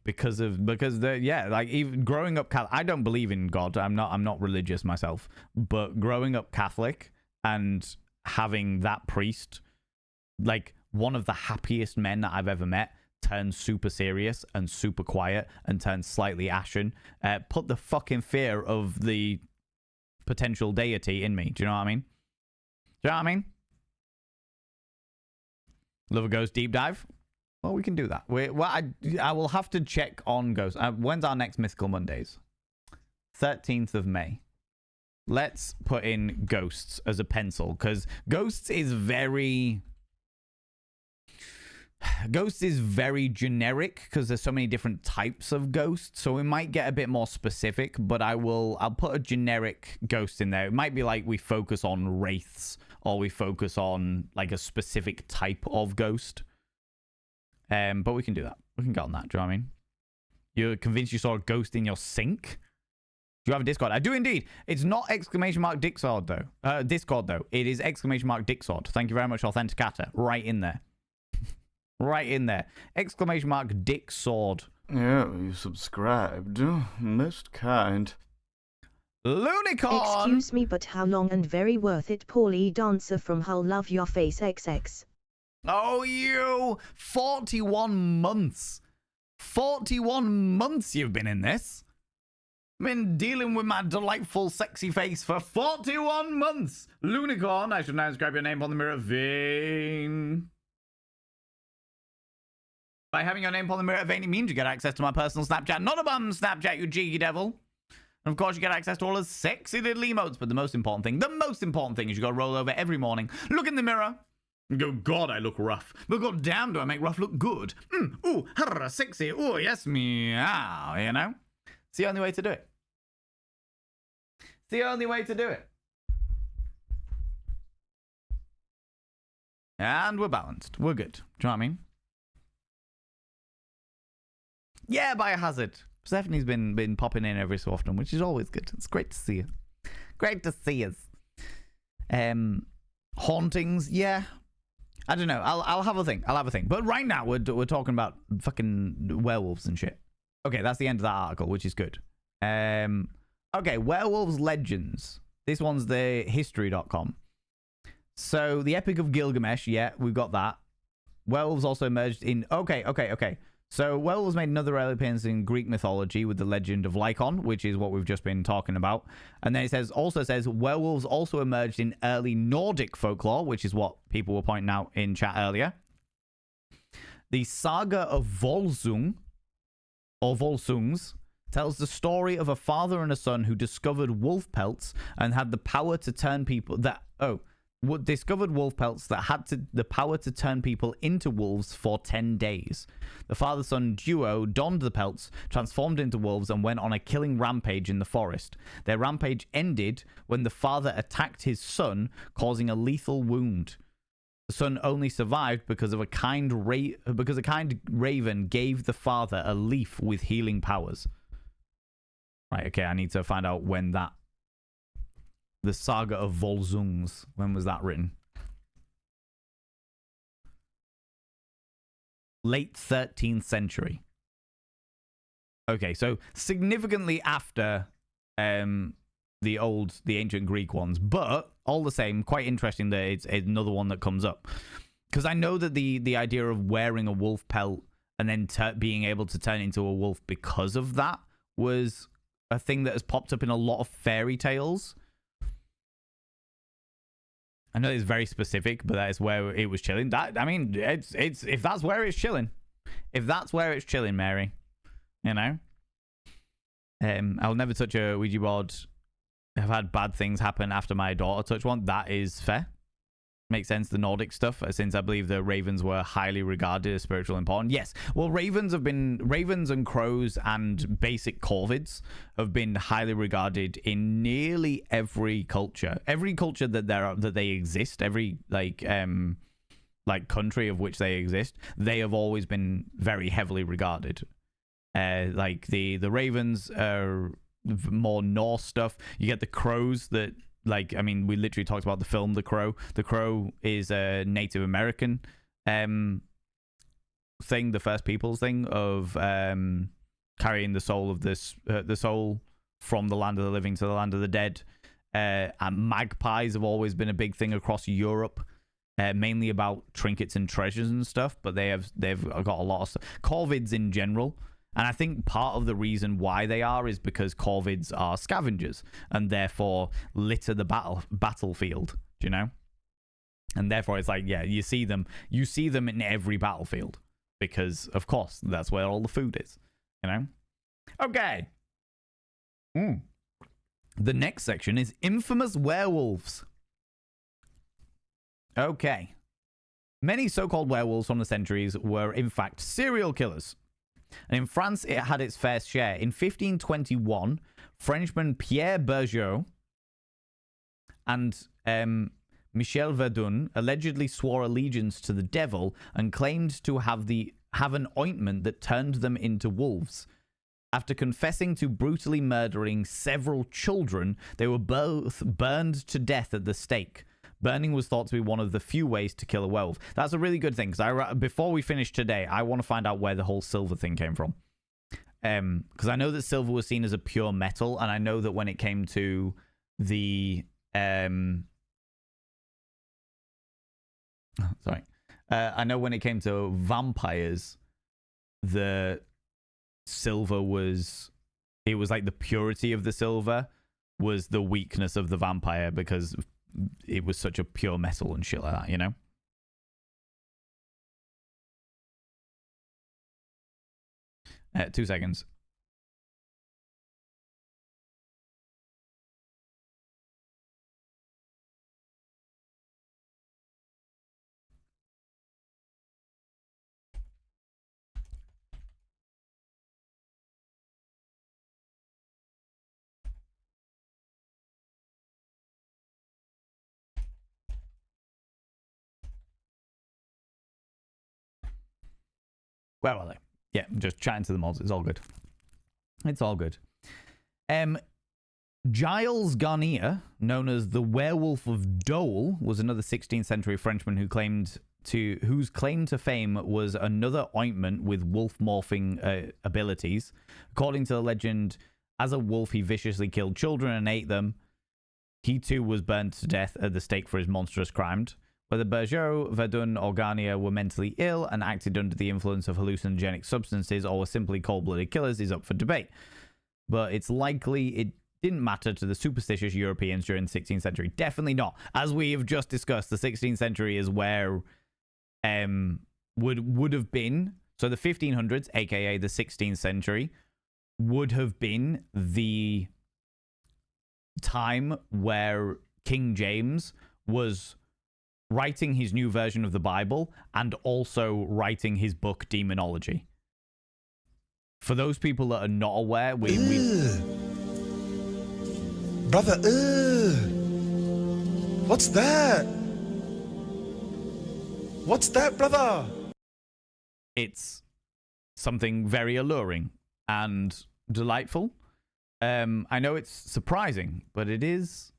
Because even growing up Catholic, I don't believe in God. I'm not religious myself, but growing up Catholic and having that priest, like, one of the happiest men that I've ever met, turned super serious and super quiet and turned slightly ashen, put the fucking fear of the potential deity in me. Do you know what I mean? Do you know what I mean? Love a ghost deep dive? Well, we can do that. I will have to check on ghosts. When's our next Mythical Mondays? 13th of May. Let's put in ghosts as a pencil, because ghosts is very generic because there's so many different types of ghosts. So we might get a bit more specific, but I'll put a generic ghost in there. It might be like we focus on wraiths or we focus on like a specific type of ghost. But we can do that. We can get on that. Do you know what I mean? You're convinced you saw a ghost in your sink? Do you have a Discord? I do indeed. It's not ! Discord though. Discord though. It is ! Dixord. Thank you very much, Authenticator. Right in there. Right in there. ! Dick Sword. Yeah, you subscribed. Most kind. Lunicorn! Excuse me, but how long and very worth it, Paulie Dancer from Hull. Love your face XX. Oh, you! 41 months. 41 months you've been in this. Been dealing with my delightful, sexy face for 41 months. Lunicorn, I should now inscribe your name on the mirror vein. By having your name on the mirror vein, it means you get access to my personal Snapchat. Not a bum Snapchat, you cheeky devil. And of course, you get access to all the sexy little emotes. But the most important thing is you got to roll over every morning, look in the mirror, and go, God, I look rough. But God damn, do I make rough look good. Ooh, harra, sexy. Ooh, yes, meow, you know? It's the only way to do it. It's the only way to do it. And we're balanced. We're good. Do you know what I mean? Yeah, Biohazard. Stephanie's been popping in every so often, which is always good. It's great to see you. Great to see us. Hauntings, yeah. I don't know. I'll have a think. But right now we're talking about fucking werewolves and shit. Okay, that's the end of that article, which is good. Okay, werewolves legends. This one's the history.com. So the Epic of Gilgamesh, yeah, we've got that. Werewolves also emerged in... Okay. So werewolves made another early appearance in Greek mythology with the legend of Lycaon, which is what we've just been talking about. And then it also says werewolves also emerged in early Nordic folklore, which is what people were pointing out in chat earlier. The saga of Volsung, or Volsungs, tells the story of a father and a son who discovered wolf pelts and had the power to turn people... discovered wolf pelts that had the power to turn people into wolves for 10 days. The father-son duo donned the pelts, transformed into wolves, and went on a killing rampage in the forest. Their rampage ended when the father attacked his son, causing a lethal wound. The son only survived because a kind raven gave the father a leaf with healing powers. Right, okay, I need to find out when that... The Saga of Volsungs. When was that written? Late 13th century. Okay, so significantly after the ancient Greek ones, but all the same, quite interesting that it's another one that comes up. Because I know that the idea of wearing a wolf pelt and then being able to turn into a wolf because of that was a thing that has popped up in a lot of fairy tales. I know it's very specific, but that is where it was chilling. It's if that's where it's chilling. If that's where it's chilling, Mary. You know? I'll never touch a Ouija board. I've had bad things happen after my daughter touched one. That is fair. Makes sense, the Nordic stuff, since I believe the ravens were highly regarded as spiritual important. Yes, well, ravens and crows and basic corvids have been highly regarded in nearly every culture. Every culture that they exist, every like country of which they exist, they have always been very heavily regarded. Like the ravens are more Norse stuff. You get the crows that... Like, I mean, we literally talked about the film The Crow. The Crow is a Native American thing, the First Peoples thing of carrying the soul of the soul from the land of the living to the land of the dead. And magpies have always been a big thing across Europe, mainly about trinkets and treasures and stuff. But they've got a lot of stuff. Corvids in general. And I think part of the reason why they are is because corvids are scavengers and therefore litter the battlefield, do you know? And therefore it's like, yeah, you see them in every battlefield because, of course, that's where all the food is, you know? Okay. The next section is infamous werewolves. Okay. Many so-called werewolves from the centuries were, in fact, serial killers. And in France, it had its fair share. In 1521, Frenchman Pierre Bergeau and Michel Verdun allegedly swore allegiance to the devil and claimed to have an ointment that turned them into wolves. After confessing to brutally murdering several children, they were both burned to death at the stake. Burning was thought to be one of the few ways to kill a werewolf. That's a really good thing, because before we finish today, I want to find out where the whole silver thing came from. Because I know that silver was seen as a pure metal, and I know that when it came to the... I know when it came to vampires, the silver was... It was like the purity of the silver was the weakness of the vampire, because... it was such a pure metal and shit like that, you know? 2 seconds. Where were they? Yeah, I'm just chatting to the mods. It's all good. It's all good. Giles Garnier, known as the Werewolf of Dole, was another 16th century Frenchman whose claim to fame was another ointment with wolf morphing abilities. According to the legend, as a wolf, he viciously killed children and ate them. He too was burned to death at the stake for his monstrous crimes. Whether Bergeau, Verdun, or Garnier were mentally ill and acted under the influence of hallucinogenic substances or were simply cold-blooded killers is up for debate. But it's likely it didn't matter to the superstitious Europeans during the 16th century. Definitely not. As we have just discussed, the 16th century is where would have been, so the 1500s, aka the 16th century, would have been the time where King James was writing his new version of the Bible and also writing his book Demonology. For those people that are not aware, we brother, what's that? What's that, brother? It's something very alluring and delightful. I know it's surprising, but it is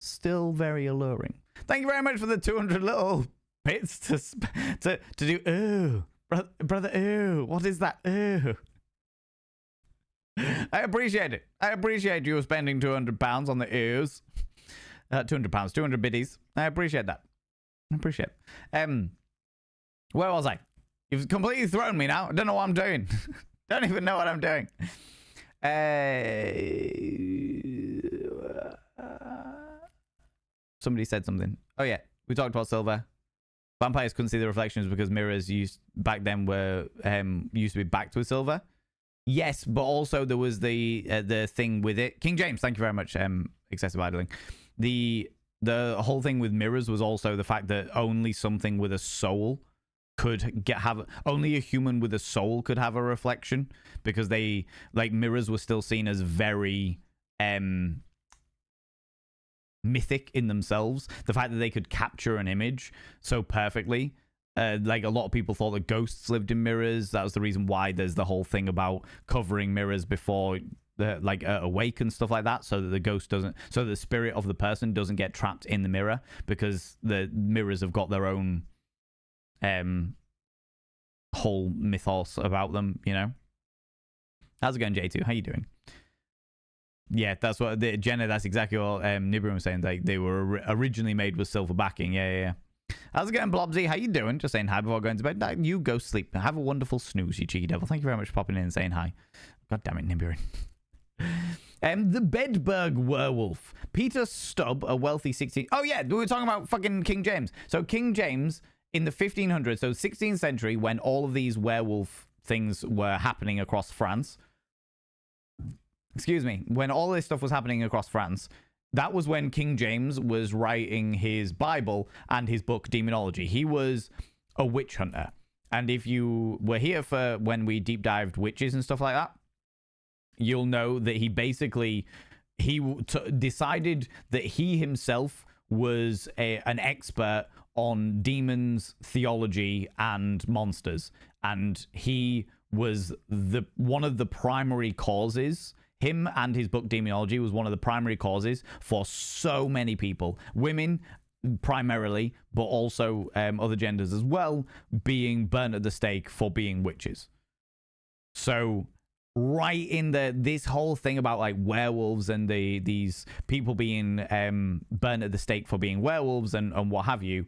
still very alluring. Thank you very much for the 200 little bits to do. Ooh, brother. Ooh, what is that? Ooh. I appreciate it. I appreciate you spending £200 on the oohs. 200 pounds, 200 biddies. I appreciate that. I appreciate it. Where was I? You've completely thrown me now. I don't know what I'm doing. Don't even know what I'm doing. Somebody said something. Oh yeah, we talked about silver. Vampires couldn't see the reflections because mirrors used back then were used to be backed with silver. Yes, but also there was the thing with it. King James, thank you very much. Excessive idling. The whole thing with mirrors was also the fact that only something with a soul could only a human with a soul could have a reflection, because they, like, mirrors were still seen as very mythic in themselves. The fact that they could capture an image so perfectly. Like, a lot of people thought that ghosts lived in mirrors. That was the reason why there's the whole thing about covering mirrors before awake and stuff like that, so that the ghost doesn't, so the spirit of the person doesn't get trapped in the mirror, because the mirrors have got their own whole mythos about them, you know. How's it going, J2? How you doing? Yeah, that's what Jenna, that's exactly what Nibiru was saying. They were originally made with silver backing. Yeah. How's it going, Blobsy? How you doing? Just saying hi before going to bed. You go sleep. Have a wonderful snooze, you cheeky devil. Thank you very much for popping in and saying hi. God damn it, Nibiru. The Bedburg Werewolf. Peter Stubb, a wealthy 16... Oh, yeah, we were talking about fucking King James. So King James, in the 1500s, so 16th century, when all of these werewolf things were happening across France... Excuse me. When all this stuff was happening across France... That was when King James was writing his Bible and his book Demonology. He was a witch hunter. And if you were here for when we deep dived witches and stuff like that, you'll know that he basically, decided that he himself was an expert on demons, theology, and monsters. And he was one of the primary causes. Him and his book Demonology was one of the primary causes for so many people, women primarily, but also other genders as well, being burnt at the stake for being witches. So right in this whole thing about like werewolves and these people being burnt at the stake for being werewolves and what have you,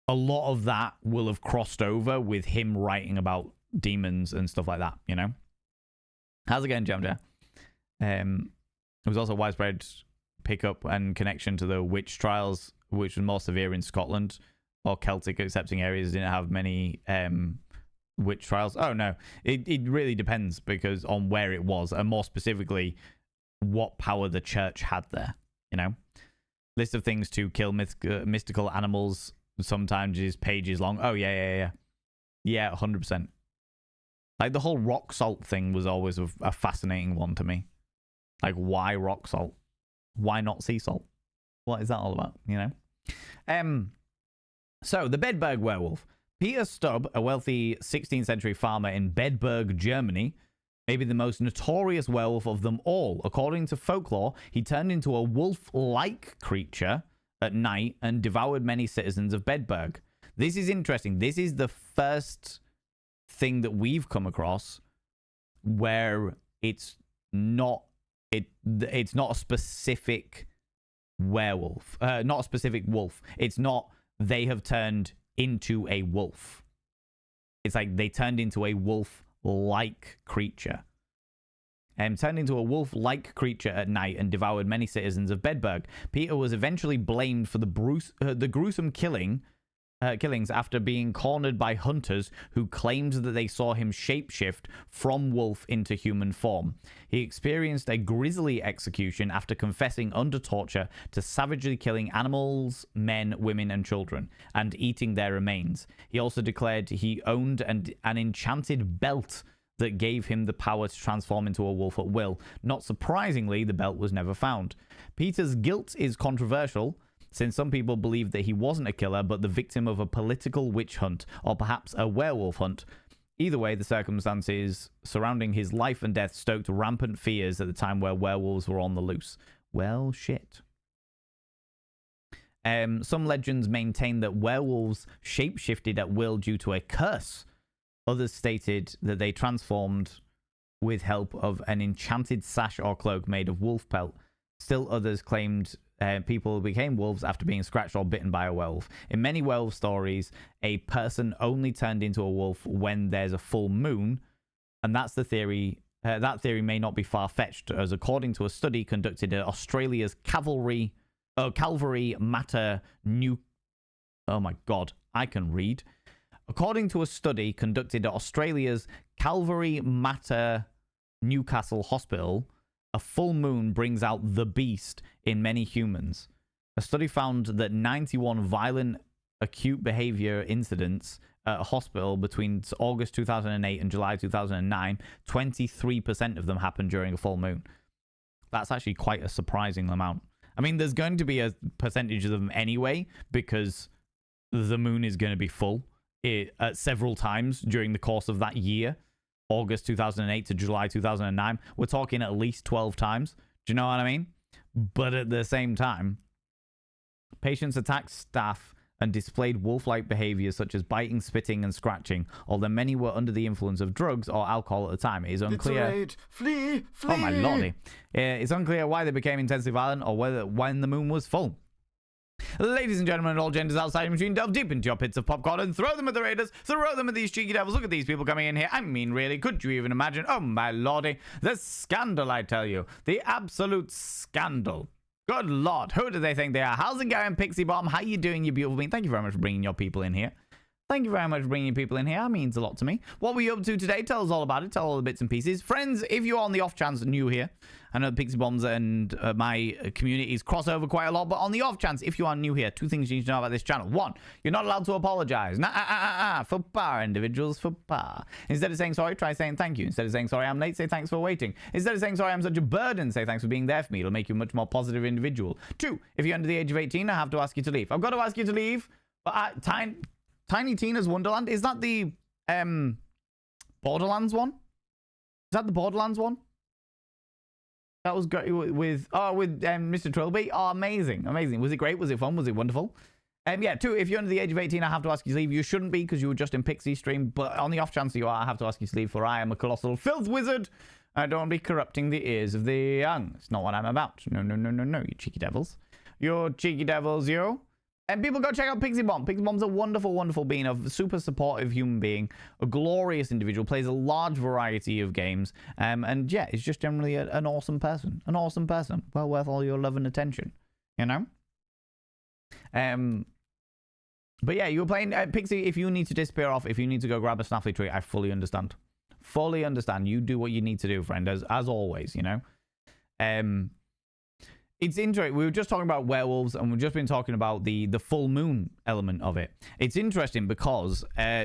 a lot of that will have crossed over with him writing about demons and stuff like that, you know? How's it going, Jamja? There was also widespread pickup and connection to the witch trials, which was more severe in Scotland, or Celtic accepting areas didn't have many witch trials. Oh no, it really depends because on where it was, and more specifically, what power the church had there. You know, list of things to kill mystical animals sometimes is pages long. Oh yeah, 100%. Like the whole rock salt thing was always a fascinating one to me. Like, why rock salt? Why not sea salt? What is that all about, you know? So, the Bedburg Werewolf. Peter Stubb, a wealthy 16th century farmer in Bedburg, Germany, may be the most notorious werewolf of them all. According to folklore, he turned into a wolf-like creature at night and devoured many citizens of Bedburg. This is interesting. This is the first thing that we've come across where it's not a specific werewolf, not a specific wolf. It's not they have turned into a wolf. It's like they turned into a wolf-like creature. Turned into a wolf-like creature at night and devoured many citizens of Bedburg. Peter was eventually blamed for the gruesome killings after being cornered by hunters who claimed that they saw him shapeshift from wolf into human form. He experienced a grisly execution after confessing under torture to savagely killing animals, men, women, and children, and eating their remains. He also declared he owned an enchanted belt that gave him the power to transform into a wolf at will. Not surprisingly, the belt was never found. Peter's guilt is controversial, since some people believe that he wasn't a killer, but the victim of a political witch hunt, or perhaps a werewolf hunt. Either way, the circumstances surrounding his life and death stoked rampant fears at the time where werewolves were on the loose. Well, shit. Some legends maintain that werewolves shapeshifted at will due to a curse. Others stated that they transformed with help of an enchanted sash or cloak made of wolf pelt. Still others claimed people became wolves after being scratched or bitten by a werewolf. In many werewolf stories, a person only turned into a wolf when there's a full moon, and that's the theory. That theory may not be far-fetched, as according to a study conducted at Australia's Calvary Mater New... Oh my god, I can read. According to a study conducted at Australia's Calvary Mater Newcastle Hospital, a full moon brings out the beast in many humans. A study found that 91 violent acute behavior incidents at a hospital between August 2008 and July 2009, 23% of them happened during a full moon. That's actually quite a surprising amount. I mean, there's going to be a percentage of them anyway, because the moon is going to be full at several times during the course of that year. August 2008 to July 2009. We're talking at least 12 times. Do you know what I mean? But at the same time, patients attacked staff and displayed wolf-like behaviors such as biting, spitting, and scratching, although many were under the influence of drugs or alcohol at the time. It is unclear... It's a raid. Flee! Flee! Oh my lordy. It's unclear why they became intensely violent or when the moon was full. Ladies and gentlemen, all genders outside the machine, delve deep into your pits of popcorn and throw them at the raiders, throw them at these cheeky devils. Look at these people coming in here. I mean, really, could you even imagine? Oh my lordy, the scandal, I tell you. The absolute scandal. Good lord, who do they think they are? How's it going, Pixie Bomb? How you doing, you beautiful being? Thank you very much for bringing your people in here. Thank you very much for bringing people in here. That means a lot to me. What were you up to today? Tell us all about it. Tell all the bits and pieces. Friends, if you're on the off chance new here, I know Pixie Bombs and my communities cross over quite a lot, but on the off chance, if you are new here, two things you need to know about this channel. One, you're not allowed to apologize. For par, individuals, for par. Instead of saying sorry, try saying thank you. Instead of saying sorry, I'm late, say thanks for waiting. Instead of saying sorry, I'm such a burden, say thanks for being there for me. It'll make you a much more positive individual. Two, if you're under the age of 18, I have to ask you to leave. I've got to ask you to leave, but Tiny Tina's Wonderland, is that the Borderlands one? Is that the Borderlands one? That was great with Mr. Trilby. Oh, amazing. Was it great? Was it fun? Was it wonderful? Yeah, two, if you're under the age of 18, I have to ask you to leave. You shouldn't be because you were just in Pixie stream, but on the off chance you are, I have to ask you to leave, for I am a colossal filth wizard. I don't want to be corrupting the ears of the young. It's not what I'm about. No, you cheeky devils. You cheeky devils, you. And people go check out Pixie Bomb. Pixie Bomb's a wonderful, wonderful being, a super supportive human being, a glorious individual, plays a large variety of games, and yeah, is just generally an awesome person. An awesome person. Well worth all your love and attention, you know? But yeah, you were playing Pixie. If you need to disappear off, if you need to go grab a snaffly tree, I fully understand. Fully understand. You do what you need to do, friend, as always, you know? It's interesting. We were just talking about werewolves, and we've just been talking about the full moon element of it. It's interesting because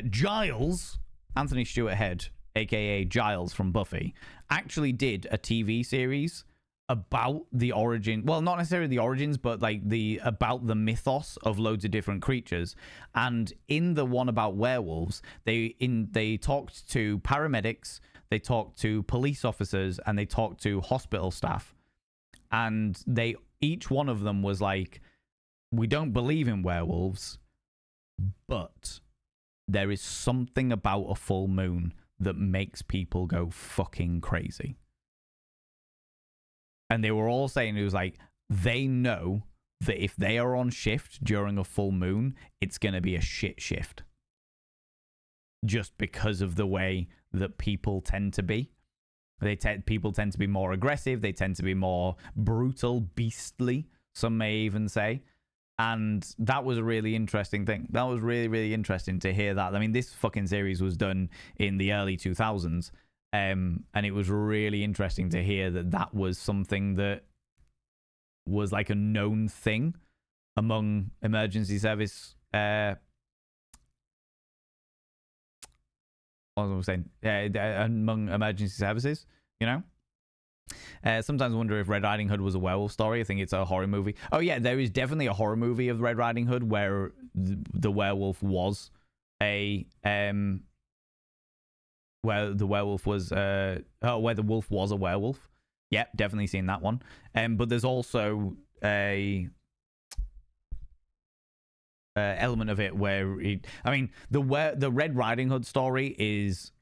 Giles, Anthony Stewart Head, aka Giles from Buffy, actually did a TV series about the origin, well, not necessarily the origins, but like about the mythos of loads of different creatures. And in the one about werewolves, they talked to paramedics, they talked to police officers, and they talked to hospital staff. And each one of them was like, we don't believe in werewolves, but there is something about a full moon that makes people go fucking crazy. And they were all saying, it was like, they know that if they are on shift during a full moon, it's going to be a shit shift. Just because of the way that people tend to be. People tend to be more aggressive. They tend to be more brutal, beastly, some may even say. And that was a really interesting thing. That was really, really interesting to hear that. I mean, this fucking series was done in the early 2000s. And it was really interesting to hear that was something that was like a known thing among emergency service. What was I saying? Among emergency services, you know? Sometimes I wonder if Red Riding Hood was a werewolf story. I think it's a horror movie. Oh, yeah, there is definitely a horror movie of Red Riding Hood where the werewolf was where the werewolf was where the wolf was a werewolf. Yep, definitely seen that one. But there's also a element of it where the Red Riding Hood story is,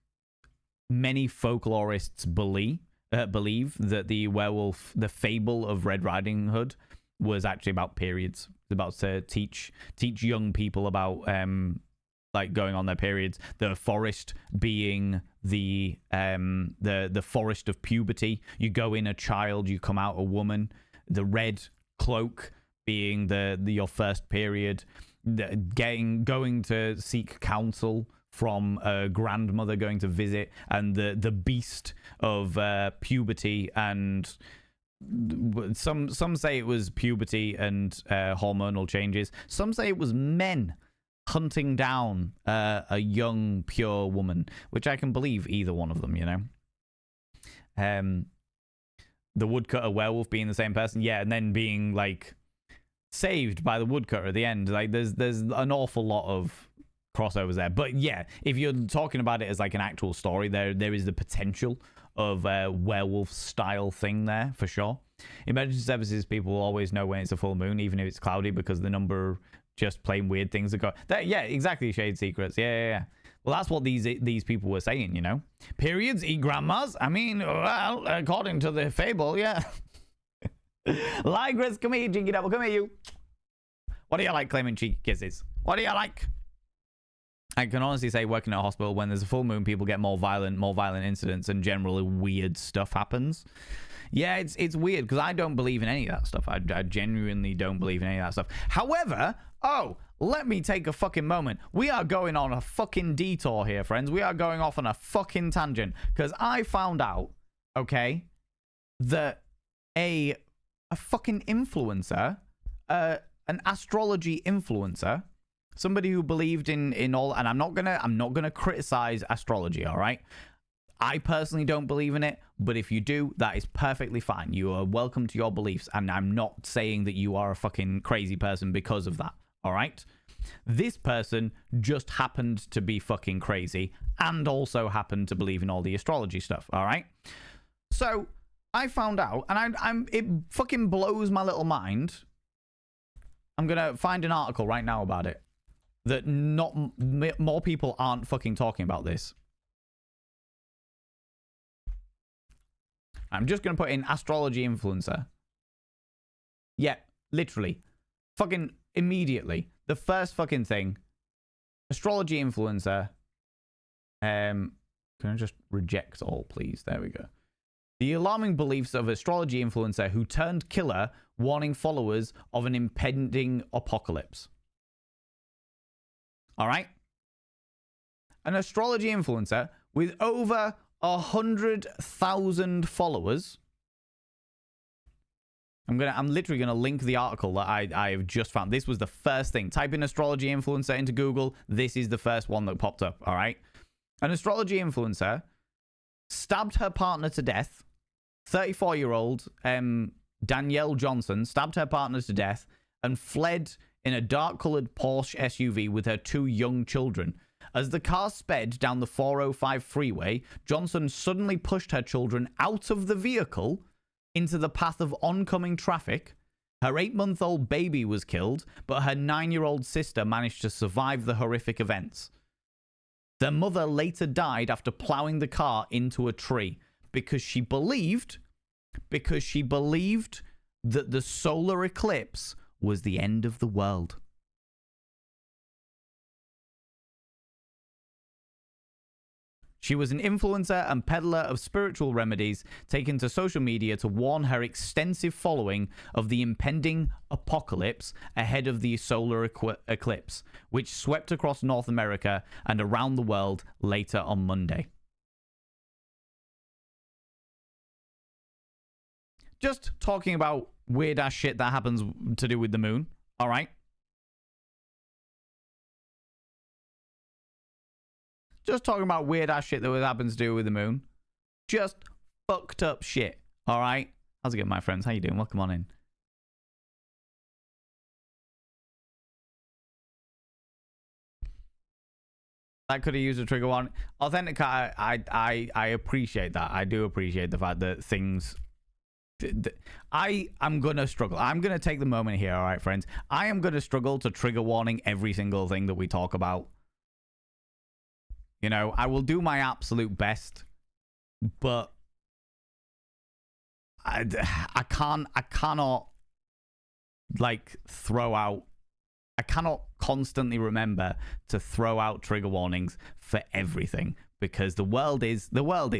many folklorists believe that the werewolf, the fable of Red Riding Hood, was actually about periods. It's about to teach young people about like going on their periods. The forest being the forest of puberty. You go in a child, you come out a woman. The red cloak being your first period. Going to seek counsel from a grandmother going to visit, and the beast of puberty, and some say it was puberty and hormonal changes. Some say it was men hunting down a young pure woman, which I can believe either one of them, you know. The woodcutter werewolf being the same person, yeah, and then being like saved by the woodcutter at the end. Like there's an awful lot of crossovers there. But yeah, if you're talking about it as like an actual story, there is the potential of a werewolf style thing there for sure. Emergency services people will always know when it's a full moon, even if it's cloudy, because the number just plain weird things that go. Yeah, exactly. Shade secrets. Yeah. Well, that's what these people were saying, you know. Periods eat grandmas. I mean, well, according to the fable, yeah. Ligris, come here, Jinky Devil. Come here, you. What do you like, claiming cheeky kisses? What do you like? I can honestly say, working at a hospital, when there's a full moon, people get more violent incidents, and generally weird stuff happens. Yeah, it's weird, because I don't believe in any of that stuff. I genuinely don't believe in any of that stuff. However, let me take a fucking moment. We are going on a fucking detour here, friends. We are going off on a fucking tangent, because I found out, okay, that a fucking influencer, an astrology influencer, somebody who believed in all, and I'm not gonna criticize astrology, all right? I personally don't believe in it, but if you do, that is perfectly fine. You are welcome to your beliefs, and I'm not saying that you are a fucking crazy person because of that, all right? This person just happened to be fucking crazy and also happened to believe in all the astrology stuff, all right? So I found out, and it fucking blows my little mind. I'm gonna find an article right now about it, that more people aren't fucking talking about this. I'm just going to put in astrology influencer. Yeah, literally. Fucking immediately. The first fucking thing. Astrology influencer. Can I just reject all, please? There we go. The alarming beliefs of astrology influencer who turned killer, warning followers of an impending apocalypse. All right? An astrology influencer with over 100,000 followers. I'm literally gonna link the article that I have just found. This was the first thing. Type in astrology influencer into Google. This is the first one that popped up. All right. An astrology influencer stabbed her partner to death 34-year-old Danielle Johnson stabbed her partner to death and fled in a dark-colored Porsche SUV with her 2 young children. As the car sped down the 405 freeway, Johnson suddenly pushed her children out of the vehicle into the path of oncoming traffic. Her 8-month-old baby was killed, but her 9-year-old sister managed to survive the horrific events. Their mother later died after plowing the car into a tree because she believed that the solar eclipse was the end of the world. She was an influencer and peddler of spiritual remedies, taken to social media to warn her extensive following of the impending apocalypse ahead of the solar eclipse, which swept across North America and around the world later on Monday. Just talking about weird-ass shit that happens to do with the moon, all right? Just talking about weird-ass shit that happens to do with the moon. Just fucked up shit, all right? How's it going, my friends? How you doing? Welcome on in. I could have used a trigger warning. Authentic, I appreciate that. I do appreciate the fact that things... I am going to struggle. I'm going to take the moment here, all right, friends? I am going to struggle to trigger warning every single thing that we talk about. You know, I will do my absolute best, but I cannot, like, throw out... I cannot constantly remember to throw out trigger warnings for everything, because the world is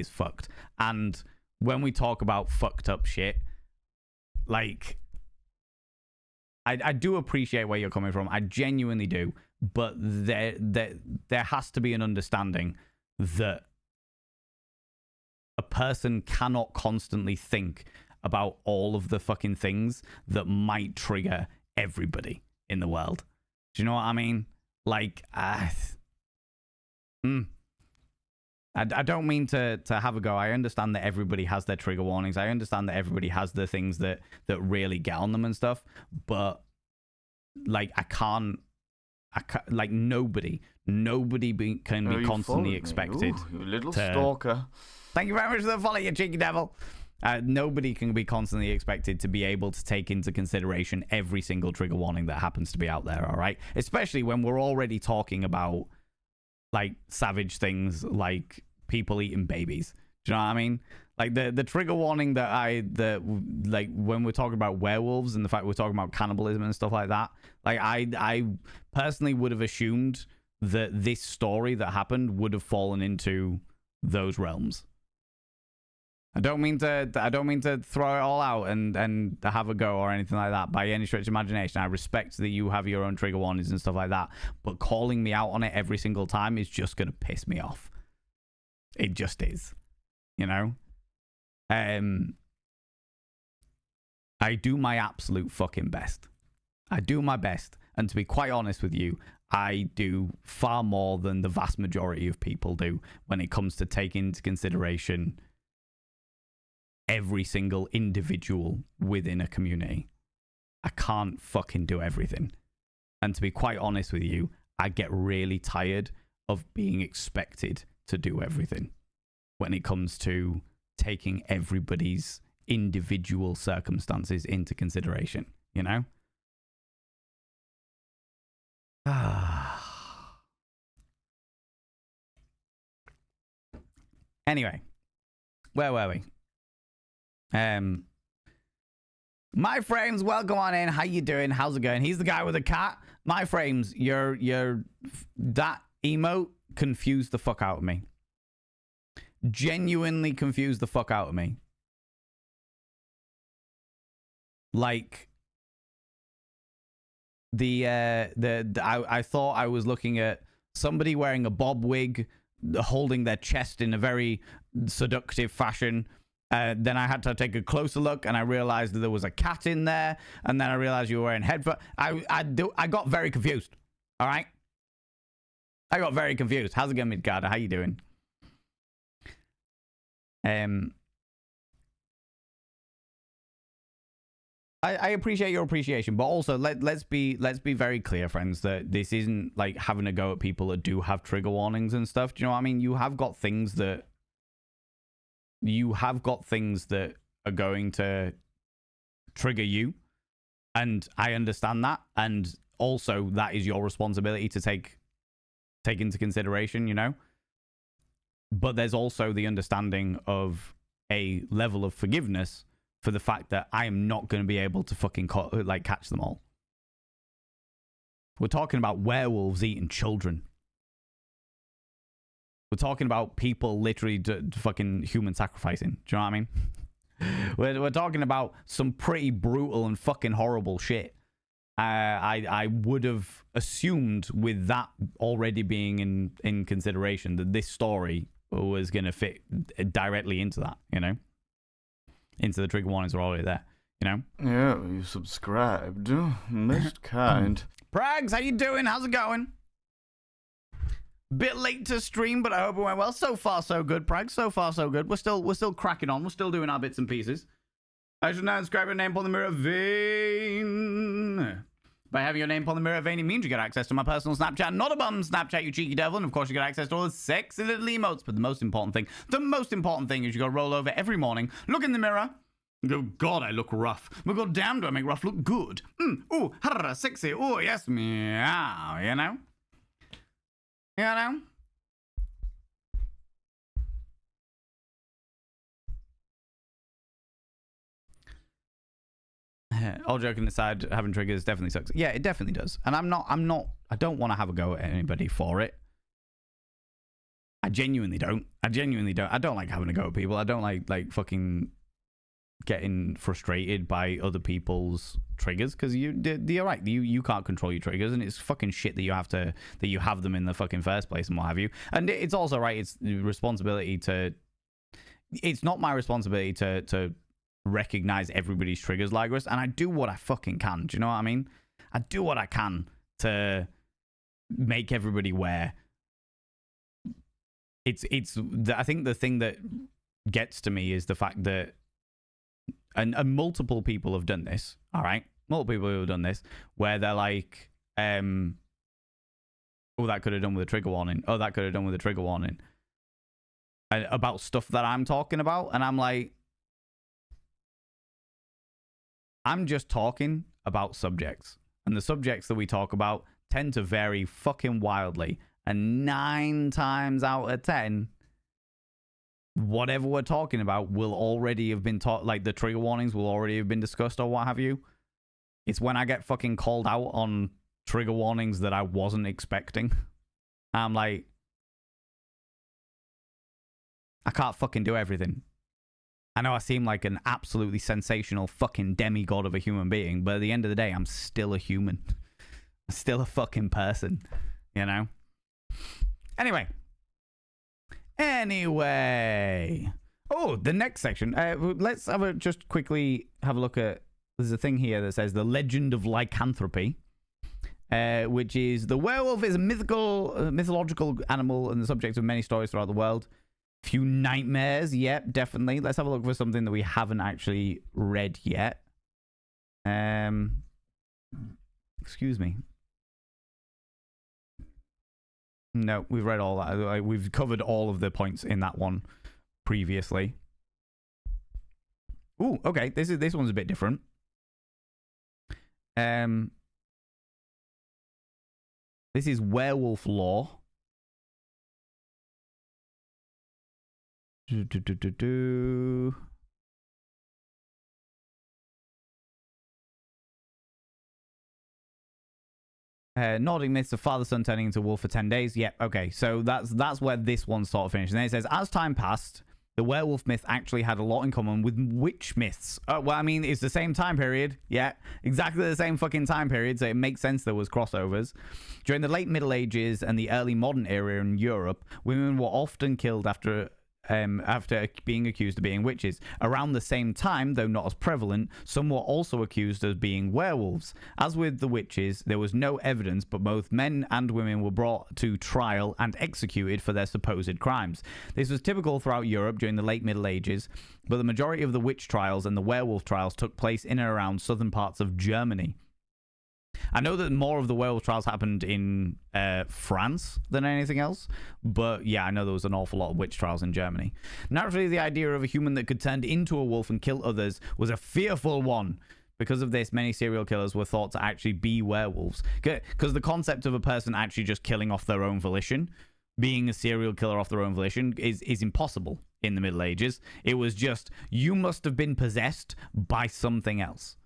fucked. And when we talk about fucked up shit, like, I do appreciate where you're coming from. I genuinely do. But there has to be an understanding that a person cannot constantly think about all of the fucking things that might trigger everybody in the world. Do you know what I mean? Like, I don't mean to have a go. I understand that everybody has their trigger warnings. I understand that everybody has the things that really get on them and stuff. But, like, I can't, like, nobody can be constantly expected. Ooh, you little stalker. Thank you very much for the follow, you cheeky devil. Nobody can be constantly expected to be able to take into consideration every single trigger warning that happens to be out there, all right? Especially when we're already talking about, like, savage things like people eating babies. Do you know what I mean? Like, the trigger warning like, when we're talking about werewolves and the fact we're talking about cannibalism and stuff like that, like, I personally would have assumed that this story that happened would have fallen into those realms. I don't mean to throw it all out and have a go or anything like that by any stretch of imagination. I respect that you have your own trigger warnings and stuff like that, but calling me out on it every single time is just going to piss me off. It just is, you know? I do my absolute fucking best. I do my best. And to be quite honest with you, I do far more than the vast majority of people do when it comes to taking into consideration every single individual within a community. I can't fucking do everything. And to be quite honest with you, I get really tired of being expected to do everything when it comes to taking everybody's individual circumstances into consideration, you know? Anyway, where were we? My frames, welcome on in. How you doing? How's it going? He's the guy with the cat. My frames, that emote confused the fuck out of me. Genuinely confused the fuck out of me. Like, I thought I was looking at somebody wearing a bob wig, holding their chest in a very seductive fashion. Then I had to take a closer look, and I realized that there was a cat in there. And then I realized you were wearing headphones. I got very confused. All right, I got very confused. How's it going, Midgarder? How you doing? I appreciate your appreciation, but also let's be very clear, friends, that this isn't like having a go at people that do have trigger warnings and stuff. Do you know what I mean? You have got things that are going to trigger you, and I understand that, and also that is your responsibility to take into consideration, you know. But there's also the understanding of a level of forgiveness for the fact that I am not going to be able to fucking catch them all. We're talking about werewolves eating children. We're talking about people literally fucking human sacrificing. Do you know what I mean? We're talking about some pretty brutal and fucking horrible shit. I would have assumed, with that already being in consideration, that this story was going to fit directly into that, you know? Into the trigger warnings are already there, you know? Yeah, you subscribed. Most kind. Prags, how you doing? How's it going? Bit late to stream, but I hope it went well. So far, so good, Prags. So far, so good. We're still cracking on. We're still doing our bits and pieces. I should now inscribe your name upon the mirror vein. By having your name upon the mirror vein, it means you get access to my personal Snapchat, not a bum Snapchat, you cheeky devil. And of course, you get access to all the sexy little emotes. But the most important thing is you go roll over every morning, look in the mirror, and go, God, I look rough. But God damn, do I make rough look good? Ooh, harra, sexy. Ooh, yes, meow, you know? You know? All joking aside, having triggers definitely sucks. Yeah, it definitely does. And I don't want to have a go at anybody for it. I genuinely don't. I don't like having a go at people. I don't like fucking getting frustrated by other people's triggers, because you're right. You can't control your triggers, and it's fucking shit that you have them in the fucking first place and what have you. And it's also right. It's the responsibility to. It's not my responsibility to recognize everybody's triggers, Ligris, and I do what I fucking can. Do you know what I mean? I do what I can to make everybody aware. I think the thing that gets to me is the fact that, and multiple people have done this. All right, multiple people have done this where they're like, oh, that could have done with a trigger warning. Oh, that could have done with a trigger warning. About stuff that I'm talking about, and I'm like, I'm just talking about subjects, and the subjects that we talk about tend to vary fucking wildly. And 9 times out of 10, whatever we're talking about will already have been taught, like the trigger warnings will already have been discussed or what have you. It's when I get fucking called out on trigger warnings that I wasn't expecting. I'm like, I can't fucking do everything. I know I seem like an absolutely sensational fucking demigod of a human being, but at the end of the day, I'm still a human. I'm still a fucking person, you know? Anyway. Oh, the next section. Let's just quickly have a look at, there's a thing here that says the legend of lycanthropy, which is the werewolf is a mythological animal and the subject of many stories throughout the world. Few nightmares, yep, definitely. Let's have a look for something that we haven't actually read yet. Excuse me. No, we've read all that. We've covered all of the points in that one previously. Ooh, okay. This one's a bit different. This is werewolf lore. Nordic myths of father-son turning into wolf for 10 days. Yep, okay. So that's where this one sort of finished. And then it says, as time passed, the werewolf myth actually had a lot in common with witch myths. Well, I mean, it's the same time period. Yeah, exactly the same fucking time period. So it makes sense there was crossovers. During the late Middle Ages and the early modern era in Europe, women were often killed after after being accused of being witches. Around the same time, though not as prevalent, some were also accused of being werewolves. As with the witches, there was no evidence, but both men and women were brought to trial and executed for their supposed crimes. This was typical throughout Europe during the late Middle Ages, but the majority of the witch trials and the werewolf trials took place in and around southern parts of Germany. I know that more of the werewolf trials happened in France than anything else, but yeah, I know there was an awful lot of witch trials in Germany. Naturally, the idea of a human that could turn into a wolf and kill others was a fearful one. Because of this, many serial killers were thought to actually be werewolves. Because the concept of a person actually just killing off their own volition, being a serial killer off their own volition, is impossible in the Middle Ages. It was just, you must have been possessed by something else.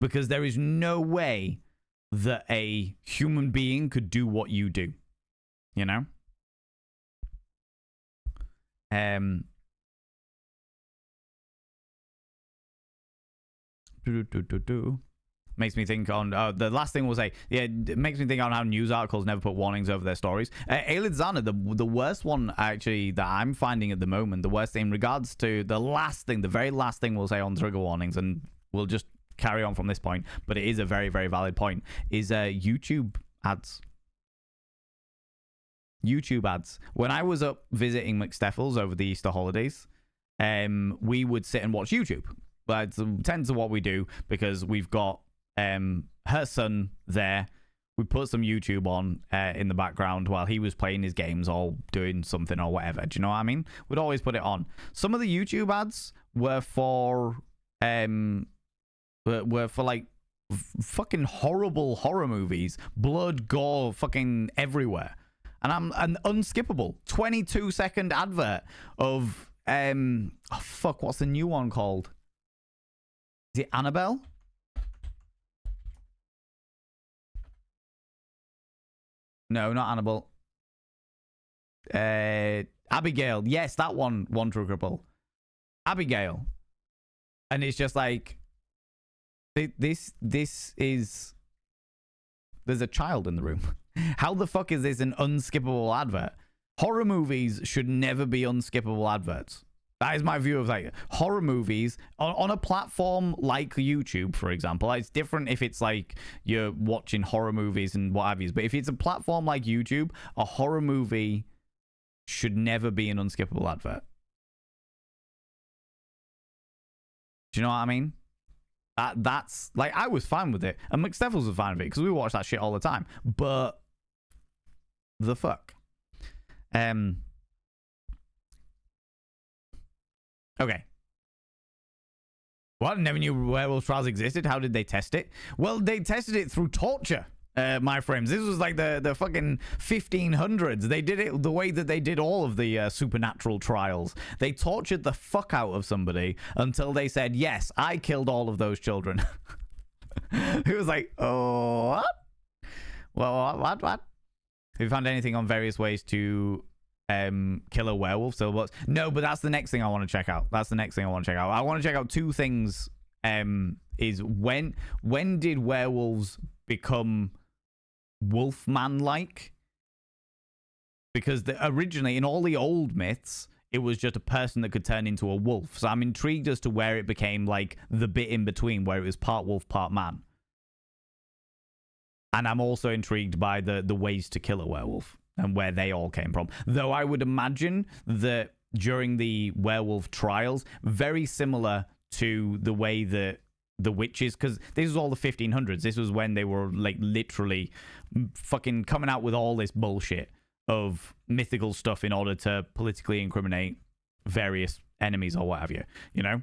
Because there is no way that a human being could do what you do, you know? Makes me think on the last thing we'll say. Yeah, it makes me think on how news articles never put warnings over their stories. Aelid Zana, the worst one actually that I'm finding at the moment, the worst thing in regards to the very last thing we'll say on trigger warnings, and we'll just carry on from this point, but it is a very, very valid point, is YouTube ads. YouTube ads. When I was up visiting McSteffels over the Easter holidays, we would sit and watch YouTube. That's tends to what we do, because we've got her son there. We put some YouTube on in the background while he was playing his games or doing something or whatever. Do you know what I mean? We'd always put it on. Some of the YouTube ads were for like fucking horrible horror movies, blood, gore, fucking everywhere, and I'm an unskippable 22-second advert of what's the new one called? Is it Annabelle? No, not Annabelle. Abigail. Yes, that one triggable. Abigail. And it's just like, this is, there's a child in the room. How the fuck is this an unskippable advert? Horror movies should never be unskippable adverts. That is my view of like horror movies on a platform like YouTube, for example. It's different if it's like you're watching horror movies and what have you. But if it's a platform like YouTube, a horror movie should never be an unskippable advert. Do you know what I mean? That's like, I was fine with it, and McSteffels was fine with it because we watch that shit all the time. But the fuck, okay. What? Never knew werewolf trials existed. How did they test it? Well, they tested it through torture, my friends. This was like the fucking 1500s. They did it the way that they did all of the supernatural trials. They tortured the fuck out of somebody until they said, yes, I killed all of those children. It was like, oh, what? Well, what? Have you found anything on various ways to kill a werewolf? So what? No, but that's the next thing I want to check out. I want to check out two things. Is when did werewolves become Wolfman-like? Because originally in all the old myths, it was just a person that could turn into a wolf. So I'm intrigued as to where it became like the bit in between, where it was part wolf, part man. And I'm also intrigued by the ways to kill a werewolf and where they all came from. Though I would imagine that during the werewolf trials, very similar to the way that the witches, because this was all the 1500s. This was when they were like literally fucking coming out with all this bullshit of mythical stuff in order to politically incriminate various enemies or what have you, you know?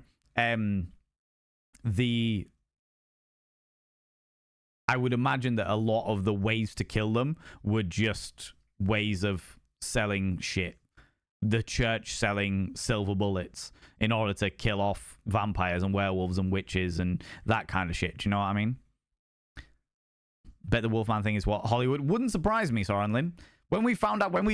I would imagine that a lot of the ways to kill them were just ways of selling shit. The church selling silver bullets in order to kill off vampires and werewolves and witches and that kind of shit. Do you know what I mean? Bet the Wolfman thing is what Hollywood. Wouldn't surprise me, Soren Lin. When we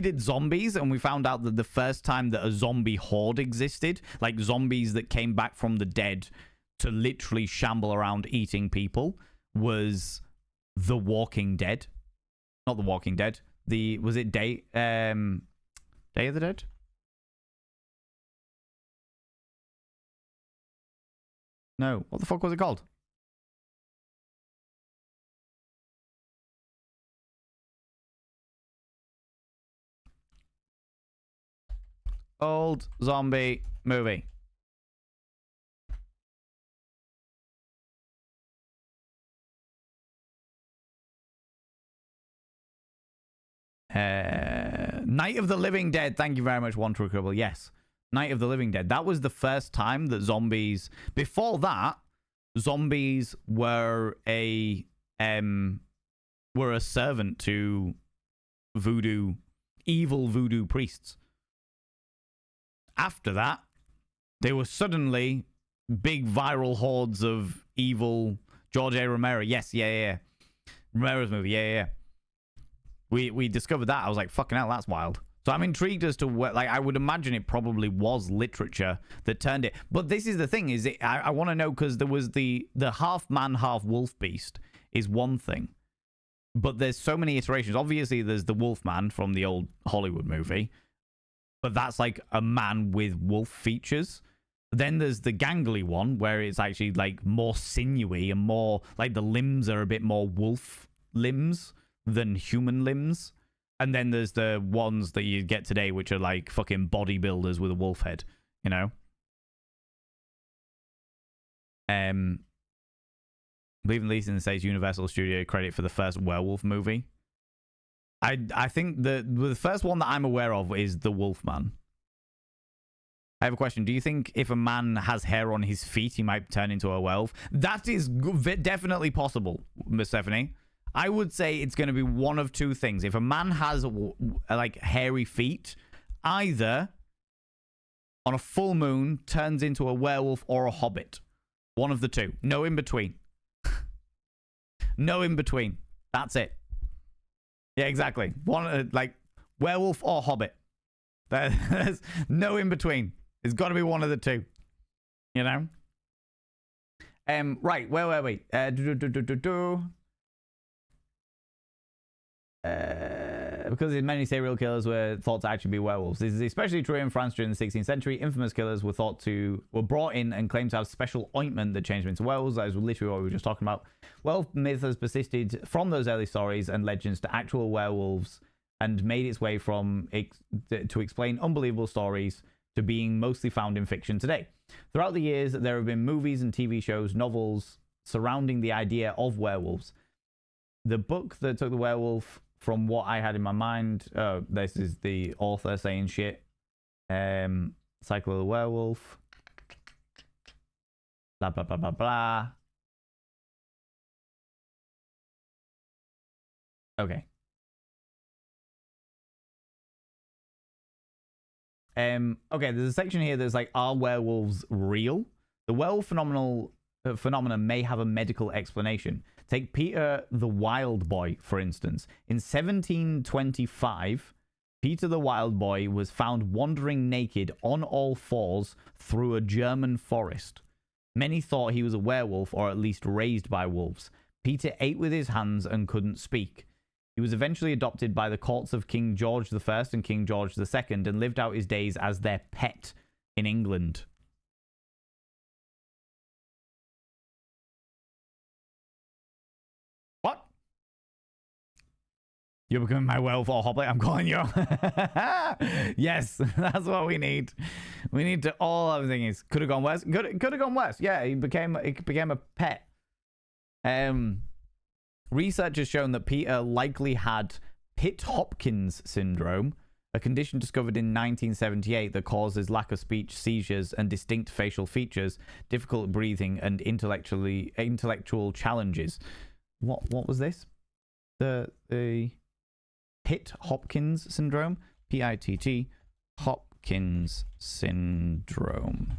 did zombies and we found out that the first time that a zombie horde existed, like zombies that came back from the dead to literally shamble around eating people, was The Walking Dead. Not The Walking Dead. Day of the Dead? No. What the fuck was it called? Old zombie movie. Night of the Living Dead. Thank you very much, One True Cribble. Yes. Night of the Living Dead. That was the first time that zombies... Before that, zombies were a servant to evil voodoo priests. After that, they were suddenly big viral hordes of evil George A. Romero. Yes, yeah. Romero's movie, yeah. We discovered that. I was like, fucking hell, that's wild. So I'm intrigued as to what, like, I would imagine it probably was literature that turned it. But this is the thing, is it? I want to know, because there was the half man, half wolf beast is one thing. But there's so many iterations. Obviously, there's the Wolfman from the old Hollywood movie. But that's like a man with wolf features. Then there's the gangly one, where it's actually like more sinewy and more like the limbs are a bit more wolf limbs than human limbs. And then there's the ones that you get today, which are like fucking bodybuilders with a wolf head, you know? Leaving Leeson says Universal Studio credit for the first werewolf movie. I think the first one that I'm aware of is The Wolfman. I have a question. Do you think if a man has hair on his feet, he might turn into a werewolf? That is definitely possible, Miss Stephanie. I would say it's going to be one of two things. If a man has like hairy feet, either on a full moon turns into a werewolf or a hobbit. One of the two. No in between. No in between. That's it. Yeah, exactly. One like werewolf or hobbit. There's no in between. It's got to be one of the two. You know? Right, where were we? Because many serial killers were thought to actually be werewolves. This is especially true in France during the 16th century. Infamous killers were brought in and claimed to have special ointment that changed them into werewolves. That is literally what we were just talking about. Werewolf myth has persisted from those early stories and legends to actual werewolves and made its way from to explain unbelievable stories to being mostly found in fiction today. Throughout the years, there have been movies and TV shows, novels surrounding the idea of werewolves. The book that took the werewolf from what I had in my mind, this is the author saying shit. Cycle of the Werewolf. Blah, blah, blah, blah, blah. Okay. Okay, there's a section here that's like, are werewolves real? The werewolf phenomenon may have a medical explanation. Take Peter the Wild Boy, for instance. In 1725, Peter the Wild Boy was found wandering naked on all fours through a German forest. Many thought he was a werewolf, or at least raised by wolves. Peter ate with his hands and couldn't speak. He was eventually adopted by the courts of King George I and King George II and lived out his days as their pet in England. What? You're becoming my werewolf or hobbit? I'm calling you. Yes, that's what we need. We need to all have things. Could have gone worse. Could have gone worse. Yeah, it became a pet. Research has shown that Peter likely had Pitt-Hopkins syndrome, a condition discovered in 1978 that causes lack of speech, seizures, and distinct facial features, difficult breathing, and intellectual challenges. What was this? The Pitt-Hopkins syndrome? P-I-T-T Hopkins syndrome.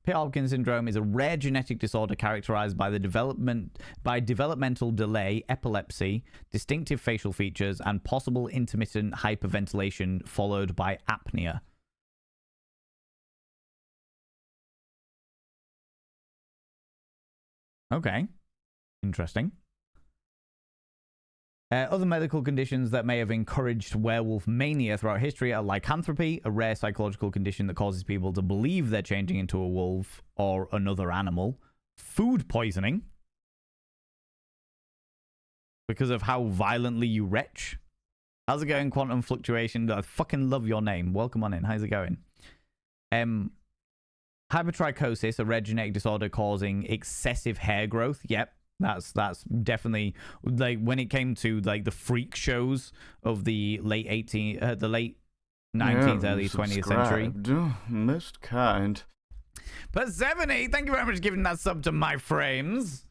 Pitt-Hopkins syndrome is a rare genetic disorder characterized by developmental delay, epilepsy, distinctive facial features, and possible intermittent hyperventilation followed by apnea. Okay. Interesting. Other medical conditions that may have encouraged werewolf mania throughout history are lycanthropy, a rare psychological condition that causes people to believe they're changing into a wolf or another animal. Food poisoning, because of how violently you retch. How's it going, Quantum Fluctuation? I fucking love your name. Welcome on in. How's it going? Hypertrichosis, a rare genetic disorder causing excessive hair growth. Yep. That's definitely, like, when it came to like the freak shows of the late 19th, early 20th century. Most kind. Persephone, thank you very much for giving that sub to my frames.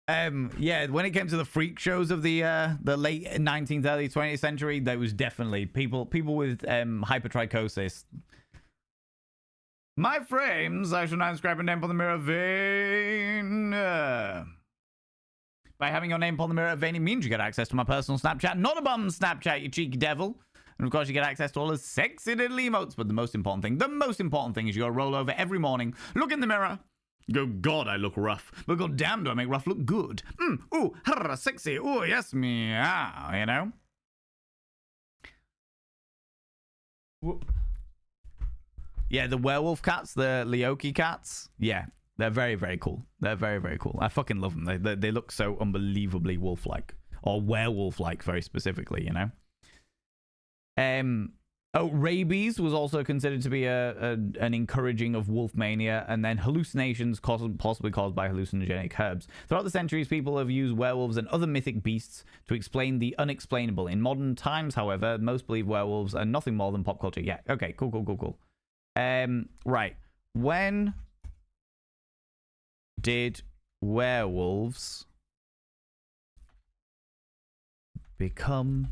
Yeah, when it came to the freak shows of the late 19th, early 20th century, there was definitely people with hypertrichosis. My frames, I shall now inscribe a name upon the mirror vein. By having your name upon the mirror vein, it means you get access to my personal Snapchat. Not a bum Snapchat, you cheeky devil. And of course, you get access to all the sexy little emotes. But the most important thing is you gotta roll over every morning, look in the mirror, go, God, I look rough. But god damn, do I make rough look good. Ooh, harra, sexy. Ooh, yes, meow, you know? Whoop. Yeah, the werewolf cats, the Leoki cats. Yeah, they're very, very cool. They're very, very cool. I fucking love them. They look so unbelievably wolf-like. Or werewolf-like, very specifically, you know? Rabies was also considered to be an encouraging of wolf mania, and then hallucinations possibly caused by hallucinogenic herbs. Throughout the centuries, people have used werewolves and other mythic beasts to explain the unexplainable. In modern times, however, most believe werewolves are nothing more than pop culture. Yeah, okay, cool. Right. When did werewolves become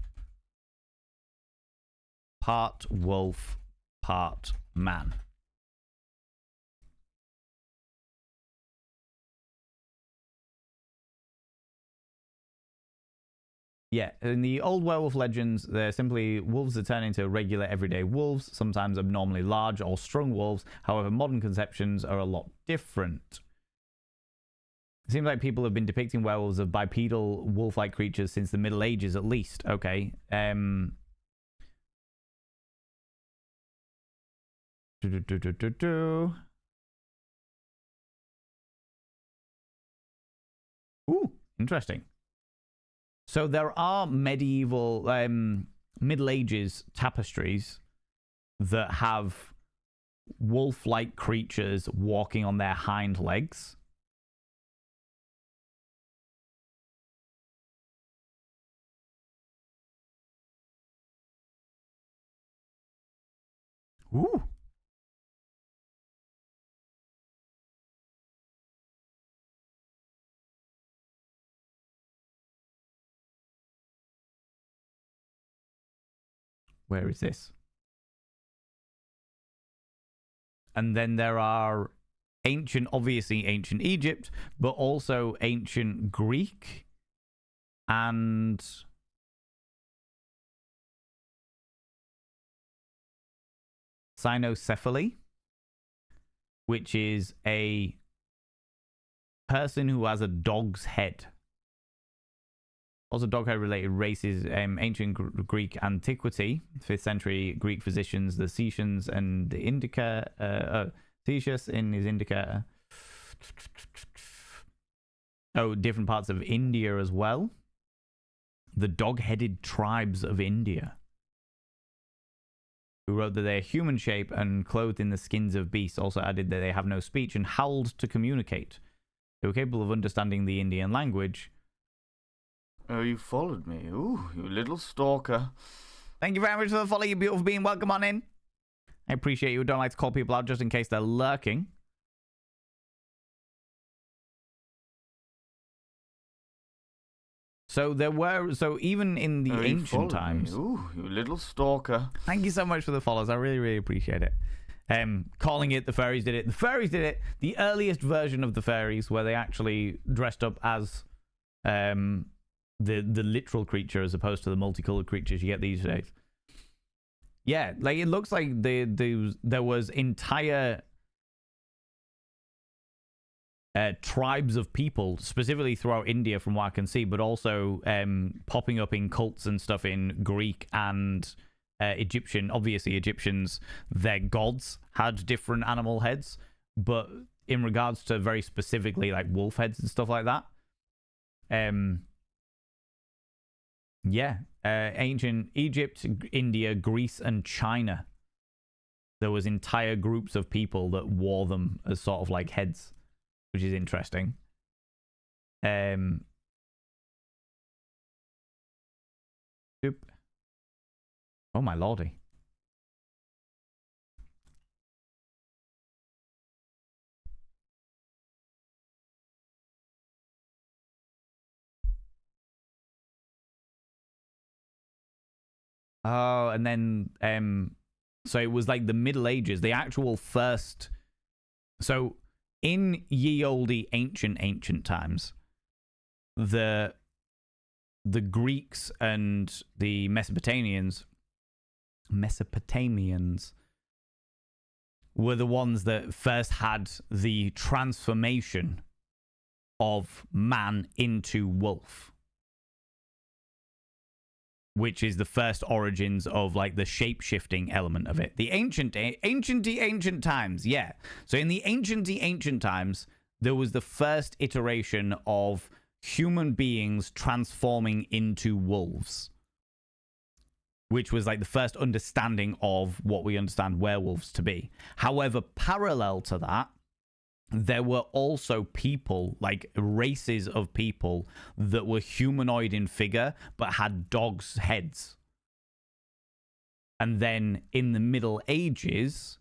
part wolf, part man? Yeah, in the old werewolf legends, they're simply wolves that turn into regular everyday wolves, sometimes abnormally large or strong wolves. However, modern conceptions are a lot different. It seems like people have been depicting werewolves as bipedal wolf-like creatures since the Middle Ages, at least. Okay. Ooh, interesting. So there are medieval, Middle Ages tapestries that have wolf-like creatures walking on their hind legs. Ooh. Where is this? And then there are obviously ancient Egypt, but also ancient Greek and cynocephaly, which is a person who has a dog's head. Also, dog-head related races, ancient Greek antiquity, 5th century Greek physicians, the Cetians and the Indica, Cetius in his Indica. Different parts of India as well. The dog-headed tribes of India, who wrote that they are human shape and clothed in the skins of beasts, also added that they have no speech and howled to communicate. They were capable of understanding the Indian language. Oh, you followed me. Ooh, you little stalker. Thank you very much for the follow, you beautiful being. Welcome on in. I appreciate you. Don't like to call people out just in case they're lurking. So even in the ancient times. Ooh, you little stalker. Thank you so much for the follows. I really, really appreciate it. Calling it the fairies did it. The fairies did it. The earliest version of the fairies, where they actually dressed up as the literal creature as opposed to the multicolored creatures you get these days. Yeah, like it looks like there was entire tribes of people, specifically throughout India, from what I can see, but also popping up in cults and stuff in Greek and Egyptian. Obviously, Egyptians, their gods had different animal heads, but in regards to very specifically like wolf heads and stuff like that, ancient Egypt, India, Greece, and China, there was entire groups of people that wore them as sort of like heads, which is interesting. Oop. Oh my lordy. Oh, and then so it was like the Middle Ages, the actual first. So in ye olde ancient times, the Greeks and the Mesopotamians were the ones that first had the transformation of man into wolf, which is the first origins of like the shape-shifting element of it. The ancient times, yeah. So in the ancient times, there was the first iteration of human beings transforming into wolves, which was like the first understanding of what we understand werewolves to be. However, parallel to that, there were also people, like races of people that were humanoid in figure but had dogs' heads. And then in the Middle Ages,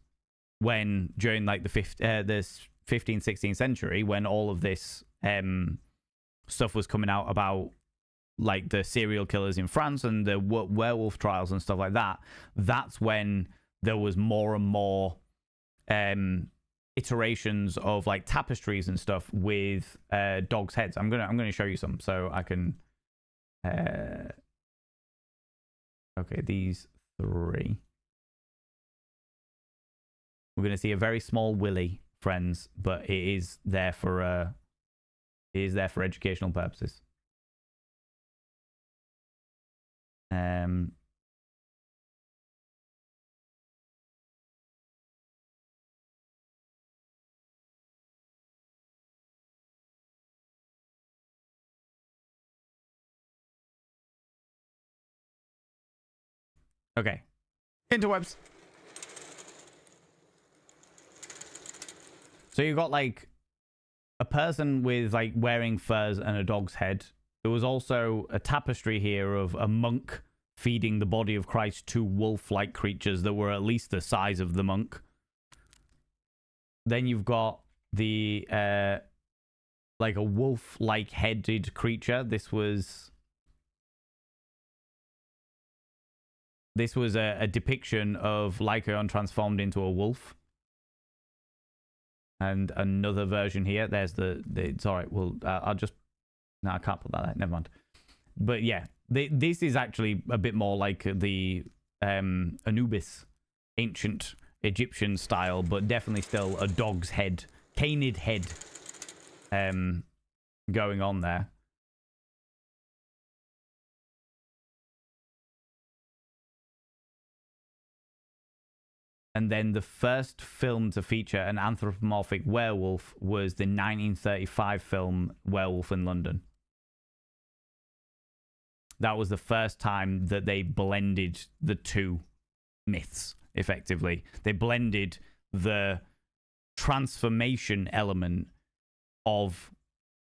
when during like the 15th, 16th century, when all of this stuff was coming out about like the serial killers in France and the werewolf trials and stuff like that, that's when there was more and more iterations of like tapestries and stuff with dogs' heads. I'm gonna show you some so I can. Okay, these three. We're gonna see a very small willy, friends, but it is there for educational purposes. Okay. Interwebs. So you got like a person with like wearing furs and a dog's head. There was also a tapestry here of a monk feeding the body of Christ to wolf-like creatures that were at least the size of the monk. Then you've got the like a wolf-like headed creature. This was a depiction of Lycaon transformed into a wolf. And another version here. There's it's all right. Well, I'll just... No, I can't put that there. Never mind. But yeah, this is actually a bit more like the Anubis, ancient Egyptian style, but definitely still a dog's head, canid head going on there. And then the first film to feature an anthropomorphic werewolf was the 1935 film Werewolf in London. That was the first time that they blended the two myths, effectively. They blended the transformation element of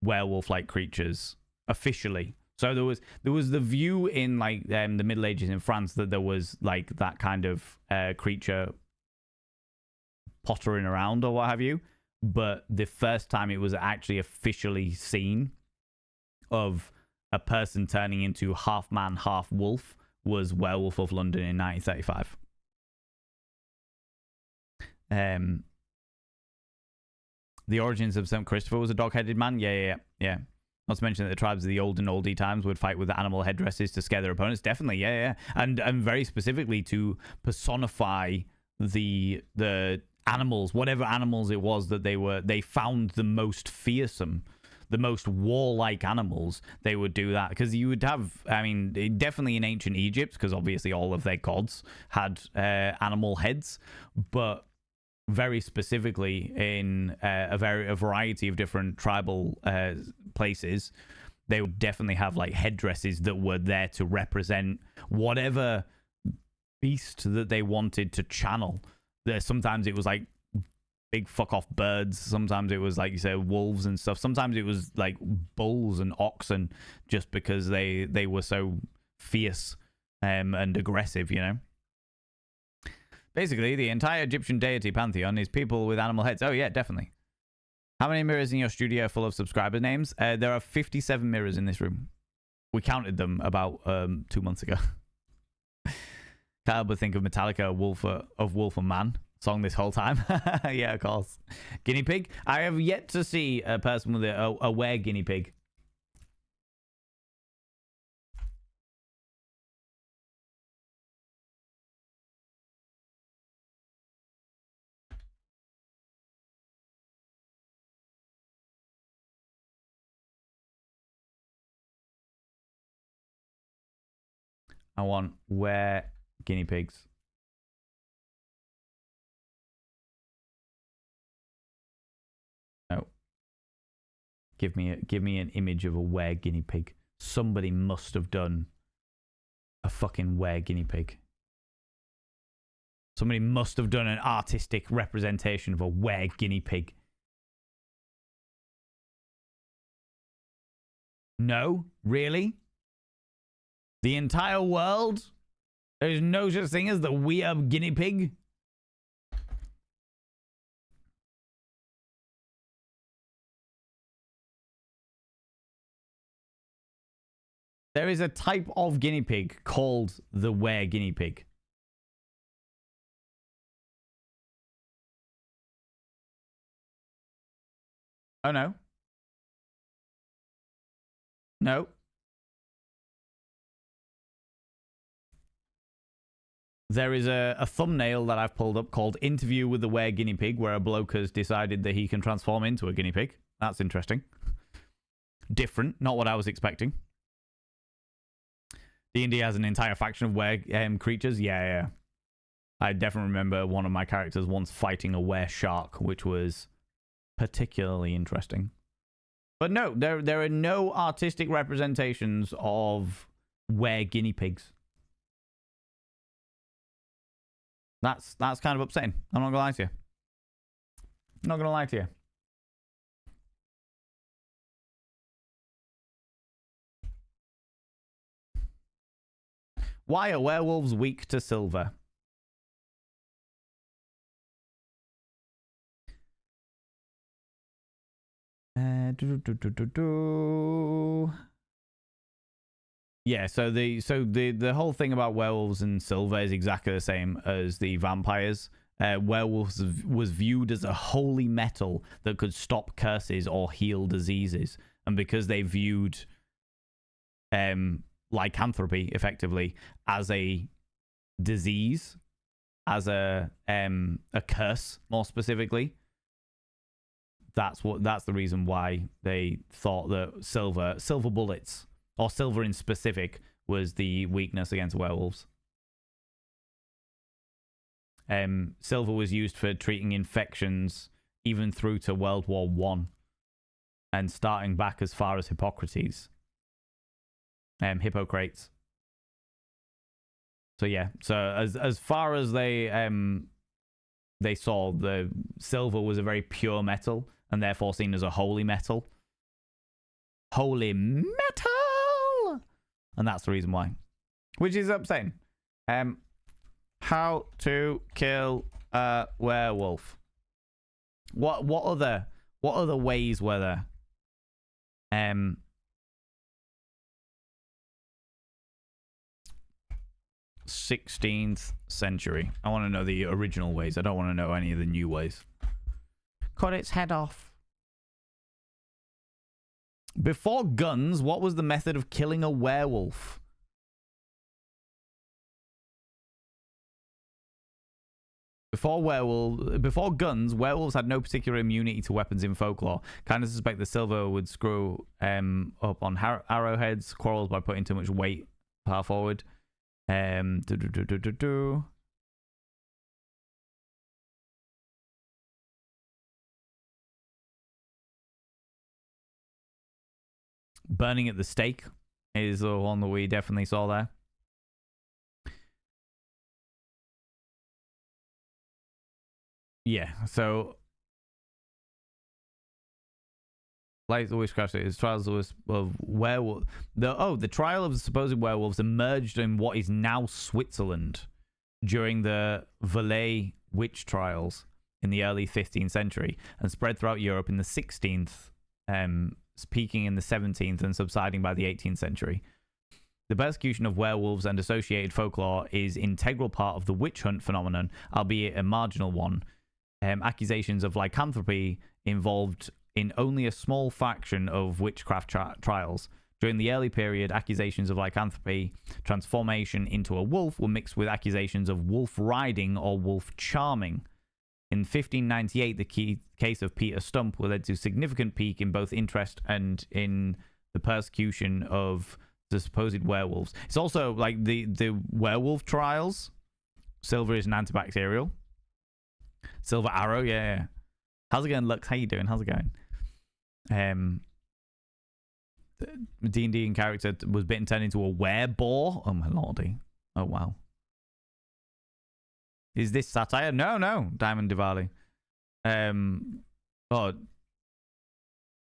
werewolf-like creatures officially. So there was the view in like the Middle Ages in France that there was like that kind of creature pottering around or what have you, but the first time it was actually officially seen of a person turning into half man, half wolf was Werewolf of London in 1935. The origins of St. Christopher was a dog-headed man. Yeah. Not to mention that the tribes of the old and oldie times would fight with the animal headdresses to scare their opponents. Definitely, yeah. And very specifically to personify the animals, whatever animals it was that they found the most fearsome, the most warlike animals, they would do that. Because you would have, I mean, definitely in ancient Egypt, because obviously all of their gods had animal heads, but very specifically in a variety of different tribal places, they would definitely have like headdresses that were there to represent whatever beast that they wanted to channel. Sometimes it was like big fuck off birds. Sometimes it was like you said, wolves and stuff. Sometimes it was like bulls and oxen, just because they were so fierce and aggressive, you know. Basically, the entire Egyptian deity pantheon is people with animal heads. Oh yeah, definitely. How many mirrors in your studio are full of subscriber names? There are 57 mirrors in this room. We counted them about 2 months ago. Can't but think of Metallica, Wolf and Man song this whole time. Yeah, of course. Guinea pig. I have yet to see a person with a were guinea pig. I want were guinea pigs. No. Give me an image of a were guinea pig. Somebody must have done a fucking were guinea pig. Somebody must have done an artistic representation of a were guinea pig. No? Really? The entire world? There is no such thing as the were guinea pig? There is a type of guinea pig called the were guinea pig. Oh no. No. There is a thumbnail that I've pulled up called Interview with the Were Guinea Pig, where a bloke has decided that he can transform into a guinea pig. That's interesting. Different. Not what I was expecting. D&D has an entire faction of were creatures. Yeah. I definitely remember one of my characters once fighting a were shark, which was particularly interesting. But no, there are no artistic representations of were guinea pigs. That's kind of upsetting. I'm not gonna lie to you. I'm not gonna lie to you. Why are werewolves weak to silver? Yeah, so the whole thing about werewolves and silver is exactly the same as the vampires. Werewolves was viewed as a holy metal that could stop curses or heal diseases, and because they viewed lycanthropy effectively as a disease, as a curse more specifically, that's the reason why they thought that silver bullets, or silver in specific, was the weakness against werewolves. Silver was used for treating infections even through to World War I, and starting back as far as Hippocrates. Hippocrates. So yeah, so as far as they saw, the silver was a very pure metal and therefore seen as a holy metal. Holy metal! And that's the reason why. Which is upsetting. How to kill a werewolf. What other ways were there? 16th century. I want to know the original ways. I don't want to know any of the new ways. Cut its head off. Before guns, what was the method of killing a werewolf? Before guns, werewolves had no particular immunity to weapons in folklore. Kind of suspect the silver would screw up on arrowheads, quarrels by putting too much weight far forward. Burning at the stake is the one that we definitely saw there. Yeah, so like the witchcraft is trials of werewolf. The trial of the supposed werewolves emerged in what is now Switzerland during the Valais witch trials in the early 15th century and spread throughout Europe in the 16th, peaking in the 17th and subsiding by the 18th century. The persecution of werewolves and associated folklore is an integral part of the witch hunt phenomenon, albeit a marginal one. Accusations of lycanthropy involved in only a small fraction of witchcraft trials. During the early period, accusations of lycanthropy, transformation into a wolf, were mixed with accusations of wolf riding or wolf charming. In 1598, the case of Peter Stump led to a significant peak in both interest and in the persecution of the supposed werewolves. It's also like the werewolf trials. Silver is an antibacterial. Silver arrow, yeah. How's it going, Lux? How you doing? How's it going? The D&D character was bitten turned into a wereboar. Oh my lordy. Oh wow. Is this satire? No, Diamond Diwali.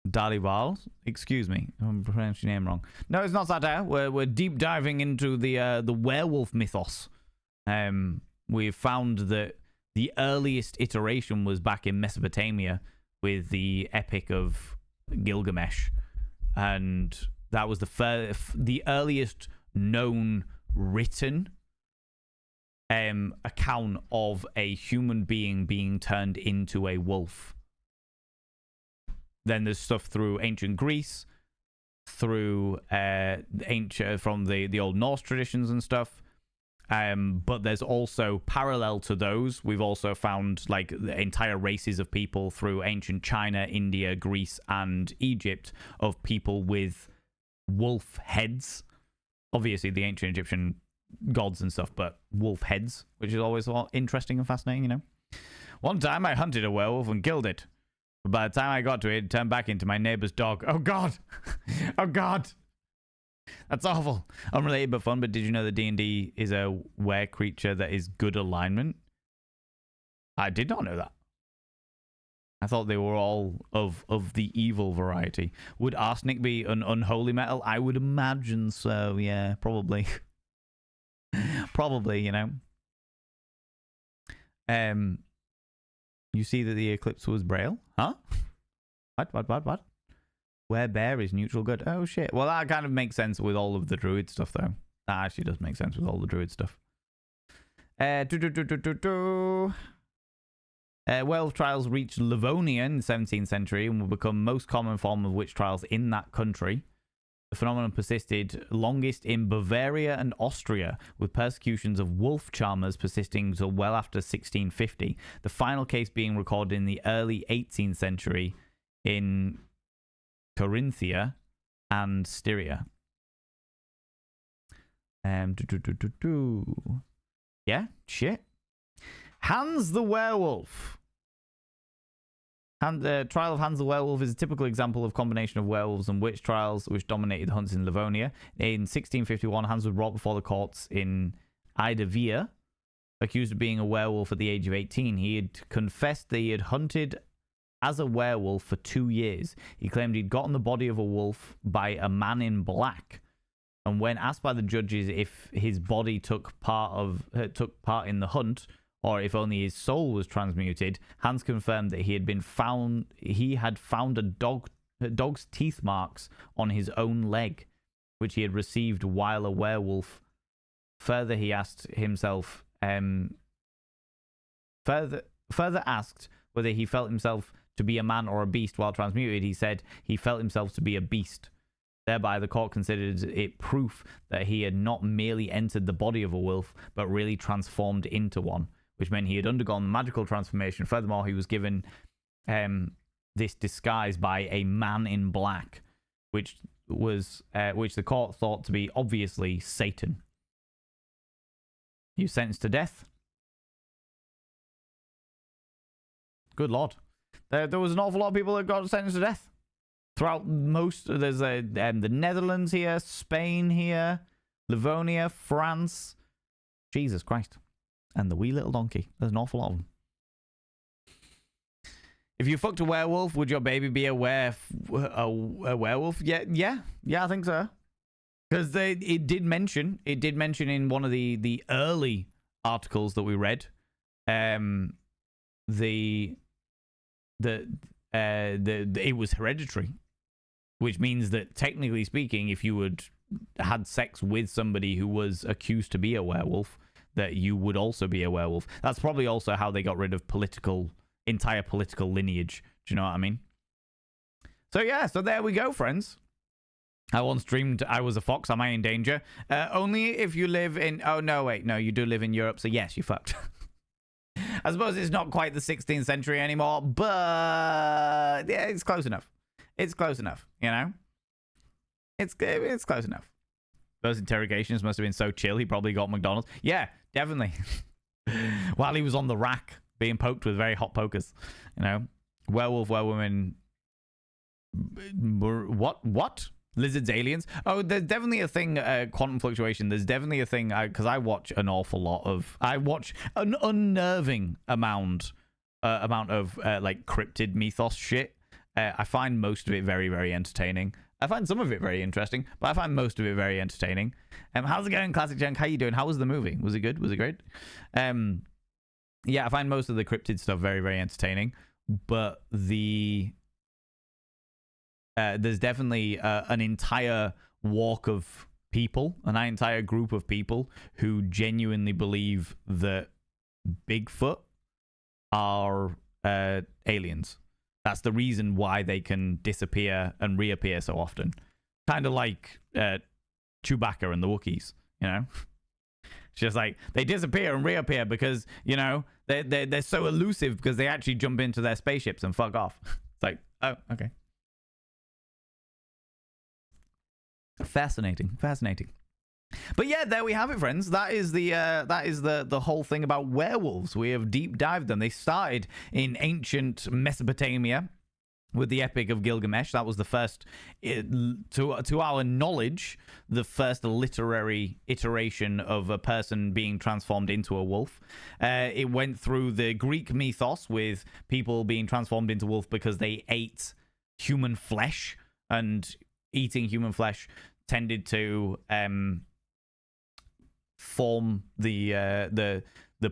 Dalival? Excuse me, I'm pronouncing your name wrong. No, it's not satire. We're deep diving into the werewolf mythos. We've found that the earliest iteration was back in Mesopotamia with the Epic of Gilgamesh, and that was the earliest known written account of a human being turned into a wolf. Then there's stuff through ancient Greece, through from the old Norse traditions and stuff. But there's also, parallel to those, we've also found like the entire races of people through ancient China, India, Greece, and Egypt of people with wolf heads. Obviously, the ancient Egyptian gods and stuff, but wolf heads, which is always interesting and fascinating, you know. One time I hunted a werewolf and killed it. But by the time I got to it, it turned back into my neighbor's dog. Oh, God. Oh, God. That's awful. Unrelated but fun, but did you know that D&D is a were creature that is good alignment? I did not know that. I thought they were all of the evil variety. Would arsenic be an unholy metal? I would imagine so, yeah, probably. Probably, you know. You see that the eclipse was Braille? Huh? What? Where bear is neutral good. Oh, shit. Well, that kind of makes sense with all of the druid stuff, though. That actually does make sense with all the druid stuff. Werewolf trials reached Livonia in the 17th century and will become most common form of witch trials in that country. The phenomenon persisted longest in Bavaria and Austria, with persecutions of wolf charmers persisting until well after 1650. The final case being recorded in the early 18th century in Carinthia and Styria. Yeah, shit. Hans the Werewolf. The trial of Hans the Werewolf is a typical example of combination of werewolves and witch trials, which dominated the hunts in Livonia. In 1651, Hans was brought before the courts in Idavia, accused of being a werewolf at the age of 18. He had confessed that he had hunted as a werewolf for 2 years. He claimed he'd gotten the body of a wolf by a man in black. And when asked by the judges if his body took part in the hunt, or if only his soul was transmuted, Hans confirmed that he had found a dog's teeth marks on his own leg, which he had received while a werewolf. Further, he asked himself, further asked whether he felt himself to be a man or a beast while transmuted. He said he felt himself to be a beast. Thereby, the court considered it proof that he had not merely entered the body of a wolf, but really transformed into one. which meant he had undergone magical transformation. Furthermore, he was given this disguise by a man in black, which the court thought to be obviously Satan. He was sentenced to death. Good Lord. There was an awful lot of people that got sentenced to death. Throughout there's the Netherlands here, Spain here, Livonia, France. Jesus Christ. And the wee little donkey. There's an awful lot of them. If you fucked a werewolf, would your baby be a werewolf? Yeah, I think so. Because it did mention in one of the early articles that we read, it was hereditary, which means that technically speaking, if you had sex with somebody who was accused to be a werewolf, that you would also be a werewolf. That's probably also how they got rid of entire political lineage. Do you know what I mean? So yeah, so there we go, friends. I once dreamed I was a fox. Am I in danger? Only if you live in... Oh, no, wait. No, you do live in Europe, so yes, you fucked. I suppose it's not quite the 16th century anymore, but yeah, it's close enough. It's close enough, you know? It's close enough. Those interrogations must have been so chill, he probably got McDonald's. Yeah, definitely. While he was on the rack, being poked with very hot pokers. You know? Werewolf, werewolf, what? Lizards, aliens? Oh, there's definitely a thing, quantum fluctuation. There's definitely a thing, because I watch an awful lot of... I watch an unnerving amount of, like, cryptid mythos shit. I find most of it very, very entertaining. I find some of it very interesting, but I find most of it very entertaining. How's it going, Classic Junk? How you doing? How was the movie? Was it good? Was it great? Yeah, I find most of the cryptid stuff very, very entertaining, but there's definitely an entire walk of people, an entire group of people who genuinely believe that Bigfoot are aliens. That's the reason why they can disappear and reappear so often. Kind of like Chewbacca and the Wookiees, you know? It's just like they disappear and reappear because, you know, they're so elusive because they actually jump into their spaceships and fuck off. It's like, oh, okay. Fascinating. But yeah, there we have it, friends. That is the whole thing about werewolves. We have deep dived them. They started in ancient Mesopotamia with the Epic of Gilgamesh. That was the first, to our knowledge, the first literary iteration of a person being transformed into a wolf. It went through the Greek mythos with people being transformed into wolf because they ate human flesh, and eating human flesh tended to form the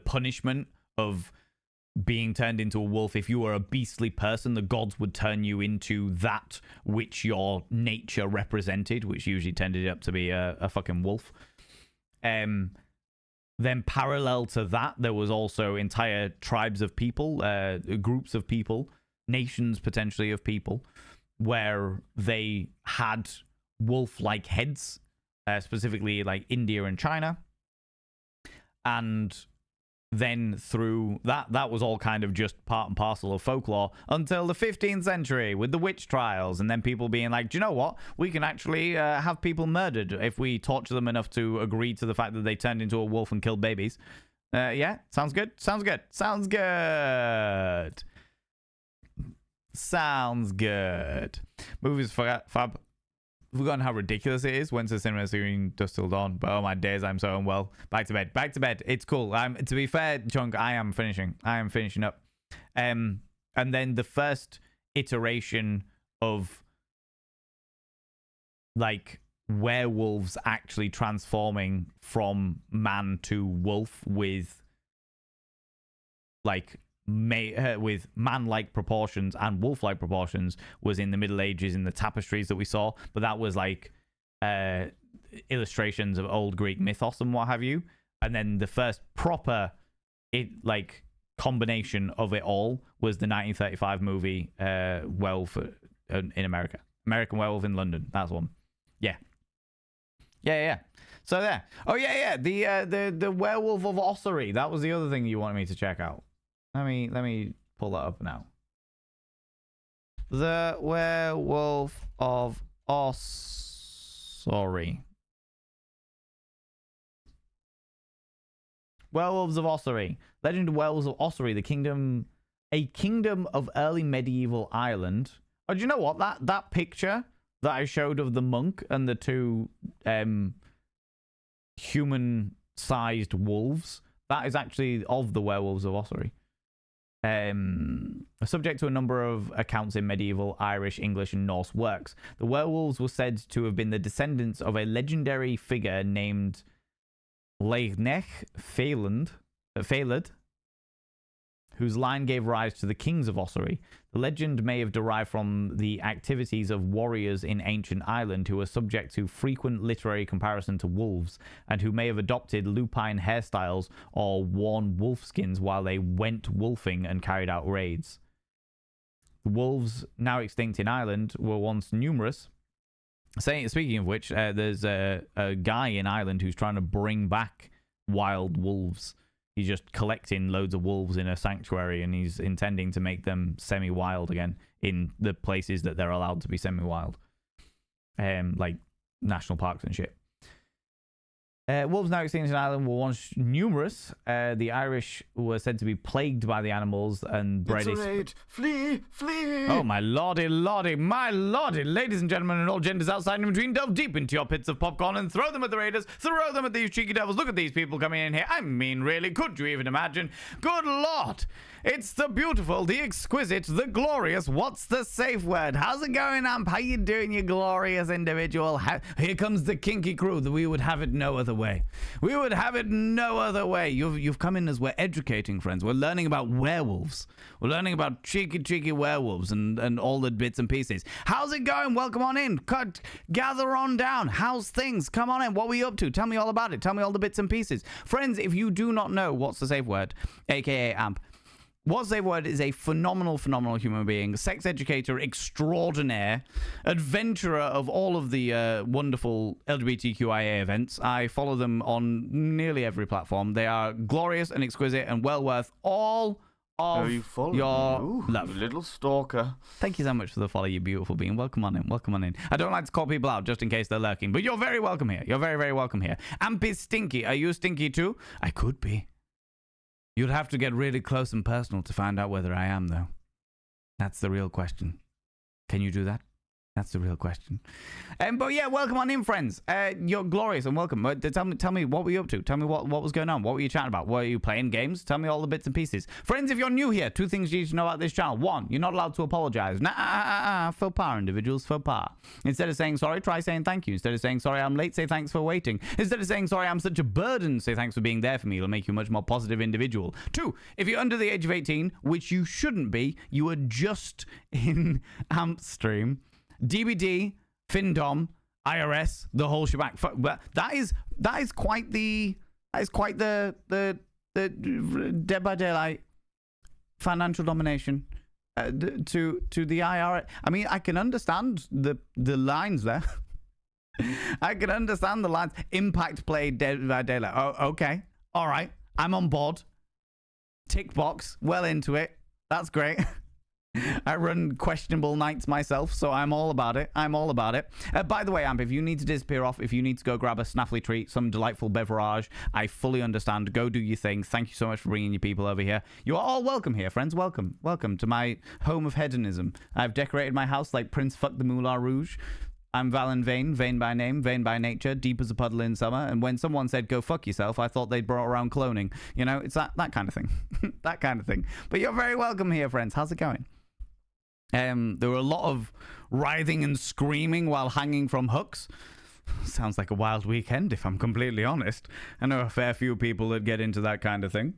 punishment of being turned into a wolf. If you were a beastly person, the gods would turn you into that which your nature represented, which usually tended up to be a fucking wolf. Then parallel to that, there was also entire tribes of people, groups of people, nations potentially of people, where they had wolf-like heads, specifically like India and China. And then through that was all kind of just part and parcel of folklore until the 15th century with the witch trials, and then people being like, do you know what? We can actually have people murdered if we torture them enough to agree to the fact that they turned into a wolf and killed babies. Yeah, sounds good. Sounds good. Movies fab. Forgotten how ridiculous it is. Went to the cinema screen dusk till dawn, but oh my days, I'm so unwell. Back to bed. It's cool. To be fair, Chunk, I am finishing up. And then the first iteration of like werewolves actually transforming from man to wolf with like with man-like proportions and wolf-like proportions was in the Middle Ages in the tapestries that we saw, but that was like illustrations of old Greek mythos and what have you. And then the first proper combination of it all was the 1935 movie Werewolf in American Werewolf in London. That's one. Yeah. So there. Oh yeah. The Werewolf of Ossory. That was the other thing you wanted me to check out. Let me pull that up now. The Werewolf of Ossory. Werewolves of Ossory. Legend of Werewolves of Ossory, a kingdom of early medieval Ireland. Oh, do you know what? That picture that I showed of the monk and the two human-sized wolves, that is actually of the Werewolves of Ossory. Subject to a number of accounts in medieval Irish, English, and Norse works. The werewolves were said to have been the descendants of a legendary figure named Leichnech Feiled, whose line gave rise to the kings of Ossory. The legend may have derived from the activities of warriors in ancient Ireland who were subject to frequent literary comparison to wolves, and who may have adopted lupine hairstyles or worn wolfskins while they went wolfing and carried out raids. The wolves, now extinct in Ireland, were once numerous. Speaking of which, there's a guy in Ireland who's trying to bring back wild wolves. He's just collecting loads of wolves in a sanctuary, and he's intending to make them semi-wild again in the places that they're allowed to be semi-wild, like national parks and shit. Wolves now extinct in Ireland were once numerous. The Irish were said to be plagued by the animals and bred. It's a raid. Flee! Flee! Oh, my lordy, my lordy. Ladies and gentlemen and all genders outside and in between, delve deep into your pits of popcorn and throw them at the raiders. Throw them at these cheeky devils. Look at these people coming in here. I mean, really, could you even imagine? Good Lord. It's the beautiful, the exquisite, the glorious. What's the safe word? How's it going, Amp? How you doing, you glorious individual? Here comes the kinky crew. We would have it no other way. We would have it no other way. You've come in as we're educating, friends. We're learning about werewolves. We're learning about cheeky werewolves and all the bits and pieces. How's it going? Welcome on in. Gather on down. How's things? Come on in. What are we up to? Tell me all about it. Tell me all the bits and pieces. Friends, if you do not know what's the safe word, aka Amp, What's Safe Word is a phenomenal human being, sex educator extraordinaire, adventurer of all of the wonderful LGBTQIA events. I follow them on nearly every platform. They are glorious and exquisite and well worth all of your love. Little stalker. Thank you so much for the follow, you beautiful being. Welcome on in. Welcome on in. I don't like to call people out just in case they're lurking, but you're very welcome here. You're very welcome here. Amp is stinky. Are you stinky too? I could be. You'd have to get really close and personal to find out whether I am, though. That's the real question. Can you do that? That's the real question. But yeah, welcome on in, friends. You're glorious and welcome. Tell me what were you up to? Tell me what was going on. What were you chatting about? Were you playing games? Tell me all the bits and pieces. Friends, if you're new here, 2 things you need to know about this channel. 1, you're not allowed to apologize. Faux pas, individuals, faux pas. Instead of saying sorry, try saying thank you. Instead of saying sorry, I'm late, say thanks for waiting. Instead of saying sorry, I'm such a burden, say thanks for being there for me. It'll make you a much more positive individual. 2, if you're under the age of 18, which you shouldn't be, you are just in Amp stream. DBD, FinDom, IRS, the whole shebang. That is quite the Dead by Daylight financial domination to the IRS. I mean, I can understand the lines there. I can understand the lines. Impact play Dead by Daylight. Oh, okay, all right, I'm on board. Tick box, well into it. That's great. I run questionable nights myself, so I'm all about it. By the way, Amp, if you need to disappear off, if you need to go grab a snaffly treat, some delightful beverage, I fully understand. Go do your thing. Thank you so much for bringing your people over here. You are all welcome here, friends. Welcome to my home of hedonism. I've decorated my house like Prince Fuck the Moulin Rouge. I'm Valen Vane, vain by name, vain by nature, deep as a puddle in summer. And when someone said, go fuck yourself, I thought they'd brought around cloning. You know, it's that kind of thing. That kind of thing. But you're very welcome here, friends. How's it going? There were a lot of writhing and screaming while hanging from hooks. Sounds like a wild weekend, if I'm completely honest. I know a fair few people that get into that kind of thing.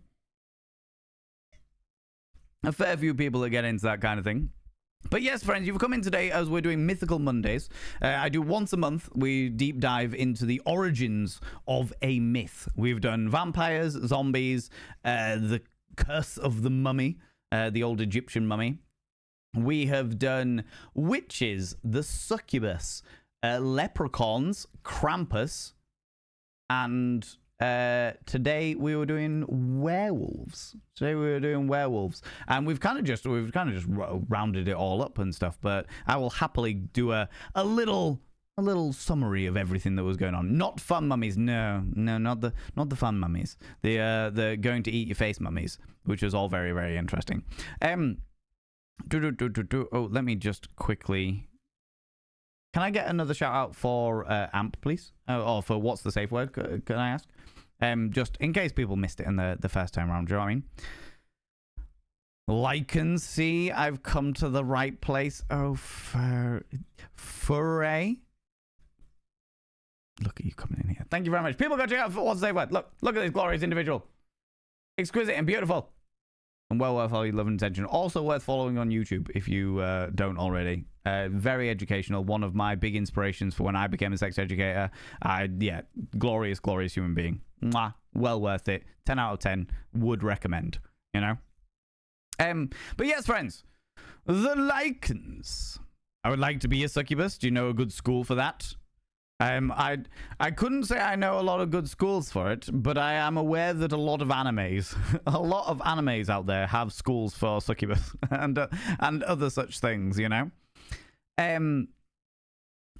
But yes, friends, you've come in today as we're doing Mythical Mondays. I do once a month. We deep dive into the origins of a myth. We've done vampires, zombies, the curse of the mummy, the old Egyptian mummy. We have done witches, the succubus, leprechauns, Krampus, and today we were doing werewolves. And we've kind of just rounded it all up and stuff. But I will happily do a little summary of everything that was going on. Not fun mummies, no, not the fun mummies. The going to eat your face mummies, which was all very, very interesting. Oh, let me just quickly. Can I get another shout out for AMP, please? Or for what's the safe word? Can I ask? Just in case people missed it in the first time round. Do you know what I mean? Like and see, I've come to the right place. Oh, foray. Look at you coming in here. Thank you very much. People go check out what's the safe word. Look at this glorious individual. Exquisite and beautiful. And well worth all your love and attention. Also worth following on YouTube if you don't already. Very educational. One of my big inspirations for when I became a sex educator. Yeah, glorious human being. Mwah. Well worth it. 10 out of 10. Would recommend. You know? But yes, friends. The lichens. I would like to be a succubus. Do you know a good school for that? I couldn't say I know a lot of good schools for it, but I am aware that a lot of animes out there have schools for succubus and other such things, you know.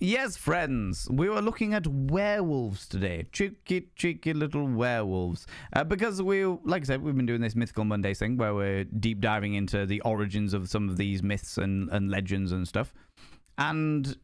Yes, friends, we were looking at werewolves today, cheeky little werewolves, because like I said, we've been doing this Mythical Mondays thing where we're deep diving into the origins of some of these myths and legends and stuff, and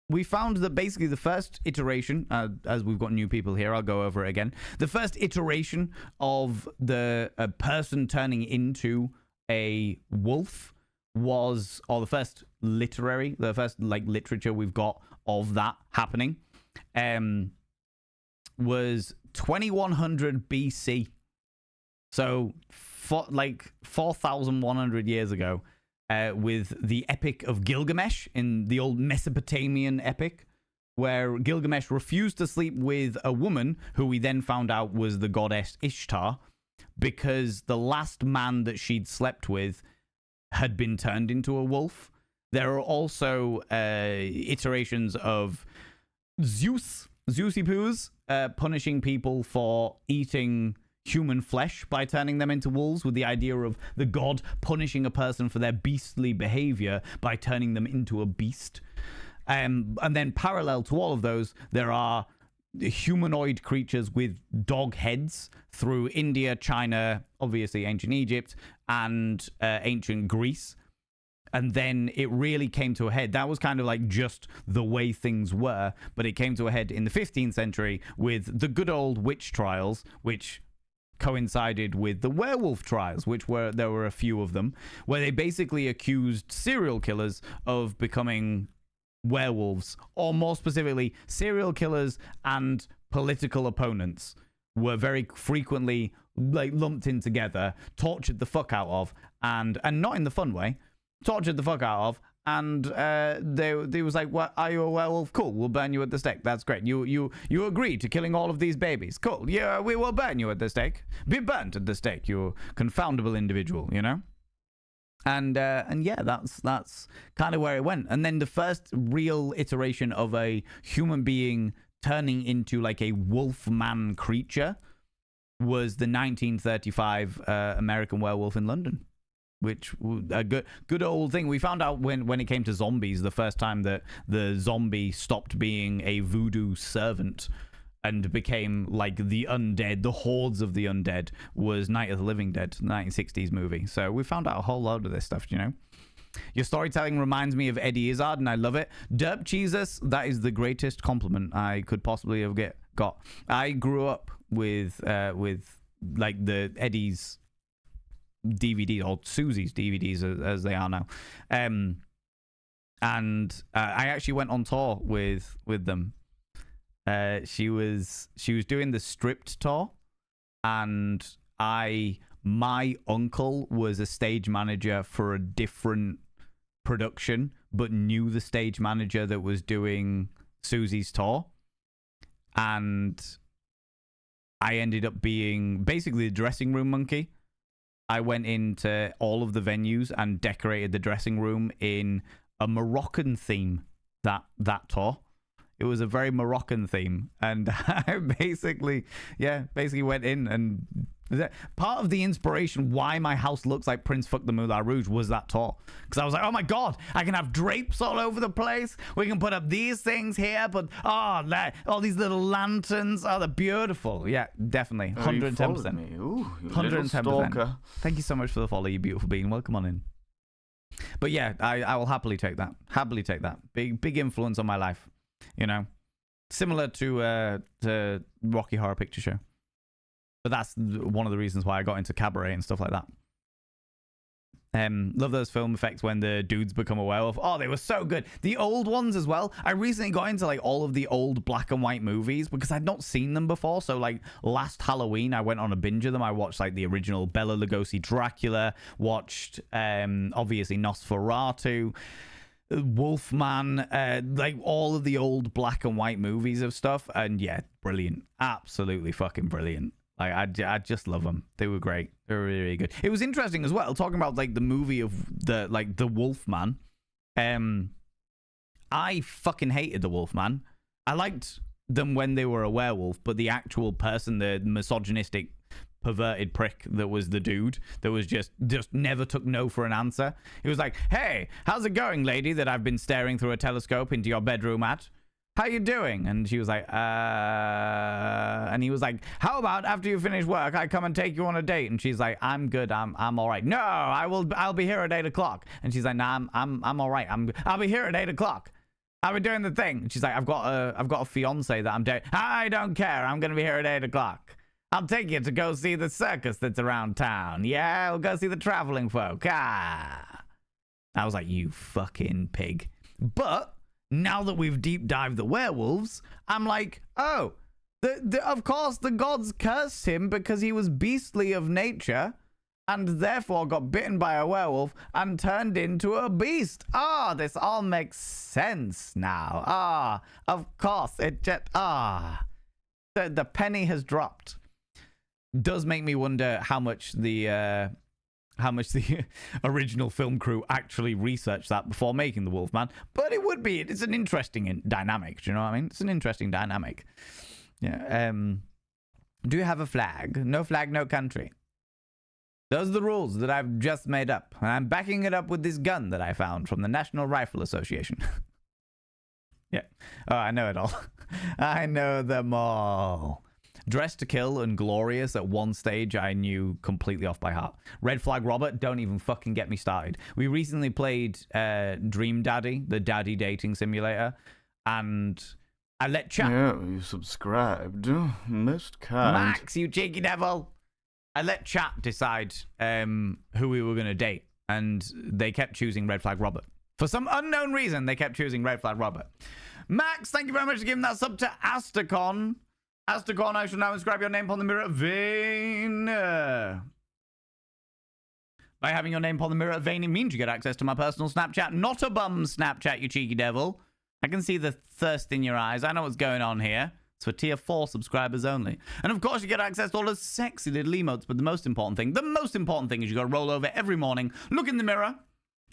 we found that basically the first iteration, as we've got new people here, I'll go over it again. The first iteration of a person turning into a wolf was, or the first literature we've got of that happening, was 2100 BC. So, 4,100 years ago. With the Epic of Gilgamesh in the old Mesopotamian epic, where Gilgamesh refused to sleep with a woman who we then found out was the goddess Ishtar, because the last man that she'd slept with had been turned into a wolf. There are also iterations of Zeusy Poos, punishing people for eating human flesh by turning them into wolves, with the idea of the god punishing a person for their beastly behavior by turning them into a beast. And then parallel to all of those, there are humanoid creatures with dog heads through India, China, obviously ancient Egypt, and ancient Greece. And then it really came to a head. That was kind of like just the way things were, but it came to a head in the 15th century with the good old witch trials, which coincided with the werewolf trials, there were a few of them, where they basically accused serial killers of becoming werewolves, or more specifically, serial killers and political opponents were very frequently lumped in together, tortured the fuck out of, and not in the fun way, tortured the fuck out of. And they was like, "What, are you a werewolf? Cool, we'll burn you at the stake. That's great. You agree to killing all of these babies. Cool. Yeah, we will burn you at the stake. Be burnt at the stake. You confoundable individual. You know." And yeah, that's kind of where it went. And then the first real iteration of a human being turning into like a wolf-man creature was the 1935 American Werewolf in London. Which a good old thing. We found out when it came to zombies, the first time that the zombie stopped being a voodoo servant and became like the undead, the hordes of the undead, was Night of the Living Dead, 1960s movie. So we found out a whole load of this stuff, you know. Your storytelling reminds me of Eddie Izzard, and I love it. Derp Jesus, that is the greatest compliment I could possibly have got. I grew up with like the Eddie's DVD, or Susie's DVDs as they are now, and I actually went on tour with them. She was doing the stripped tour, and my uncle was a stage manager for a different production, but knew the stage manager that was doing Susie's tour, and I ended up being basically the dressing room monkey. I went into all of the venues and decorated the dressing room in a Moroccan theme that tour. It was a very Moroccan theme, and I basically went in and part of the inspiration why my house looks like Prince Fuck the Moulin Rouge was that tour. Because I was like, oh my god, I can have drapes all over the place. We can put up these things here, but all these little lanterns. Oh, they're beautiful. Yeah, definitely. 110%. Ooh, you 110%. stalker. Thank you so much for the follow, you beautiful being. Welcome on in. But yeah, I will happily take that. Happily take that. Big influence on my life. You know, similar to Rocky Horror Picture Show. But that's one of the reasons why I got into cabaret and stuff like that. Love those film effects when the dudes become a werewolf. Oh, they were so good. The old ones as well. I recently got into like all of the old black and white movies because I'd not seen them before. So like last Halloween, I went on a binge of them. I watched like the original Bela Lugosi Dracula, watched obviously Nosferatu, Wolfman, like all of the old black and white movies of stuff. And yeah, brilliant. Absolutely fucking brilliant. Like I just love them. They were great. They were really, really good. It was interesting as well, talking about like the movie of the Wolfman. I fucking hated the Wolfman. I liked them when they were a werewolf, but the actual person, the misogynistic, perverted prick that was the dude, that was just never took no for an answer. He was like, "Hey, how's it going, lady? That I've been staring through a telescope into your bedroom at. How you doing?" And she was like, and he was like, "How about after you finish work, I come and take you on a date?" And she's like, "I'm good. I'm all right." "No, I'll be here at 8 o'clock." And she's like, "Nah, I'm all right. I'll be here at 8 o'clock. I'll be doing the thing." And she's like, I've got a fiance that I'm dating. "I don't care. I'm going to be here at 8 o'clock. I'll take you to go see the circus that's around town. Yeah, we'll go see the traveling folk." I was like, you fucking pig. But now that we've deep dived the werewolves, I'm like, oh, of course the gods cursed him because he was beastly of nature and therefore got bitten by a werewolf and turned into a beast. This all makes sense now. Of course, it just, the penny has dropped. Does make me wonder how much the original film crew actually researched that before making the Wolfman. But it's an interesting dynamic. Do you know what I mean? It's an interesting dynamic. Yeah. Do you have a flag? No flag, no country. Those are the rules that I've just made up. And I'm backing it up with this gun that I found from the National Rifle Association. Yeah. Oh, I know it all. I know them all. Dressed to Kill and Glorious at one stage I knew completely off by heart. Red Flag Robert, don't even fucking get me started. We recently played Dream Daddy, the daddy dating simulator, and I let chat. Yeah, you subscribed. Most kind. Max, you cheeky devil. I let chat decide who we were going to date, and they kept choosing Red Flag Robert. For some unknown reason, they kept choosing Red Flag Robert. Max, thank you very much for giving that sub to Astacon. Astacon, I shall now inscribe your name upon the mirror vein. By having your name upon the mirror vein, it means you get access to my personal Snapchat. Not a bum Snapchat, you cheeky devil. I can see the thirst in your eyes. I know what's going on here. It's for tier 4 subscribers only. And of course, you get access to all those sexy little emotes. But the most important thing is you got to roll over every morning, look in the mirror,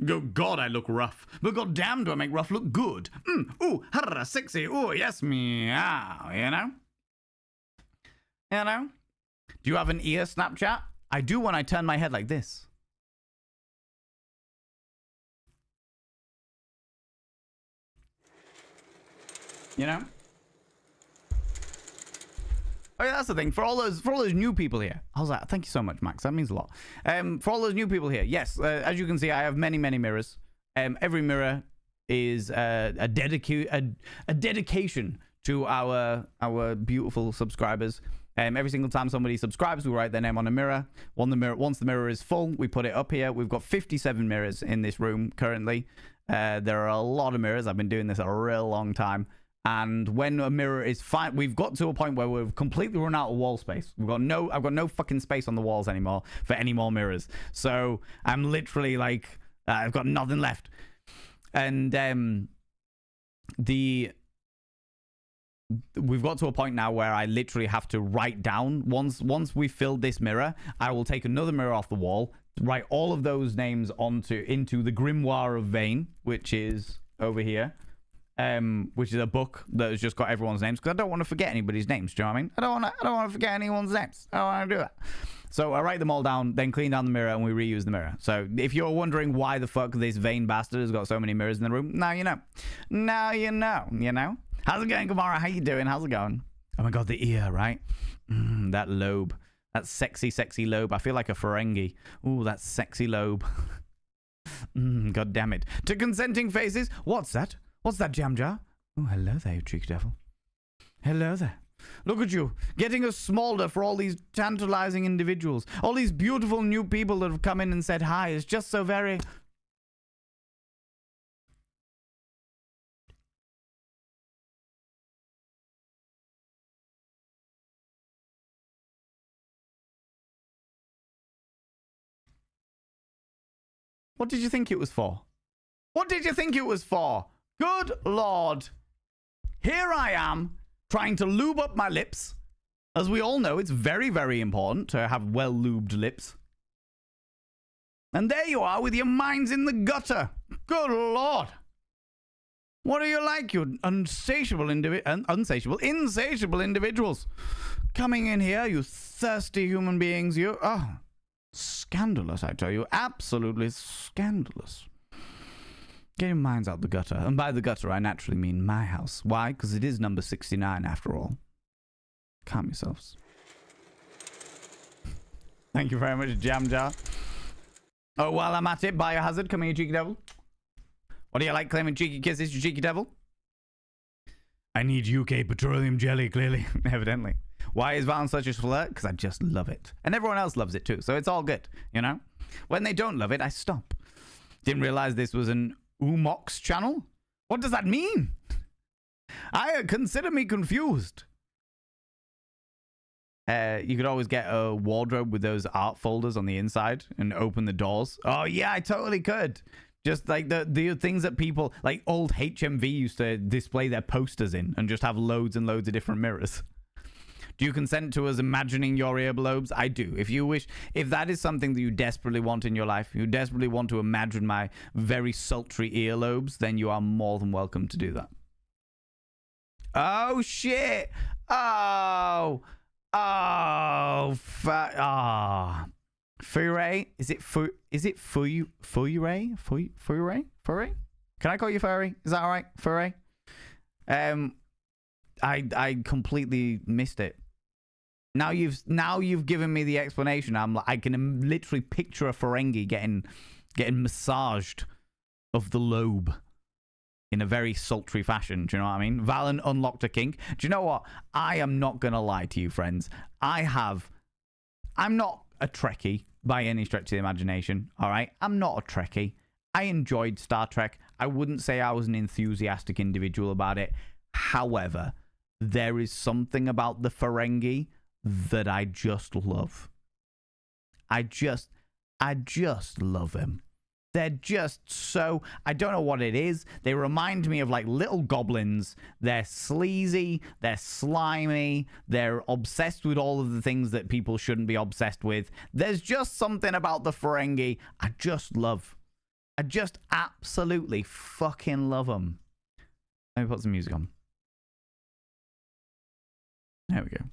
go, God, I look rough. But God damn, do I make rough look good. Ooh, harra, sexy. Ooh, yes, meow, you know? You know? Do you have an ear Snapchat? I do when I turn my head like this. You know? Oh yeah, that's the thing. For all those new people here, I was like, thank you so much, Max. That means a lot. For all those new people here, yes, as you can see, I have many mirrors. Every mirror is a dedication to our beautiful subscribers. Every single time somebody subscribes, we write their name on a mirror. Once the mirror is full, we put it up here. We've got 57 mirrors in this room currently. There are a lot of mirrors. I've been doing this a real long time. And when a mirror is fine, we've got to a point where we've completely run out of wall space. I've got no fucking space on the walls anymore for any more mirrors. So I'm literally like, I've got nothing left. And we've got to a point now where I literally have to write down, once we filled this mirror, I will take another mirror off the wall, write all of those names into the grimoire of Vane, which is over here. which is a book that has just got everyone's names, because I don't want to forget anybody's names. Do you know what I mean? I don't want to forget anyone's names. I don't want to do that. So I write them all down, then clean down the mirror, and we reuse the mirror. So if you're wondering why the fuck this vain bastard has got so many mirrors in the room, now you know. Now you know. You know. How's it going, Kamara? How you doing? How's it going? Oh my god, the ear, right? That lobe. That sexy, sexy lobe. I feel like a Ferengi. Ooh, that sexy lobe. God damn it. To consenting faces. What's that? What's that, Jam Jar? Oh, hello there, you cheeky devil. Hello there. Look at you, getting a smolder for all these tantalizing individuals. All these beautiful new people that have come in and said hi. It's just so very... What did you think it was for? What did you think it was for? Good Lord. Here I am, trying to lube up my lips. As we all know, it's very, very important to have well-lubed lips. And there you are with your minds in the gutter. Good Lord. What are you like, you insatiable individuals? Coming in here, you thirsty human beings, you... Oh, scandalous, I tell you. Absolutely scandalous. Get your minds out the gutter. And by the gutter, I naturally mean my house. Why? Because it is number 69, after all. Calm yourselves. Thank you very much, Jam Jar. Oh, while I'm at it, Biohazard, come here, you cheeky devil. What do you like claiming cheeky kisses, you cheeky devil? I need UK petroleum jelly, clearly. Evidently. Why is Valen such a flirt? Because I just love it. And everyone else loves it too, so it's all good, you know? When they don't love it, I stop. Didn't realize this was an Umox channel? What does that mean? I consider me confused. You could always get a wardrobe with those art folders on the inside and open the doors. Oh yeah, I totally could. Just like the things that people, like old HMV used to display their posters in and just have loads and loads of different mirrors. Do you consent to us imagining your earlobes? I do. If you wish, if that is something that you desperately want in your life, you desperately want to imagine my very sultry earlobes, then you are more than welcome to do that. Oh, shit. Oh. Oh. Furry? Is it Furry? Furry? Can I call you Furry? Is that all right? Furry? I completely missed it. Now you've given me the explanation. I can literally picture a Ferengi getting massaged of the lobe in a very sultry fashion. Do you know what I mean? Valen unlocked a kink. Do you know what? I am not gonna lie to you, friends. I'm not a Trekkie by any stretch of the imagination. All right, I'm not a Trekkie. I enjoyed Star Trek. I wouldn't say I was an enthusiastic individual about it. However, there is something about the Ferengi that I just love. I just love them. They're just so... I don't know what it is. They remind me of like little goblins. They're sleazy. They're slimy. They're obsessed with all of the things that people shouldn't be obsessed with. There's just something about the Ferengi I just love. I just absolutely fucking love them. Let me put some music on. There we go.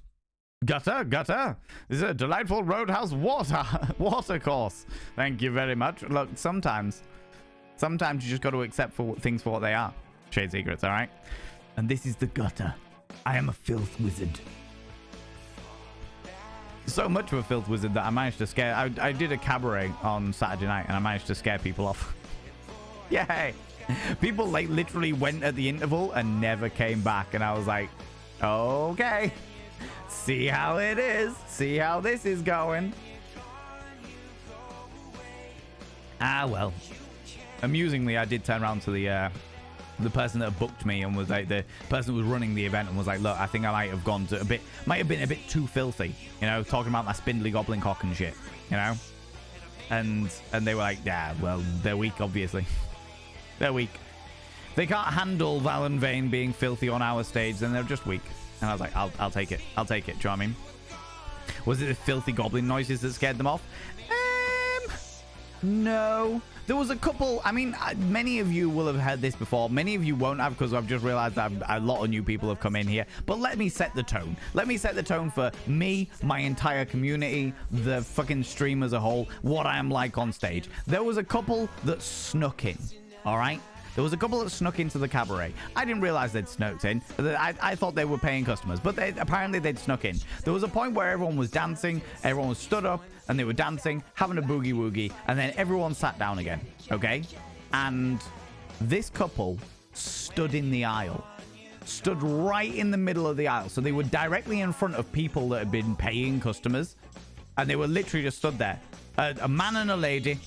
Gutter. This is a delightful Roadhouse water course. Thank you very much. Look, sometimes you just got to accept things for what they are. Trade secrets, all right? And this is the gutter. I am a filth wizard. So much of a filth wizard that I managed to scare... I did a cabaret on Saturday night and I managed to scare people off. Yay! People like literally went at the interval and never came back. And I was like, okay. See how it is. See how this is going. Ah, well. Amusingly, I did turn around to the person that booked me and was like the person who was running the event and was like, look, I think I might have gone to might have been a bit too filthy, you know, talking about my spindly goblin cock and shit, you know. And they were like, yeah, well, they're weak, obviously. They're weak. They can't handle Valen Vane being filthy on our stage, then they're just weak. And I was like, I'll take it. I'll take it. Do you know what I mean? Was it the filthy goblin noises that scared them off? No. There was a couple, I mean, many of you will have heard this before. Many of you won't have, because I've just realized that a lot of new people have come in here. But let me set the tone. Let me set the tone for me, my entire community, the fucking stream as a whole, what I am like on stage. There was a couple that snuck in, all right? There was a couple that snuck into the cabaret. I didn't realize they'd snuck in. I thought they were paying customers, but apparently they'd snuck in. There was a point where everyone was dancing, everyone was stood up, and they were dancing, having a boogie woogie, and then everyone sat down again, okay? And this couple stood in the aisle. Stood right in the middle of the aisle. So they were directly in front of people that had been paying customers, and they were literally just stood there. A man and a lady.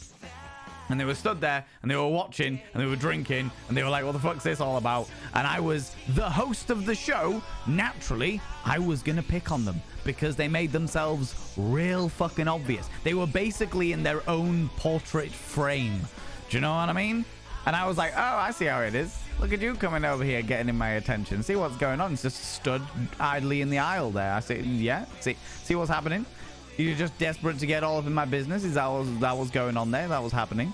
And they were stood there, and they were watching, and they were drinking, and they were like, what the fuck's this all about? And I was the host of the show. Naturally, I was going to pick on them because they made themselves real fucking obvious. They were basically in their own portrait frame. Do you know what I mean? And I was like, oh, I see how it is. Look at you coming over here, getting in my attention. See what's going on? It's just stood idly in the aisle there. I say, yeah, see what's happening? You're just desperate to get all up in my business? Is that was going on there? That was happening.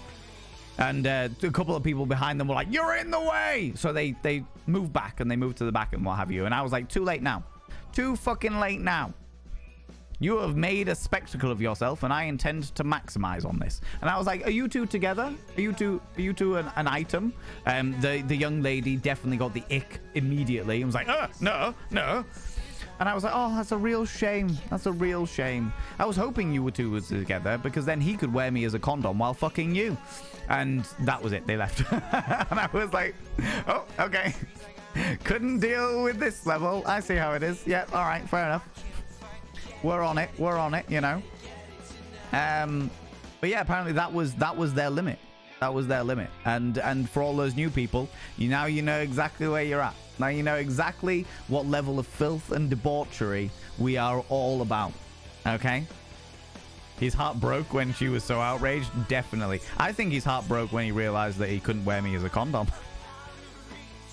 And a couple of people behind them were like, you're in the way! So they moved back, and they moved to the back and what have you. And I was like, too late now. Too fucking late now. You have made a spectacle of yourself, and I intend to maximize on this. And I was like, are you two together? Are you two an item? The young lady definitely got the ick immediately. And was like, no. And I was like, oh, that's a real shame. That's a real shame. I was hoping you two were together, because then he could wear me as a condom while fucking you. And that was it. They left. And I was like, oh, okay. Couldn't deal with this level. I see how it is. Yeah, all right, fair enough. We're on it, you know. But yeah, apparently that was their limit. That was their limit. And for all those new people, you know exactly where you're at. Now you know exactly what level of filth and debauchery we are all about. Okay? His heart broke when she was so outraged? Definitely. I think his heart broke when he realized that he couldn't wear me as a condom.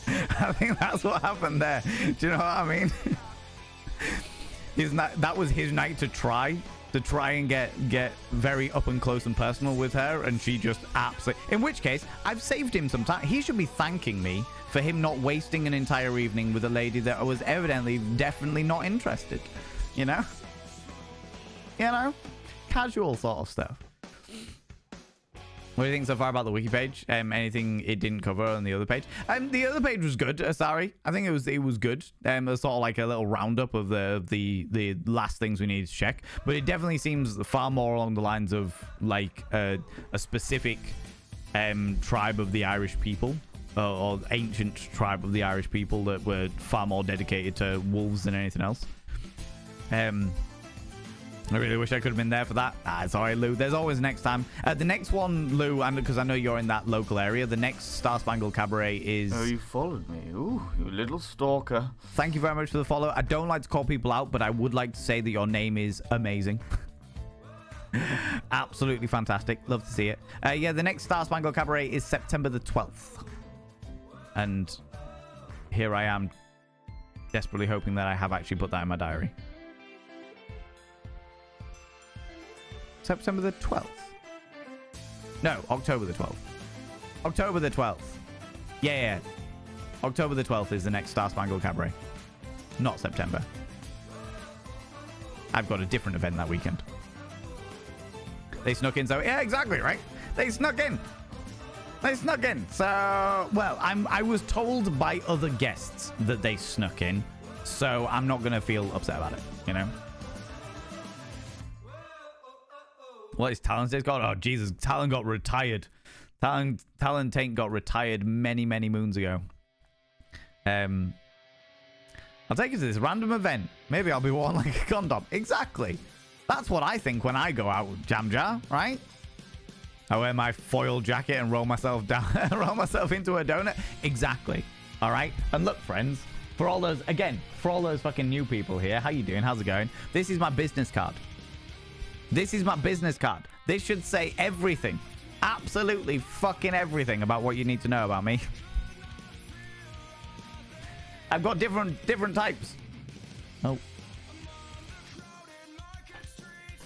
I think that's what happened there. Do you know what I mean? That was his night to try and get very up and close and personal with her, and she just absolutely... In which case, I've saved him some time. He should be thanking me for him not wasting an entire evening with a lady that was evidently definitely not interested. You know? Casual sort of stuff. What do you think so far about the wiki page? Anything it didn't cover on the other page? The other page was good. Sorry, I think it was good. It was sort of like a little roundup of the last things we need to check. But it definitely seems far more along the lines of like a specific tribe of the Irish people, or ancient tribe of the Irish people that were far more dedicated to wolves than anything else. I really wish I could have been there for that. Sorry, Lou. There's always next time. The next one, Lou, and because I know you're in that local area, the next Star Spangled Cabaret is... Oh, you followed me. Ooh, you little stalker. Thank you very much for the follow. I don't like to call people out, but I would like to say that your name is amazing. Absolutely fantastic. Love to see it. Yeah, the next Star Spangled Cabaret is September the 12th. And here I am, desperately hoping that I have actually put that in my diary. September the 12th. No, October the 12th. October the 12th. Yeah. October the 12th is the next Star Spangled Cabaret. Not September. I've got a different event that weekend. They snuck in, so... Yeah, exactly, right? They snuck in. So, well, I was told by other guests that they snuck in, so I'm not going to feel upset about it, you know? What is Talon's days got? Oh, Jesus. Talon got retired. Talon Taint got retired many, many moons ago. I'll take you to this random event. Maybe I'll be worn like a condom. Exactly. That's what I think when I go out, Jam Jar, right? I wear my foil jacket and roll myself down, roll myself into a donut. Exactly. All right. And look, friends, for all those fucking new people here, how you doing? How's it going? This is my business card. This is my business card. This should say everything. Absolutely fucking everything about what you need to know about me. I've got different types. Oh.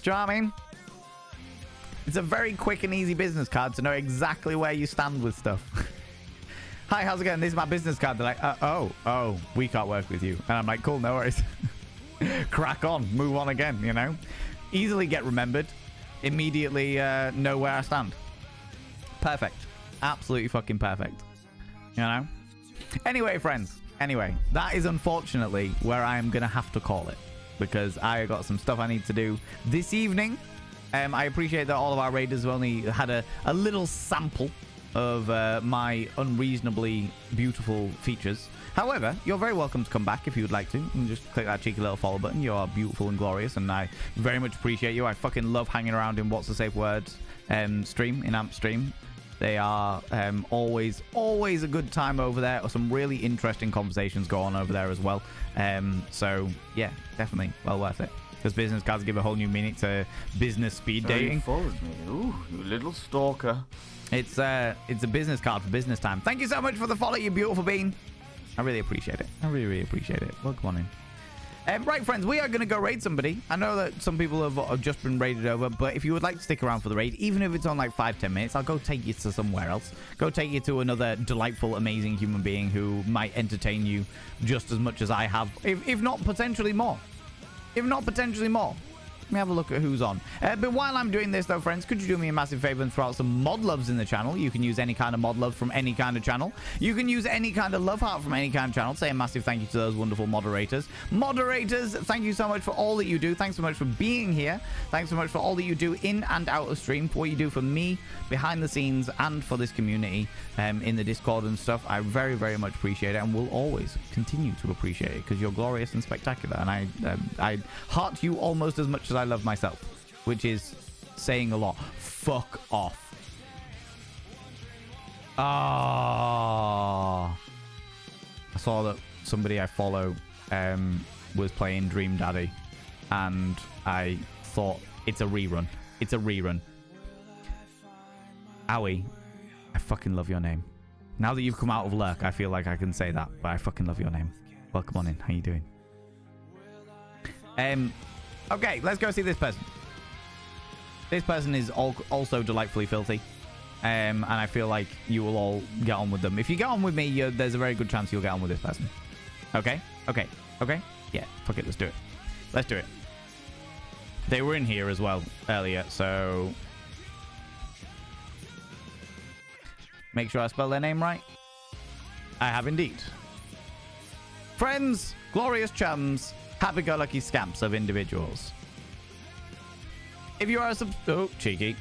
Do you know what I mean? It's a very quick and easy business card to know exactly where you stand with stuff. Hi, how's it going? This is my business card. They're like, oh, we can't work with you. And I'm like, cool, no worries. Crack on, move on again, you know? Easily get remembered. Immediately know where I stand. Perfect. Absolutely fucking perfect. You know? Anyway, friends. Anyway, that is unfortunately where I am going to have to call it. Because I got some stuff I need to do this evening. I appreciate that all of our raiders have only had a little sample of my unreasonably beautiful features. However, you're very welcome to come back if you would like to. And just click that cheeky little follow button. You are beautiful and glorious, and I very much appreciate you. I fucking love hanging around in What's the Safe Words stream, in Amp stream. They are always a good time over there. Some really interesting conversations go on over there as well. So, yeah, definitely well worth it. Because business cards give a whole new meaning to business speed dating. You followed me. Ooh, you little stalker. It's a business card for business time. Thank you so much for the follow, you beautiful bean. I really appreciate it. I really appreciate it. Well, come on in. Right, friends, we are going to go raid somebody. I know that some people have just been raided over, but if you would like to stick around for the raid, even if it's on like 5-10 minutes, I'll go take you to somewhere else. Go take you to another delightful, amazing human being who might entertain you just as much as I have, if not potentially more. If not potentially more. Let me have a look at who's on. But while I'm doing this, though, friends, could you do me a massive favor and throw out some mod loves in the channel? You can use any kind of mod love from any kind of channel. You can use any kind of love heart from any kind of channel. Say a massive thank you to those wonderful moderators. Moderators, thank you so much for all that you do. Thanks so much for being here. Thanks so much for all that you do in and out of stream, for what you do for me behind the scenes and for this community in the Discord and stuff. I very, very much appreciate it and will always continue to appreciate it because you're glorious and spectacular. And I heart you almost as much as I love myself, which is saying a lot. Fuck off. I saw that somebody I follow was playing Dream Daddy, and I thought it's a rerun. It's a rerun. Owie, I fucking love your name. Now that you've come out of lurk, I feel like I can say that, but I fucking love your name. Welcome on in. How you doing? Okay, let's go see this person. This person is also delightfully filthy. And I feel like you will all get on with them. If you get on with me, there's a very good chance you'll get on with this person. Okay? Okay. Okay? Yeah, fuck it. Let's do it. Let's do it. They were in here as well earlier, so... Make sure I spell their name right. I have indeed. Friends, glorious chums, happy-go-lucky scamps of individuals. If you are a cheeky.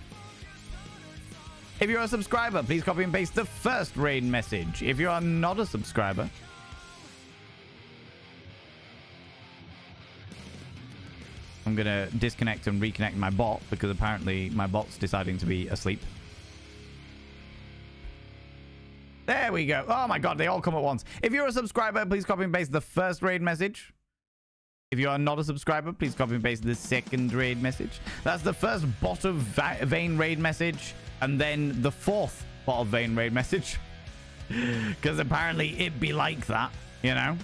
If you're a subscriber, please copy and paste the first raid message. If you are not a subscriber, I'm gonna disconnect and reconnect my bot because apparently my bot's deciding to be asleep. There we go. Oh my god, they all come at once. If you're a subscriber, please copy and paste the first raid message. If you are not a subscriber, please copy and paste the second raid message. That's the first bot of Vane raid message, and then the fourth bot of Vane raid message. Because apparently it be like that, you know?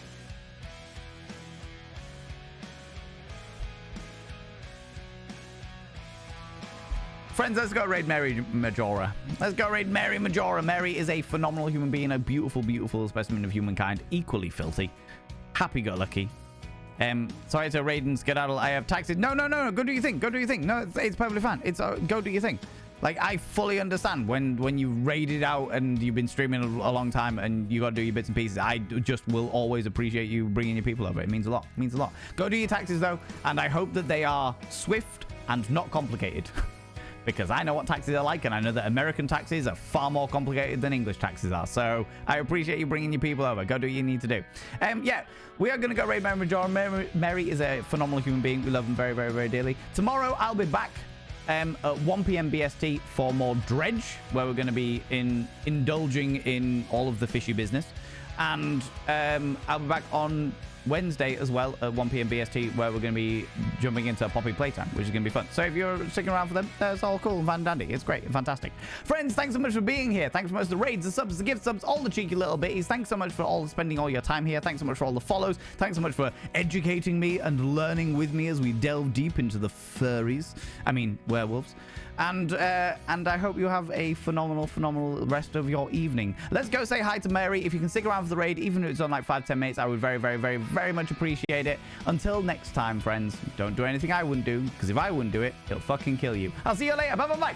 Friends, let's go raid Mary Majora. Let's go raid Mary Majora. Mary is a phenomenal human being, a beautiful, beautiful specimen of humankind, equally filthy. Happy-go-lucky. Sorry to raid and skedaddle. I have taxes. No. Go do your thing. Go do your thing. No, it's perfectly fine. It's go do your thing. Like, I fully understand when you raided out and you've been streaming a long time and you got to do your bits and pieces. I just will always appreciate you bringing your people over. It means a lot. It means a lot. Go do your taxes, though, and I hope that they are swift and not complicated. Because I know what taxes are like, and I know that American taxes are far more complicated than English taxes are. So I appreciate you bringing your people over. Go do what you need to do. Yeah, we are going to go raid Mary Majora. Mary is a phenomenal human being. We love him very, very, very dearly. Tomorrow, I'll be back at 1 p.m. BST for more Dredge, where we're going to be indulging in all of the fishy business. And I'll be back on Wednesday as well at 1 p.m. BST, where we're going to be jumping into Poppy Playtime, which is going to be fun. So if you're sticking around for them, that's all cool and fun and dandy. It's great and fantastic. Friends, thanks so much for being here. Thanks so much for the raids, the subs, the gift subs, all the cheeky little bitties. Thanks so much for spending all your time here. Thanks so much for all the follows. Thanks so much for educating me and learning with me as we delve deep into the werewolves. And I hope you have a phenomenal rest of your evening. Let's go say hi to Mary. If you can stick around for the raid, even if it's on like 5-10 minutes, I would very much appreciate it. Until next time, friends, don't do anything I wouldn't do, because if I wouldn't do it, it'll fucking kill you. I'll see you later. Bye.